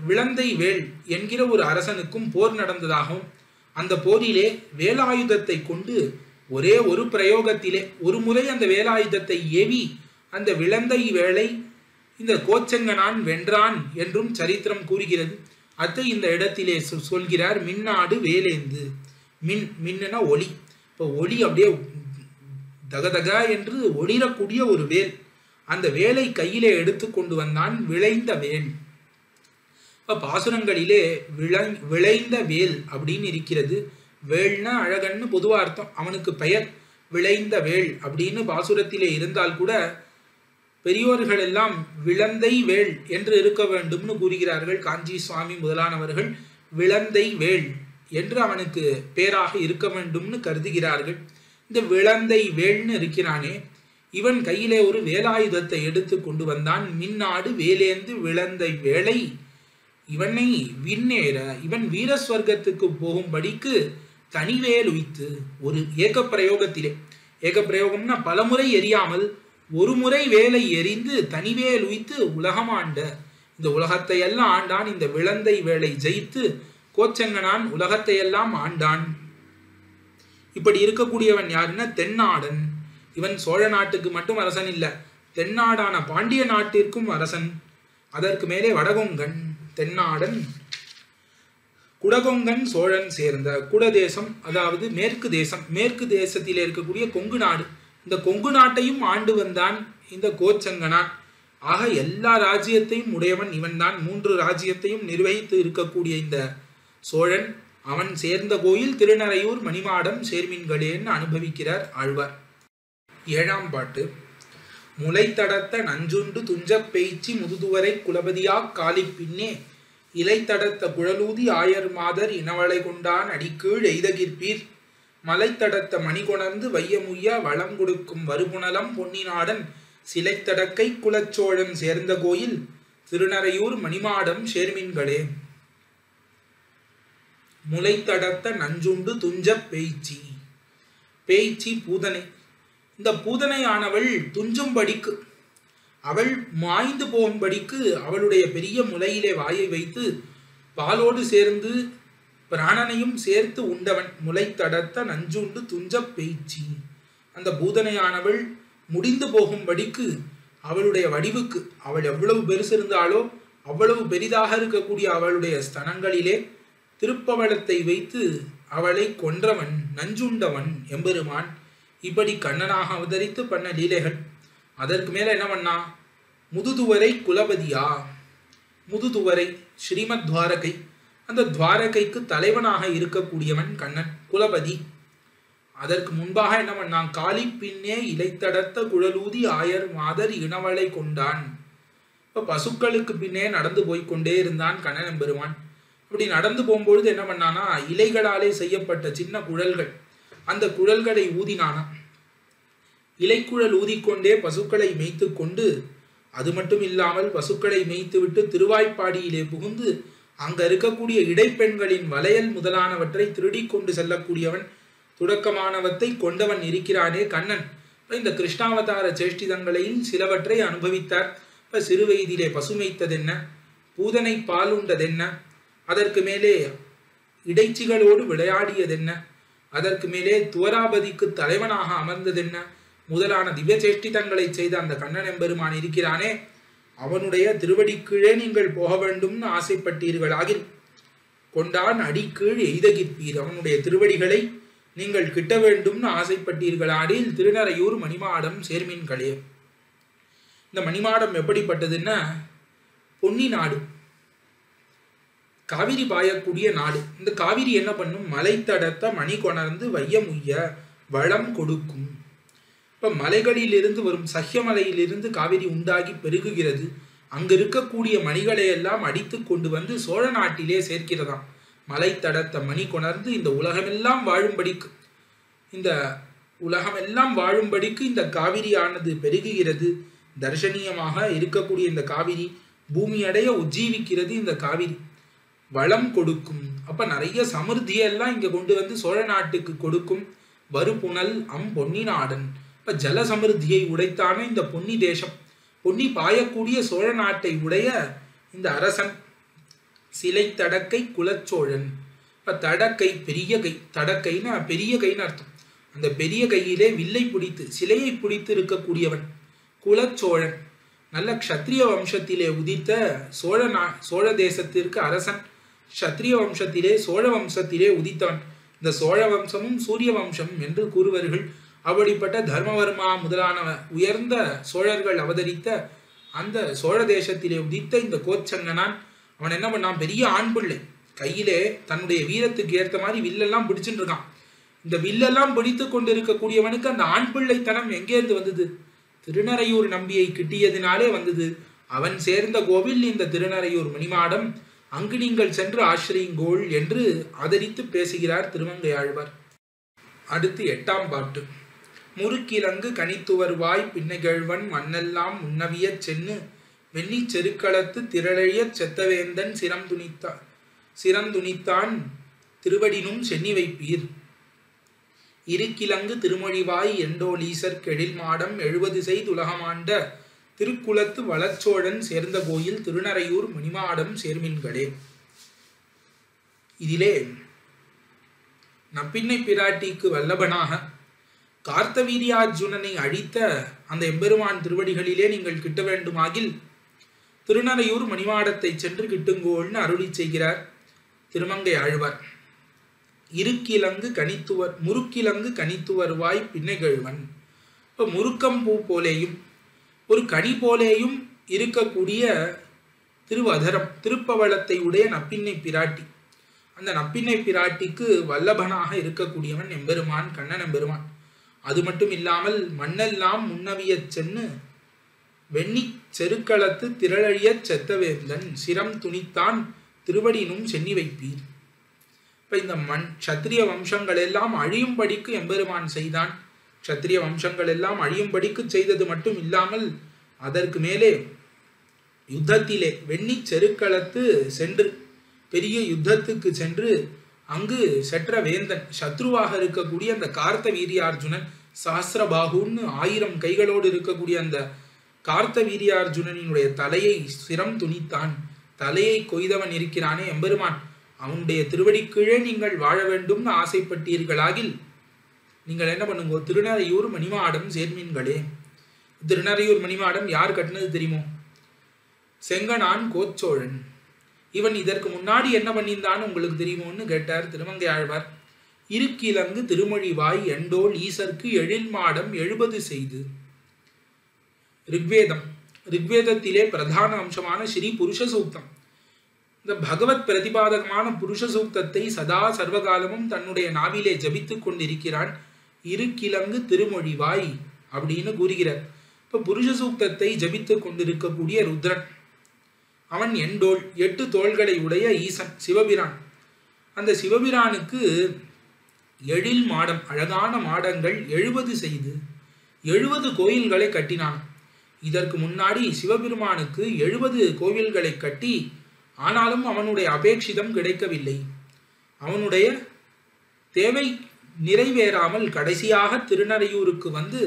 விளந்தை வேள் என்கிற ஒரு அரசனுக்கும் போர் நடந்ததாகவும், அந்த போரிலே வேலாயுதத்தை கொண்டு ஒரே ஒரு பிரயோகத்திலே ஒரு முறை அந்த வேலாயுதத்தை ஏவி அந்த விளந்தை வேளை இந்த கோச்சங்கனான் வென்றான் என்றும் சரித்திரம் கூறுகிறது. அதை இந்த இடத்திலே சொல்கிறார். மின்னாடு வேலேந்து. மின்னுனா ஒளி. இப்போ ஒளி அப்படியே தகதக என்று ஒளிரக்கூடிய ஒரு வேல். அந்த வேலை கையிலே எடுத்து கொண்டு வந்தான். விளைந்த வேல். பாசுரங்களிலே விளைந்த வேல் அப்படின்னு இருக்கிறது. வேல்னா அழகன்னு பொதுவா அர்த்தம், அவனுக்கு பெயர் விளைந்த வேல் அப்படின்னு பாசுரத்திலே இருந்தால் கூட பெரியோர்கள் எல்லாம் விளந்தை வேல் என்று இருக்க வேண்டும்னு கூறுகிறார்கள். காஞ்சி சுவாமி முதலானவர்கள் விளந்தை வேல் என்று அவனுக்கு பேராக இருக்க வேண்டும்னு கருதுகிறார்கள். இந்த விளந்தை வேல்னு இருக்கிறானே, இவன் கையிலே ஒரு வேலாயுதத்தை எடுத்து கொண்டு வந்தான். மின்னாடு வேலேந்து விளந்தை வேளை இவனை விண்ணேற, இவன் வீரஸ்வர்க்கத்துக்கு போகும்படிக்கு தனிவேல் உய்த்து, ஒரு ஏக பிரயோகத்திலே, ஏக பிரயோகம்னா பலமுறை எரியாமல் ஒரு முறை வேலை எரிந்து தனிவேல் உய்த்து உலகமாண்ட, இந்த உலகத்தை எல்லாம் ஆண்டான். இந்த விளந்தை வேலை ஜெயித்து கோச்சங்கனான் உலகத்தை எல்லாம் ஆண்டான். இப்படி இருக்கக்கூடியவன் யாருன்னா தென்னாடன். இவன் சோழ நாட்டுக்கு மட்டும் அரசன் இல்ல, தென்னாடான பாண்டிய நாட்டிற்கும் அரசன். அதற்கு மேலே வடகொங்கன், தென்னாடன், குடகொங்கன் சோழன் சேர்ந்த குடதேசம், அதாவது மேற்கு தேசம். மேற்கு தேசத்தில் இருக்கக்கூடிய கொங்கு நாடு, இந்த கொங்கு நாட்டையும் ஆண்டு வந்தான் இந்த கோச்சங்கனான். ஆக எல்லா ராஜ்யத்தையும் உடையவன் இவன் தான். 3 ராஜ்யத்தையும் நிர்வகித்து இருக்கக்கூடிய இந்த சோழன், அவன் சேர்ந்த கோயில் திருநறையூர் மணிமாடம் சேர்மீன்களேன்னு அனுபவிக்கிறார் ஆழ்வார். 7ஆம் பாட்டு. முளைத்தடத்த நஞ்சுண்டு துஞ்சப் பெய்ச்சி முதுதுவரை குலபதியாக் காலி பின்னே இலைத்தடத்த குழலூதி ஆயர் மாதர் இனவளை கொண்டான் அடிக்கீழ் எய்தகிற்பீர் மலைத்தடத்த மணிகொணர்ந்து வையமுய்யா வளம் கொடுக்கும் வருபுணலம் பொன்னினாடன் சிலைத்தடக்கை குலச்சோழன் சேர்ந்த கோயில் திருநறையூர் மணிமாடம் சேர்மீன்களே. முளைத்தடத்த நஞ்சுண்டு துஞ்சப் பெய்ச்சி. பேய்ச்சி பூதனை. இந்த பூதனையானவள் துஞ்சும்படிக்கு, அவள் மாய்ந்து போகும்படிக்கு அவளுடைய பெரிய முலையிலே வாயை வைத்து பாலோடு சேர்ந்து பிராணனையும் சேர்த்து உண்டவன். முளைத்தடத்த நஞ்சுண்டு துஞ்சப் பெய்ச்சி. அந்த பூதனையானவள் முடிந்து போகும்படிக்கு அவளுடைய வடிவுக்கு, அவள் எவ்வளவு பெருசு இருந்தாலோ அவ்வளவு பெரிதாக இருக்கக்கூடிய அவளுடைய ஸ்தனங்களிலே திருப்பவளத்தை வைத்து அவளை கொன்றவன், நஞ்சுண்டவன் எம்பெருமான். இப்படி கண்ணனாக அவதரித்து பண்ண லீலைகள். அதற்கு மேல என்ன பண்ணா, முதுதுவரை குலபதியா, முதுதுவரை ஸ்ரீமத் துவாரகை, அந்த துவாரகைக்கு தலைவனாக இருக்கக்கூடியவன் கண்ணன், குலபதி. அதற்கு முன்பாக என்ன பண்ணான், காலி பின்னே இலைத்தடத்த குழலூதி ஆயர் மாதர் இனவளை கொண்டான். இப்ப பசுக்களுக்கு பின்னே நடந்து போய்கொண்டே இருந்தான் கண்ணன் எம்பெருமான். அப்படி நடந்து போகும்பொழுது என்ன பண்ணானா, இலைகளாலே செய்யப்பட்ட சின்ன குழல்கள், அந்த குழல்களை ஊதினானா. இலைக்குழல் ஊதிக்கொண்டே பசுக்களை மேய்த்து கொண்டு, அது மட்டும் இல்லாமல் பசுக்களை மேய்த்து விட்டு திருவாய்ப்பாடியிலே புகுந்து அங்க இருக்கக்கூடிய இடைப்பெண்களின் வளையல் முதலானவற்றை திருடி கொண்டு செல்லக்கூடியவன், துடக்கமானவத்தை கொண்டவன் இருக்கிறானே கண்ணன். இந்த கிருஷ்ணாவதார சேஷ்டிதங்களையும் சிலவற்றை அனுபவித்தார். இப்ப சிறு வயதிலே பசுமைத்ததென்ன, பூதனை பாலுண்டதென்ன, அதற்கு மேலே இடைச்சிகளோடு விளையாடியதென்ன, அதற்கு மேலே துவராபதிக்கு தலைவனாக அமர்ந்ததென்ன முதலான திவ்ய சேஷ்டிதங்களை செய்த அந்த கண்ணன் எம்பெருமான் இருக்கிறானே, அவனுடைய திருவடிக்கீழே நீங்கள் போக வேண்டும்னு ஆசைப்பட்டீர்களாகில் கொண்டான் அடிக்கீழ் எய்தகிற்பீர். அவனுடைய திருவடிகளை நீங்கள் கிட்ட வேண்டும்னு ஆசைப்பட்டீர்களாடில் திருநறையூர் மணிமாடம் சேர்மீன்களே. இந்த மணிமாடம் எப்படிப்பட்டதுன்னா, பொன்னி நாடு, காவிரி பாயக்கூடிய நாடு. இந்த காவிரி என்ன பண்ணும், மலை தடத்த மணி கொணர்ந்து வையமுய்ய வளம் கொடுக்கும். இப்ப மலைகளிலிருந்து வரும், சஹ்யமலையிலிருந்து காவிரி உண்டாகி பெருகுகிறது. அங்க இருக்கக்கூடிய மணிகளை எல்லாம் அடித்து கொண்டு வந்து சோழ நாட்டிலே சேர்க்கிறதாம். மலை தடத்த மணி கொணர்ந்து இந்த உலகமெல்லாம் வாழும்படிக்கு, இந்த உலகமெல்லாம் வாழும்படிக்கு இந்த காவிரியானது பெருகுகிறது. தர்சனீயமாக இருக்கக்கூடிய இந்த காவிரி பூமியடைய உஜ்ஜீவிக்கிறது. இந்த காவிரி வளம் கொடுக்கும். அப்ப நிறைய சமிருத்தியெல்லாம் இங்க கொண்டு வந்து சோழ நாட்டுக்கு கொடுக்கும். வருபுணல் பொன்னி நாடன். இப்ப ஜல சமிருத்தியை உடைத்தான இந்த பொன்னி தேசம், பொன்னி பாயக்கூடிய சோழ நாட்டை உடைய இந்த அரசன் சிலை தடக்கை குலச்சோழன். இப்ப தடக்கை பெரிய கை, தடக்கைன்னா பெரிய கைன்னு அர்த்தம். அந்த பெரிய கையிலே வில்லை பிடித்து சிலையை பிடித்து இருக்கக்கூடியவன் குலச்சோழன். நல்ல க்ஷத்ரிய வம்சத்திலே உதித்த சோழ தேசத்திற்கு அரசன். க்ஷத்ரிய வம்சத்திலே சோழ வம்சத்திலே உதித்தவன். இந்த சோழ வம்சமும் சூரிய வம்சம் என்று கூறுவர்கள். அப்படிப்பட்ட தர்மவர்மா முதலான உயர்ந்த சோழர்கள் அவதரித்த அந்த சோழ தேசத்திலே உதித்த இந்த கோச்சங்கனான், அவன் என்ன பண்ணான், பெரிய ஆண் பிள்ளை, கையிலே தன்னுடைய வீரத்துக்கு ஏற்ற மாதிரி வில்லெல்லாம் பிடிச்சுட்டு இருக்கான். இந்த வில்லெல்லாம் பிடித்து கொண்டு இருக்கக்கூடியவனுக்கு அந்த ஆண் பிள்ளைத்தனம் எங்கேருந்து வந்தது, திருநறையூர் நம்பியை கிட்டியதினாலே வந்தது. அவன் சேர்ந்த கோவில் இந்த திருநறையூர் மணிமாடம். அங்கு நீங்கள் சென்று ஆசிரியுங்கோள் என்று ஆதரித்து பேசுகிறார் திருமங்கை ஆழ்வார். அடுத்து 8ஆம் பாட்டு. முறுக்கிலங்கு கனித்துவர்வாய் பின்னைகழ்வன் மண்ணெல்லாம் முன்னவிய சென்னு வெண்ணி செருக்களத்து திரளைய செத்தவேந்தன் சிரந்துணித்தான் திருவடினும் சென்னி வைப்பீர். இருக்கிலங்கு திருமொழிவாய் எண்டோலீசர் கெழில் மாடம் 70 செய்துலகமாண்ட திருக்குளத்து வளச்சோழன் சேர்ந்த கோயில் திருநறையூர் மணிமாடம் சேர்மின்களே. இதிலே நப்பின்னை பிராட்டிக்கு வல்லபனாக கார்த்தவீரியார்ஜுனனை அழித்த அந்த எம்பெருமான் திருவடிகளிலே நீங்கள் கிட்ட வேண்டுமாகில் திருநறையூர் மணிமாடத்தை சென்று கிட்டுங்கோள்னு அருளி செய்கிறார் திருமங்கை ஆழ்வார். முறுக்கிலங்கு கனித்துவர்வாய் பின்னைகழ்வன். இப்போ முறுக்கம்பூ போலேயும் ஒரு கனி போலேயும் இருக்கக்கூடிய திருவதரம், திருப்பவளத்தை உடைய நப்பின்னை பிராட்டி. அந்த நப்பின்னை பிராட்டிக்கு வல்லபனாக இருக்கக்கூடியவன் எம்பெருமான் கண்ணன் எம்பெருமான். அது மட்டும் இல்லாமல் மண்ணெல்லாம் முன்னவிய சென்னு வெண்ணி செருக்களத்து திரளழிய செத்தவேந்தன் சிரம் துணித்தான் திருவடினும் சென்னி வைப்பீர். இப்ப இந்த க்ஷத்ரிய வம்சங்கள் எல்லாம் அழியும்படிக்கு எம்பெருமான் செய்தான். க்ஷத்ரிய வம்சங்கள் எல்லாம் அழியும்படிக்கு செய்தது மட்டும் இல்லாமல் அதற்கு மேலே யுத்தத்திலே வெண்ணி செருக்களத்து சென்று பெரிய யுத்தத்துக்கு சென்று அங்கு செற்ற வேந்தன், சத்ருவாக இருக்கக்கூடிய அந்த கார்த்த வீரியார்ஜுனன், சஹஸ்ரபாகுன்னு 1000 கைகளோடு இருக்கக்கூடிய அந்த கார்த்த வீரியார்ஜுனனுடைய தலையை சிரம் துணித்தான். தலையை கொய்தவன் இருக்கிறானே எம்பெருமான், அவனுடைய திருவடி கீழே நீங்கள் வாழ வேண்டும்னு ஆசைப்பட்டீர்களாகில் நீங்கள் என்ன பண்ணுங்க, திருநறையூர் மணிமாடம் சேர்மீன்களே. திருநறையூர் மணிமாடம் யார் கட்டினது தெரியுமோ? செங்கனான் கோச்சோழன். இவன் இதற்கு முன்னாடி என்ன பண்ணியிருந்தான்னு உங்களுக்கு தெரியுமோன்னு கேட்டார் திருமங்கை ஆழ்வார். இருக்கிலங்கு திருமொழிவாய் எண்டோள் ஈசர்க்கு எழில் மாடம் 70 செய்து. ரிக்வேதம். ரிக்வேதத்திலே பிரதான அம்சமான ஸ்ரீ புருஷ சூக்தம். இந்த பகவத் பிரதிபாதகமான புருஷ சூக்தத்தை சதா சர்வகாலமும் தன்னுடைய நாவிலே ஜபித்துக் கொண்டிருக்கிறான். இருக்கிலங்கு திருமொழிவாய் அப்படின்னு கூறுகிறார். இப்ப புருஷ சூக்தத்தை ஜபித்துக் கொண்டிருக்கக்கூடிய ருத்ரன், அவன் எண்டோள் 8 தோள்களை உடைய ஈசன் சிவபிரான். அந்த சிவபிரானுக்கு எழில் மாடம், அழகான மாடங்கள் 70 செய்து 70 கோயில்களை கட்டினான். இதற்கு முன்னாடி சிவபெருமானுக்கு 70 கோவில்களை கட்டி, ஆனாலும் அவனுடைய அபேட்சிதம் கிடைக்கவில்லை. அவனுடைய தேவை நிறைவேறாமல் கடைசியாக திருநறையூருக்கு வந்து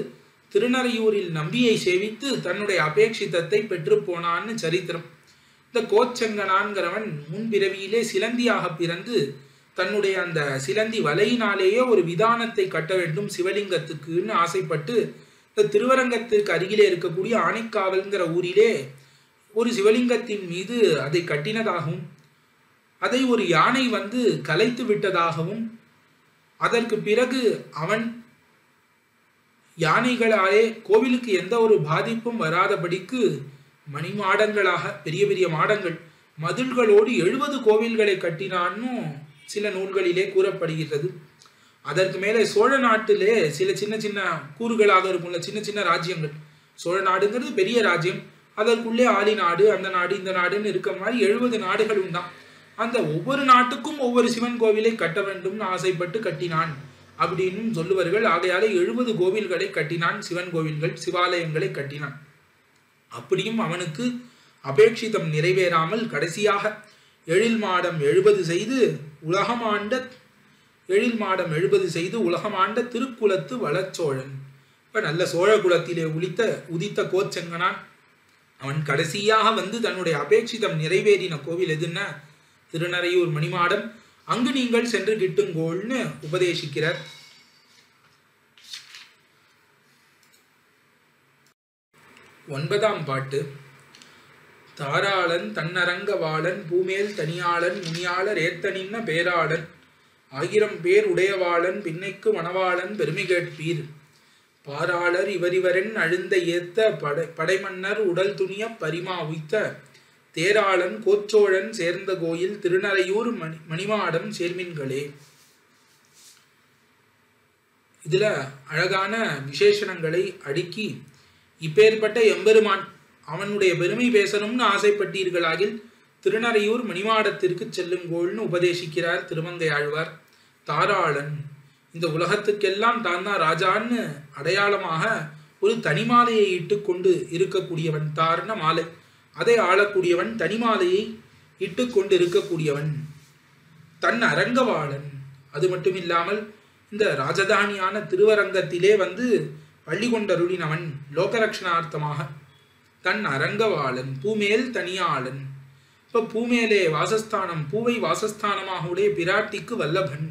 திருநறையூரில் நம்பியை சேவித்து தன்னுடைய அபேட்சிதத்தை பெற்று போனான்னு சரித்திரம். இந்த கோச்செங்கனான்கிறவன் முன்பிறவியிலே சிலந்தியாக பிறந்து தன்னுடைய அந்த சிலந்தி வலையினாலேயே ஒரு விதானத்தை கட்ட வேண்டும் சிவலிங்கத்துக்குன்னு ஆசைப்பட்டு இந்த திருவரங்கத்திற்கு அருகிலே இருக்கக்கூடிய ஆனைக்காவல்ங்கிற ஊரிலே ஒரு சிவலிங்கத்தின் மீது அதை கட்டினதாகவும், அதை ஒரு யானை வந்து கலைத்து விட்டதாகவும், அதற்கு பிறகு அவன் யானைகளாலே கோவிலுக்கு எந்த ஒரு பாதிப்பும் வராதபடிக்கு மணிமாடங்களாக பெரிய பெரிய மாடங்கள் மதில்களோடு 70 கோவில்களை கட்டினான்னு சில நூல்களிலே கூறப்படுகிறது. அதற்கு மேலே சோழ நாட்டிலே சில சின்ன சின்ன கூறுகளாக இருக்கும்ல, சின்ன சின்ன ராஜ்யங்கள். சோழ நாடுங்கிறது பெரிய ராஜ்யம், அதற்குள்ளே ஆலி நாடு, அந்த நாடு, இந்த நாடுன்னு இருக்க மாதிரி 70 நாடுகள் உண்டாம். அந்த ஒவ்வொரு நாட்டுக்கும் ஒவ்வொரு சிவன் கோவிலை கட்ட வேண்டும்னு ஆசைப்பட்டு கட்டினான் அப்படின்னு சொல்லுவார்கள். ஆகையாலே 70 கோவில்களை கட்டினான், சிவன் கோவில்கள், சிவாலயங்களை கட்டினான். அப்படியும் அவனுக்கு அபேட்சிதம் நிறைவேறாமல் கடைசியாக எழில் மாடம் 70 செய்து உலகமாண்ட திருக்குலத்து வளச்சோழன். இப்ப நல்ல சோழ குலத்திலே உதித்த கோச்செங்கனான் அவன் கடைசியாக வந்து தன்னுடைய அபேட்சிதம் நிறைவேறின கோவில் எதுன்னா திருநறையூர் மணிமாடம். அங்கு நீங்கள் சென்று கிட்டுங்கோள்னு உபதேசிக்கிறார். 9ஆம் பாட்டு. தாராளன் தன்னரங்கவாளன் பூமேல் தனியாளன் முனியாளர் ஏத்தனின்ன பேராளன் 1000 பேர் உடையவாளன் பின்னைக்கு மணவாளன் பெருமை கேட்பீர். பாராளர் இவரிவரென் அழுந்த ஏத்த படைமன்னர் உடல் துணிய பரிமா உய்த்த தேராளன் கோச்சோழன் சேர்ந்த கோயில் திருநறையூர் மணிமாடம் சேர்மின்களே. இதுல அழகான விசேஷணங்களை அடுக்கி இப்பேற்பட்ட எம்பெருமான் அவனுடைய பெருமை பேசணும்னு ஆசைப்பட்டீர்களாகில் திருநறையூர் மணிமாடத்திற்கு செல்லுங்கோள்னு உபதேசிக்கிறார் திருமங்கை ஆழ்வார். தாராளன், இந்த உலகத்துக்கெல்லாம் தான் தான் ராஜான்னு அடையாளமாக ஒரு தனிமாலையை இட்டு கொண்டு இருக்கக்கூடியவன். தார்ன மாலை, அதை ஆளக்கூடியவன். தனிமாலையை இட்டு கொண்டு இருக்கக்கூடியவன். தன் அரங்கவாளன். அது மட்டும் இல்லாமல் இந்த ராஜதானியான திருவரங்கத்திலே வந்து பள்ளி கொண்டருளினவன் லோகரக்ஷணார்த்தமாக. தன் அரங்கவாளன் பூமேல் தனியாளன். இப்ப பூமேலே வாசஸ்தானம், பூவை வாசஸ்தானமாக உடைய பிராட்டிக்கு வல்லபன்.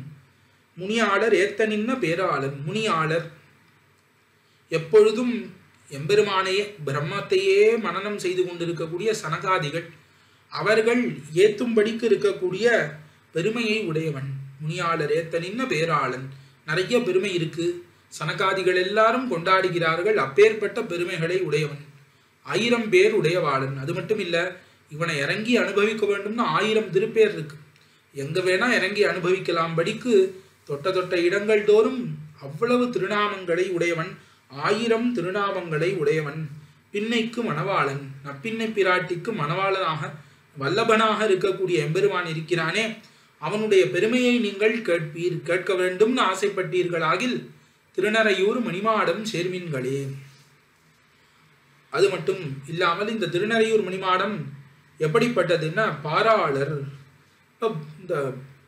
முனியாளர் ஏத்த நின்ன பேராளன். முனியாளர் எப்பொழுதும் எம்பெருமானையே பிரம்மத்தையே மனனம் செய்து கொண்டிருக்கக்கூடிய சனகாதிகள், அவர்கள் ஏத்தும்படிக்கு இருக்கக்கூடிய பெருமையை உடையவன். முனியாளர் ஏத்த நின்ன பேராளன். நிறைய பெருமை இருக்கு, சனகாதிகள் எல்லாரும் கொண்டாடுகிறார்கள். அப்பேற்பட்ட பெருமைகளை உடையவன். 1000 பேர் உடையவாளன். அது மட்டும் இல்ல, இவனை இறங்கி அனுபவிக்க வேண்டும்னு 1000 திருப்பேர் இருக்கு. எங்க வேணா இறங்கி அனுபவிக்கலாம் படிக்கு தொட்ட இடங்கள் தோறும் அவ்வளவு திருநாமங்களை உடையவன். 1000 திருநாமங்களை உடையவன். பின்னைக்கு மணவாளன், நப்பின்னை பிராட்டிக்கு மணவாளனாக வல்லபனாக இருக்கக்கூடிய எம்பெருமான் இருக்கிறானே, அவனுடைய பெருமையை நீங்கள் கேட்பீர், கேட்க வேண்டும்னு ஆசைப்பட்டீர்களாகில் திருநறையூர் மணிமாடம் சேர்மின்களே. அது மட்டும் இல்லாமல் இந்த திருநறையூர் மணிமாடம் எப்படிப்பட்டதுன்னா பாராளர். இந்த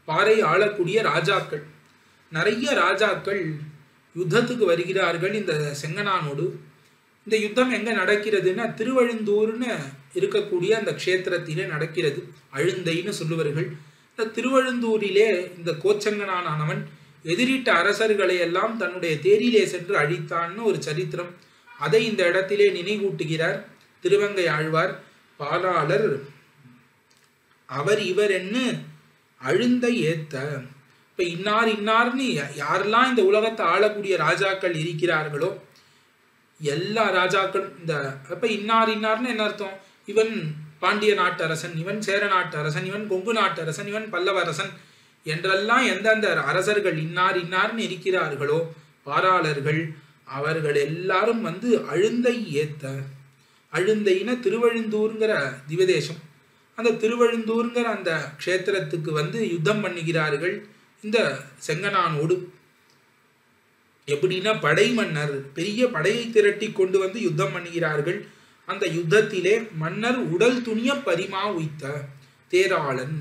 பாறை ஆளக்கூடிய ராஜாக்கள், நிறைய ராஜாக்கள் யுத்தத்துக்கு வருகிறார்கள் இந்த செங்கனானோடு. இந்த யுத்தம் எங்க நடக்கிறதுன்னா திருவழுந்தூர்னு இருக்கக்கூடிய அந்த க்ஷேத்திரத்திலே நடக்கிறது. அழுந்தைன்னு சொல்லுவார்கள். இந்த திருவழுந்தூரிலே இந்த கோச்செங்கனானவன் எதிரிட்ட அரசர்களை எல்லாம் தன்னுடைய தேரிலே சென்று அழித்தான்னு ஒரு சரித்திரம். அதை இந்த இடத்திலே நினைவூட்டுகிறார் திருவங்கை ஆழ்வார். பாராளர் அவர் இவர் என்ன அழுந்த ஏத்த. இப்ப இன்னார் இன்னார்னு யாரெல்லாம் இந்த உலகத்தை ஆளக்கூடிய ராஜாக்கள் இருக்கிறார்களோ எல்லா ராஜாக்களும் இந்த அப்ப இன்னார் இன்னார்னு என்ன அர்த்தம்? இவன் பாண்டிய நாட்டு அரசன், இவன் சேர நாட்டு அரசன், இவன் கொங்கு நாட்டு அரசன், இவன் பல்லவ அரசன் என்றெல்லாம் எந்தெந்த அரசர்கள் இன்னார் இன்னார்னு இருக்கிறார்களோ பாராளர்கள் அவர்கள் எல்லாரும் அழுந்தை ஏத்த, அழுந்தைன திருவழுந்தூர்ங்கிற திவதேசம், அந்த திருவழுந்தூர்ங்கிற அந்த க்ஷேத்திரத்துக்கு யுத்தம் பண்ணுகிறார்கள் இந்த செங்கனானோடு. எப்படின்னா படை மன்னர் பெரிய படையை திரட்டி கொண்டு யுத்தம் பண்ணுகிறார்கள். அந்த யுத்தத்திலே மன்னர் உடல் துணிய பரிமா உய்த்த தேராளன்,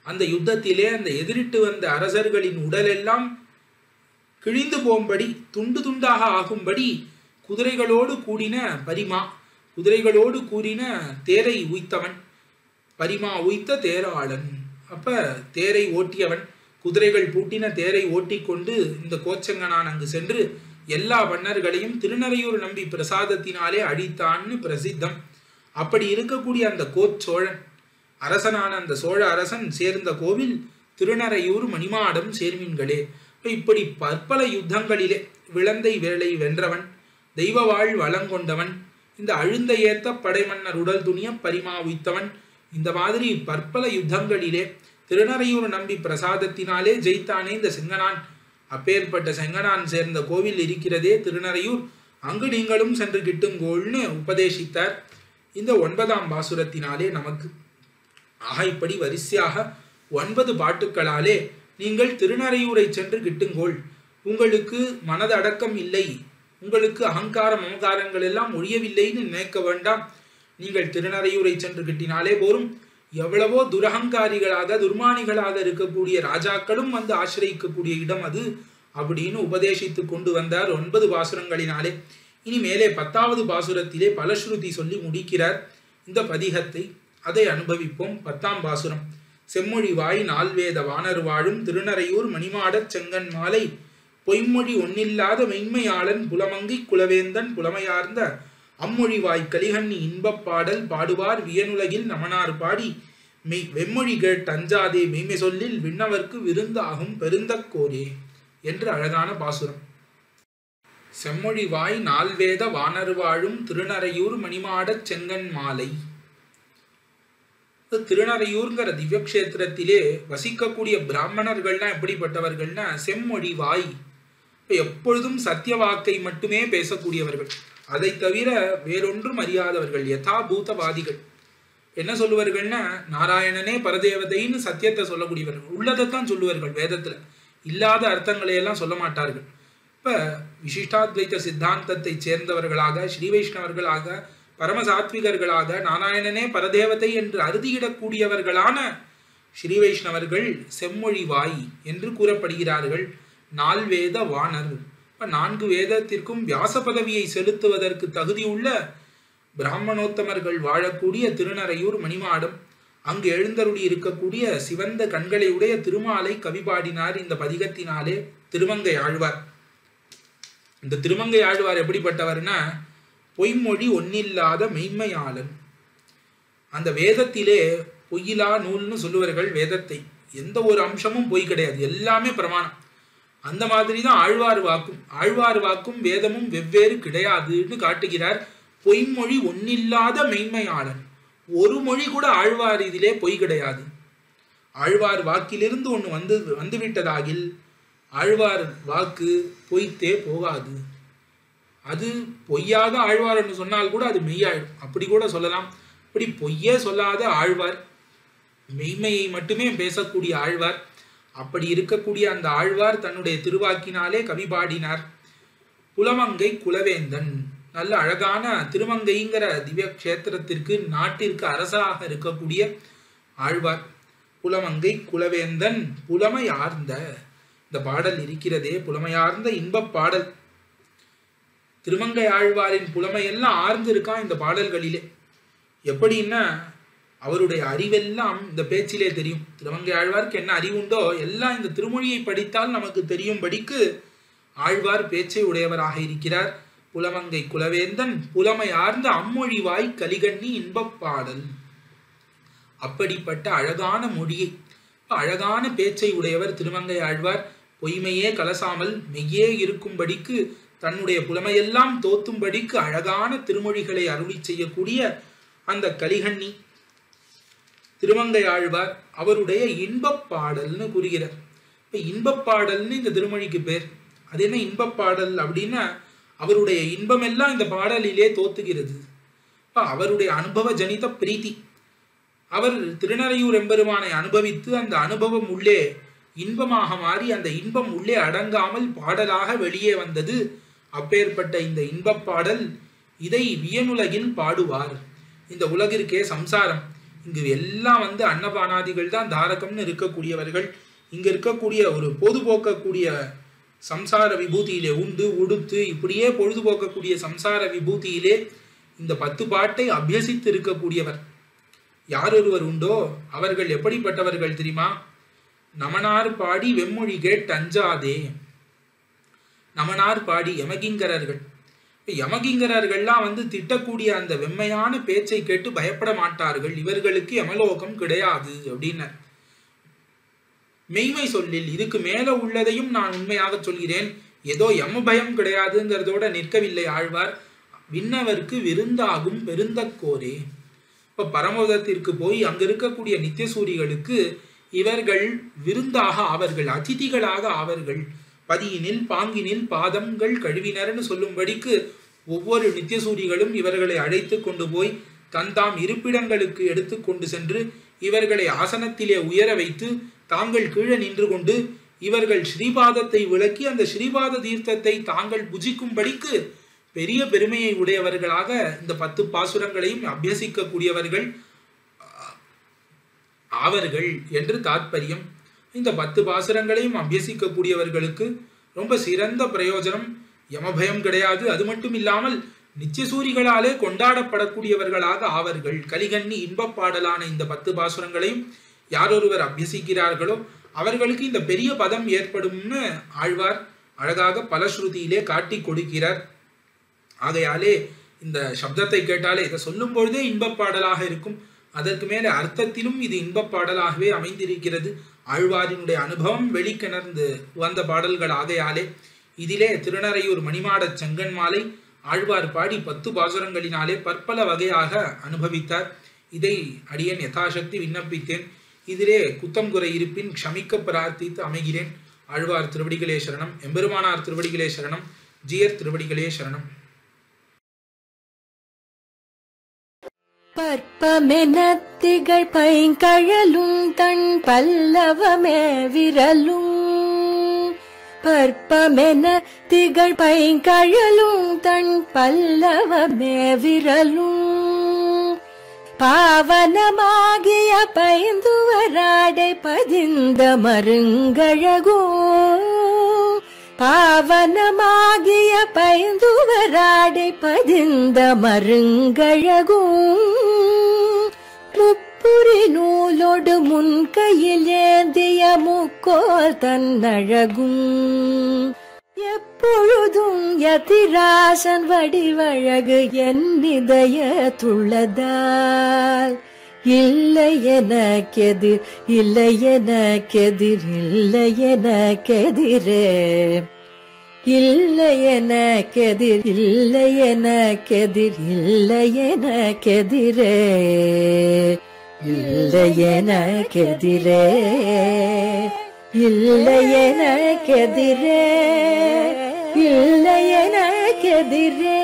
அந்த யுத்தத்திலே அந்த எதிரிட்டு வந்த அரசர்களின் உடல் எல்லாம் கிழிந்து போகும்படி துண்டு துண்டாக ஆகும்படி குதிரைகளோடு கூடின பரிமா, குதிரைகளோடு கூடின தேரை உய்த்தவன், பரிமா உய்த்த தேராளன். அப்ப தேரை ஓட்டியவன், குதிரைகள் பூட்டின தேரை ஓட்டி கொண்டு இந்த கோச்சங்கனான் அங்கு சென்று எல்லா மன்னர்களையும் திருநறையூர் நம்பி பிரசாதத்தினாலே அழித்தான்னு பிரசித்தம். அப்படி இருக்கக்கூடிய அந்த கோச்சோழன் அரசனான அந்த சோழ அரசன் சேர்ந்த கோவில் திருநறையூர் மணிமாடம் சேர்மீன்களே. இப்படி பற்பல யுத்தங்களிலே விளந்தை வேளை வென்றவன், தெய்வ வாழ் வளங்கொண்டவன், இந்த அழுந்த ஏத்த படைமன்னர் உடல் துணிய பரிமா உய்த்தவன், இந்த மாதிரி பற்பல யுத்தங்களிலே திருநறையூர் நம்பி பிரசாதத்தினாலே ஜெயித்தானே இந்த செங்கனான். அப்பேற்பட்ட செங்கனான் சேர்ந்த கோவில் இருக்கிறதே திருநறையூர், அங்கு நீங்களும் சென்று கிட்டுங்கோள்னு உபதேசித்தார் இந்த 9ஆம் பாசுரத்தினாலே நமக்கு. ஆக இப்படி வரிசையாக 9 பாட்டுக்களாலே நீங்கள் திருநறையூரை சென்று கிட்டுங்கோள். உங்களுக்கு மனதடக்கம் இல்லை, உங்களுக்கு அகங்கார மமகாரங்கள் எல்லாம் ஒழியவில்லைன்னு நினைக்க வேண்டாம். நீங்கள் திருநறையூரை சென்று கிட்டினாலே போரும். எவ்வளவோ துரகங்காரிகளாக துர்மானிகளாக இருக்கக்கூடிய ராஜாக்களும் ஆசிரியக்கக்கூடிய இடம் அது அப்படின்னு உபதேசித்து கொண்டு வந்தார் 9 பாசுரங்களினாலே. இனி மேலே 10வது பாசுரத்திலே பலஸ்ருதி சொல்லி முடிக்கிறார் இந்த பதிகத்தை. அதை அனுபவிப்போம். 10ஆம் பாசுரம். செம்மொழி வாய் நால்வேத வானர் வாழும் திருநறையூர் மணிமாடச் செங்கன் மாலை பொய்மொழி ஒன்னில்லாத மென்மையாளன் புலமங்கை குலவேந்தன் புலமையார்ந்த அம்மொழி வாய் கலிகண்ணி இன்பப் பாடல் பாடுவார் வியனுலகில் நமனார் பாடி வெம்மொழி கேட் அஞ்சாதே மெய்மை சொல்லில் விண்ணவர்க்கு விருந்தாகும் பெருந்தக்கோரே என்று அழகான பாசுரம். செம்மொழி வாய் நால்வேத வானர் வாழும் திருநறையூர் மணிமாடச் செங்கன் மாலை. திருநறையூர்ங்கிற திவ்யக்ஷேத்திரத்திலே வசிக்கக்கூடிய பிராமணர்கள்னா எப்படிப்பட்டவர்கள்னா செம்மொழி வாய், எப்பொழுதும் சத்திய வாக்கை மட்டுமே பேசக்கூடியவர்கள், அதை தவிர வேறொன்றும் அறியாதவர்கள், யதாபூதவாதிகள். என்ன சொல்லுவார்கள்னா நாராயணனே பரதேவதைன்னு சத்தியத்தை சொல்லக்கூடியவர்கள், உள்ளதைத்தான் சொல்லுவார்கள், வேதத்துல இல்லாத அர்த்தங்களை எல்லாம் சொல்ல மாட்டார்கள். இப்ப விசிஷ்டாத்வைத சித்தாந்தத்தை சேர்ந்தவர்களாக ஸ்ரீ வைஷ்ணவர்களாக பரமசாத்விகர்களாக நாராயணனே பரதேவதை என்று அறுதியிடக்கூடியவர்களான ஸ்ரீ வைஷ்ணவர்கள் செம்மொழி வாய் என்று கூறப்படுகிறார்கள். 4 வேத வானர். 4 வேதத்திற்கும் வியாச பதவியை செலுத்துவதற்கு தகுதியுள்ள பிராமணோத்தமர்கள் வாழக்கூடிய திருநறையூர் மணிமாடம், அங்கு எழுந்தருளி இருக்கக்கூடிய சிவந்த கண்களை உடைய திருமாலை கவி பாடினார் இந்த பதிகத்தினாலே திருமங்கை ஆழ்வார். இந்த திருமங்கை ஆழ்வார் எப்படிப்பட்டவர்னா பொய்மொழி ஒன்னில்லாத மெய்மையாளன். அந்த வேதத்திலே பொய்யிலா நூல்னு சொல்லுவார்கள் வேதத்தை, எந்த ஒரு அம்சமும் பொய் கிடையாது, எல்லாமே பிரமாணம். அந்த மாதிரி தான் ஆழ்வார் வாக்கும், ஆழ்வார் வாக்கும் வேதமும் வெவ்வேறு கிடையாதுன்னு காட்டுகிறார். பொய்மொழி ஒன்னில்லாத மெய்மையாளன், ஒரு மொழி கூட ஆழ்வார் இதிலே பொய் கிடையாது. ஆழ்வார் வாக்கிலிருந்து ஒன்று வந்துவிட்டதாகில் ஆழ்வார் வாக்கு பொய்த்தே போகாது. அது பொய்யாக ஆழ்வார் என்று சொன்னால் கூட அது மெய்யாயிடும், அப்படி கூட சொல்லலாம். அப்படி பொய்யே சொல்லாத ஆழ்வார், மெய்மையை மட்டுமே பேசக்கூடிய ஆழ்வார். அப்படி இருக்கக்கூடிய அந்த ஆழ்வார் தன்னுடைய திருவாக்கினாலே கவி பாடினார். புலமங்கை குலவேந்தன், நல்ல அழகான திருமங்கைங்கிற திவ்ய கஷேத்திரத்திற்கு நாட்டிற்கு அரசாக இருக்கக்கூடிய ஆழ்வார். புலமங்கை குலவேந்தன் புலமையார்ந்த, இந்த பாடல் இருக்கிறதே புலமையார்ந்த இன்பப் பாடல். திருமங்கை ஆழ்வாரின் புலமையெல்லாம் ஆர்ந்து இருக்கான் இந்த பாடல்களிலே. எப்படின்னா அவருடைய அறிவெல்லாம் இந்த பேச்சிலே தெரியும். திருமங்கை ஆழ்வாருக்கு என்ன அறிவுண்டோ எல்லாம் இந்த திருமொழியை படித்தால் நமக்கு தெரியும்படிக்கு ஆழ்வார் பேச்சை உடையவராக இருக்கிறார். புலமங்கை குலவேந்தன் புலமையார்ந்த அம்மொழி வாய் கலிகண்ணி இன்பப் பாடல். அப்படிப்பட்ட அழகான மொழியை அழகான பேச்சை உடையவர் திருமங்கை ஆழ்வார். பொய்மையே கலசாமல் மெய்யே இருக்கும்படிக்கு தன்னுடைய புலமையெல்லாம் தோத்தும்படிக்கு அழகான திருமொழிகளை அருளி செய்யக்கூடிய அந்த கலிகண்ணி திருமங்கை ஆழ்வார் அவருடைய இன்பப் பாடல்னு கூறுகிறார். இப்ப இன்பப் பாடல்னு இந்த திருமொழிக்கு பேர். அது என்ன இன்பப் பாடல் அப்படின்னா, அவருடைய இன்பம் எல்லாம் இந்த பாடலிலே தோத்துகிறது. அவருடைய அனுபவ ஜனித பிரீத்தி, அவர் திருநறையூர் எம்பெருமானை அனுபவித்து அந்த அனுபவம் உள்ளே இன்பமாக மாறி அந்த இன்பம் உள்ளே அடங்காமல் பாடலாக வெளியே வந்தது. அப்பேற்பட்ட இந்த இன்பப் பாடல் இதை வியனுலகில் பாடுவார். இந்த உலகிற்கே சம்சாரம், இங்கு எல்லாம் அன்னபானாதிகள் தான் தாரகம்னு இருக்கக்கூடியவர்கள். இங்க இருக்கக்கூடிய ஒரு பொதுபோக்கக்கூடிய சம்சார விபூதியிலே உண்டு உடுத்து இப்படியே பொழுதுபோக்கக்கூடிய சம்சார விபூதியிலே இந்த 10 பாட்டை அபியசித்து இருக்கக்கூடியவர் யார் ஒருவர் உண்டோ அவர்கள் எப்படிப்பட்டவர்கள் தெரியுமா? நமனார் பாடி வெம்மொழி கேட்டஞ்சாதே. நமனார் பாடி யமகிங்கரர்கள், யமகிங்கரர்கள்லாம் திட்டக்கூடிய அந்த வெம்மையான பேச்சை கேட்டு பயப்பட மாட்டார்கள். இவர்களுக்கு யமலோகம் கிடையாது அப்படின்னர். மெய்மை சொல்லில் இதுக்கு மேல உள்ளதையும் நான் உண்மையாக சொல்கிறேன். ஏதோ யம பயம் கிடையாதுங்கிறதோட நிற்கவில்லை ஆழ்வார். விண்ணவர்க்கு விருந்தாகும் பெருந்தக்கோரே. இப்ப பரமோதத்திற்கு போய் அங்க இருக்கக்கூடிய நித்தியசூரிகளுக்கு இவர்கள் விருந்தாக ஆவர்கள், அதிதிகளாக ஆவர்கள். பதியினில் பாங்கினில் பாதங்கள் கழுவினர்னு சொல்லும்படிக்கு ஒவ்வொரு நித்தியசூரிகளும் இவர்களை அழைத்து கொண்டு போய் தாம் இருப்பிடங்களுக்கு எடுத்து கொண்டு சென்று இவர்களை ஆசனத்திலே உயர வைத்து தாங்கள் கீழே நின்று கொண்டு இவர்கள் ஸ்ரீபாதத்தை விளக்கி அந்த ஸ்ரீபாத தீர்த்தத்தை தாங்கள் புஜிக்கும்படிக்கு பெரிய பெருமையை உடையவர்களாக இந்த 10 பாசுரங்களையும் அபியசிக்க கூடியவர்கள் ஆவர்கள் என்று தாத்பரியம். இந்த 10 பாசுரங்களையும் அபியசிக்க கூடியவர்களுக்கு ரொம்ப சிறந்த பிரயோஜனம். யமபயம் கிடையாது. அது மட்டும் இல்லாமல் நித்தியசூரிகளாலே கொண்டாடப்படக்கூடியவர்களாக ஆவர்கள். கலிகண்ணி இன்பப் பாடலான இந்த 10 பாசுரங்களையும் யாரொருவர் அபியசிக்கிறார்களோ அவர்களுக்கு இந்த பெரிய பதம் ஏற்படும்னு ஆழ்வார் அழகாக பலஸ்ருதியிலே காட்டி கொடுக்கிறார். ஆகையாலே இந்த சப்தத்தை கேட்டாலே இதை சொல்லும் பொழுதே இன்பப் பாடலாக இருக்கும். அதற்கு மேலே அர்த்தத்திலும் இது இன்பப் பாடலாகவே அமைந்திருக்கிறது. ஆழ்வாரினுடைய அனுபவம் வெளிக்கிணர்ந்து வந்த பாடல்கள் ஆகையாலே இதிலே திருநறையூர் மணிமாடச் செங்கன்மாலை ஆழ்வார் பாடி 10 பாசுரங்களினாலே பற்பல வகையாக அனுபவித்தார். இதை அடியேன் யதாசக்தி விண்ணப்பித்தேன். இதிலே குத்தம் குறை இருப்பின் க்ஷமிக்க பிரார்த்தித்து அமைகிறேன். ஆழ்வார் திருவடிகளே சரணம். எம்பெருமானார் திருவடிகளே சரணம். ஜீயர் திருவடிகளே சரணம். பற்பமெனத்திகள் பைங்கழலும் தன் பல்லவமே விரலும். பற்பமென திகழ் பைங்கழலும் தன் பல்லவமே விரலும். பாவனமாகிய பைந்துவராடை பதிந்த மருங்கழகோ. பாவனமாகிய பைந்துவராடை பதிந்த மருங்கழகோ. முப்புரி நூலோடு முன்கையில் ஏந்திய முக்கோல் தன்னழகும். எப்பொழுதும் யதிராசன் வடிவழகு என் இதயத்துள்ளதால். இல்லை எனக்கெதிர் இல்லை எனக்கெதிர் இல்லை எனக்கெதிரே. இல்லை எனக்கெதிர் இல்லை எனக்கெதிர் இல்லை எனக்கெதிரே. இல்லை எனக்கெதிரே இல்லை எனக்கெதிரே இல்லை எனக்கெதிரே.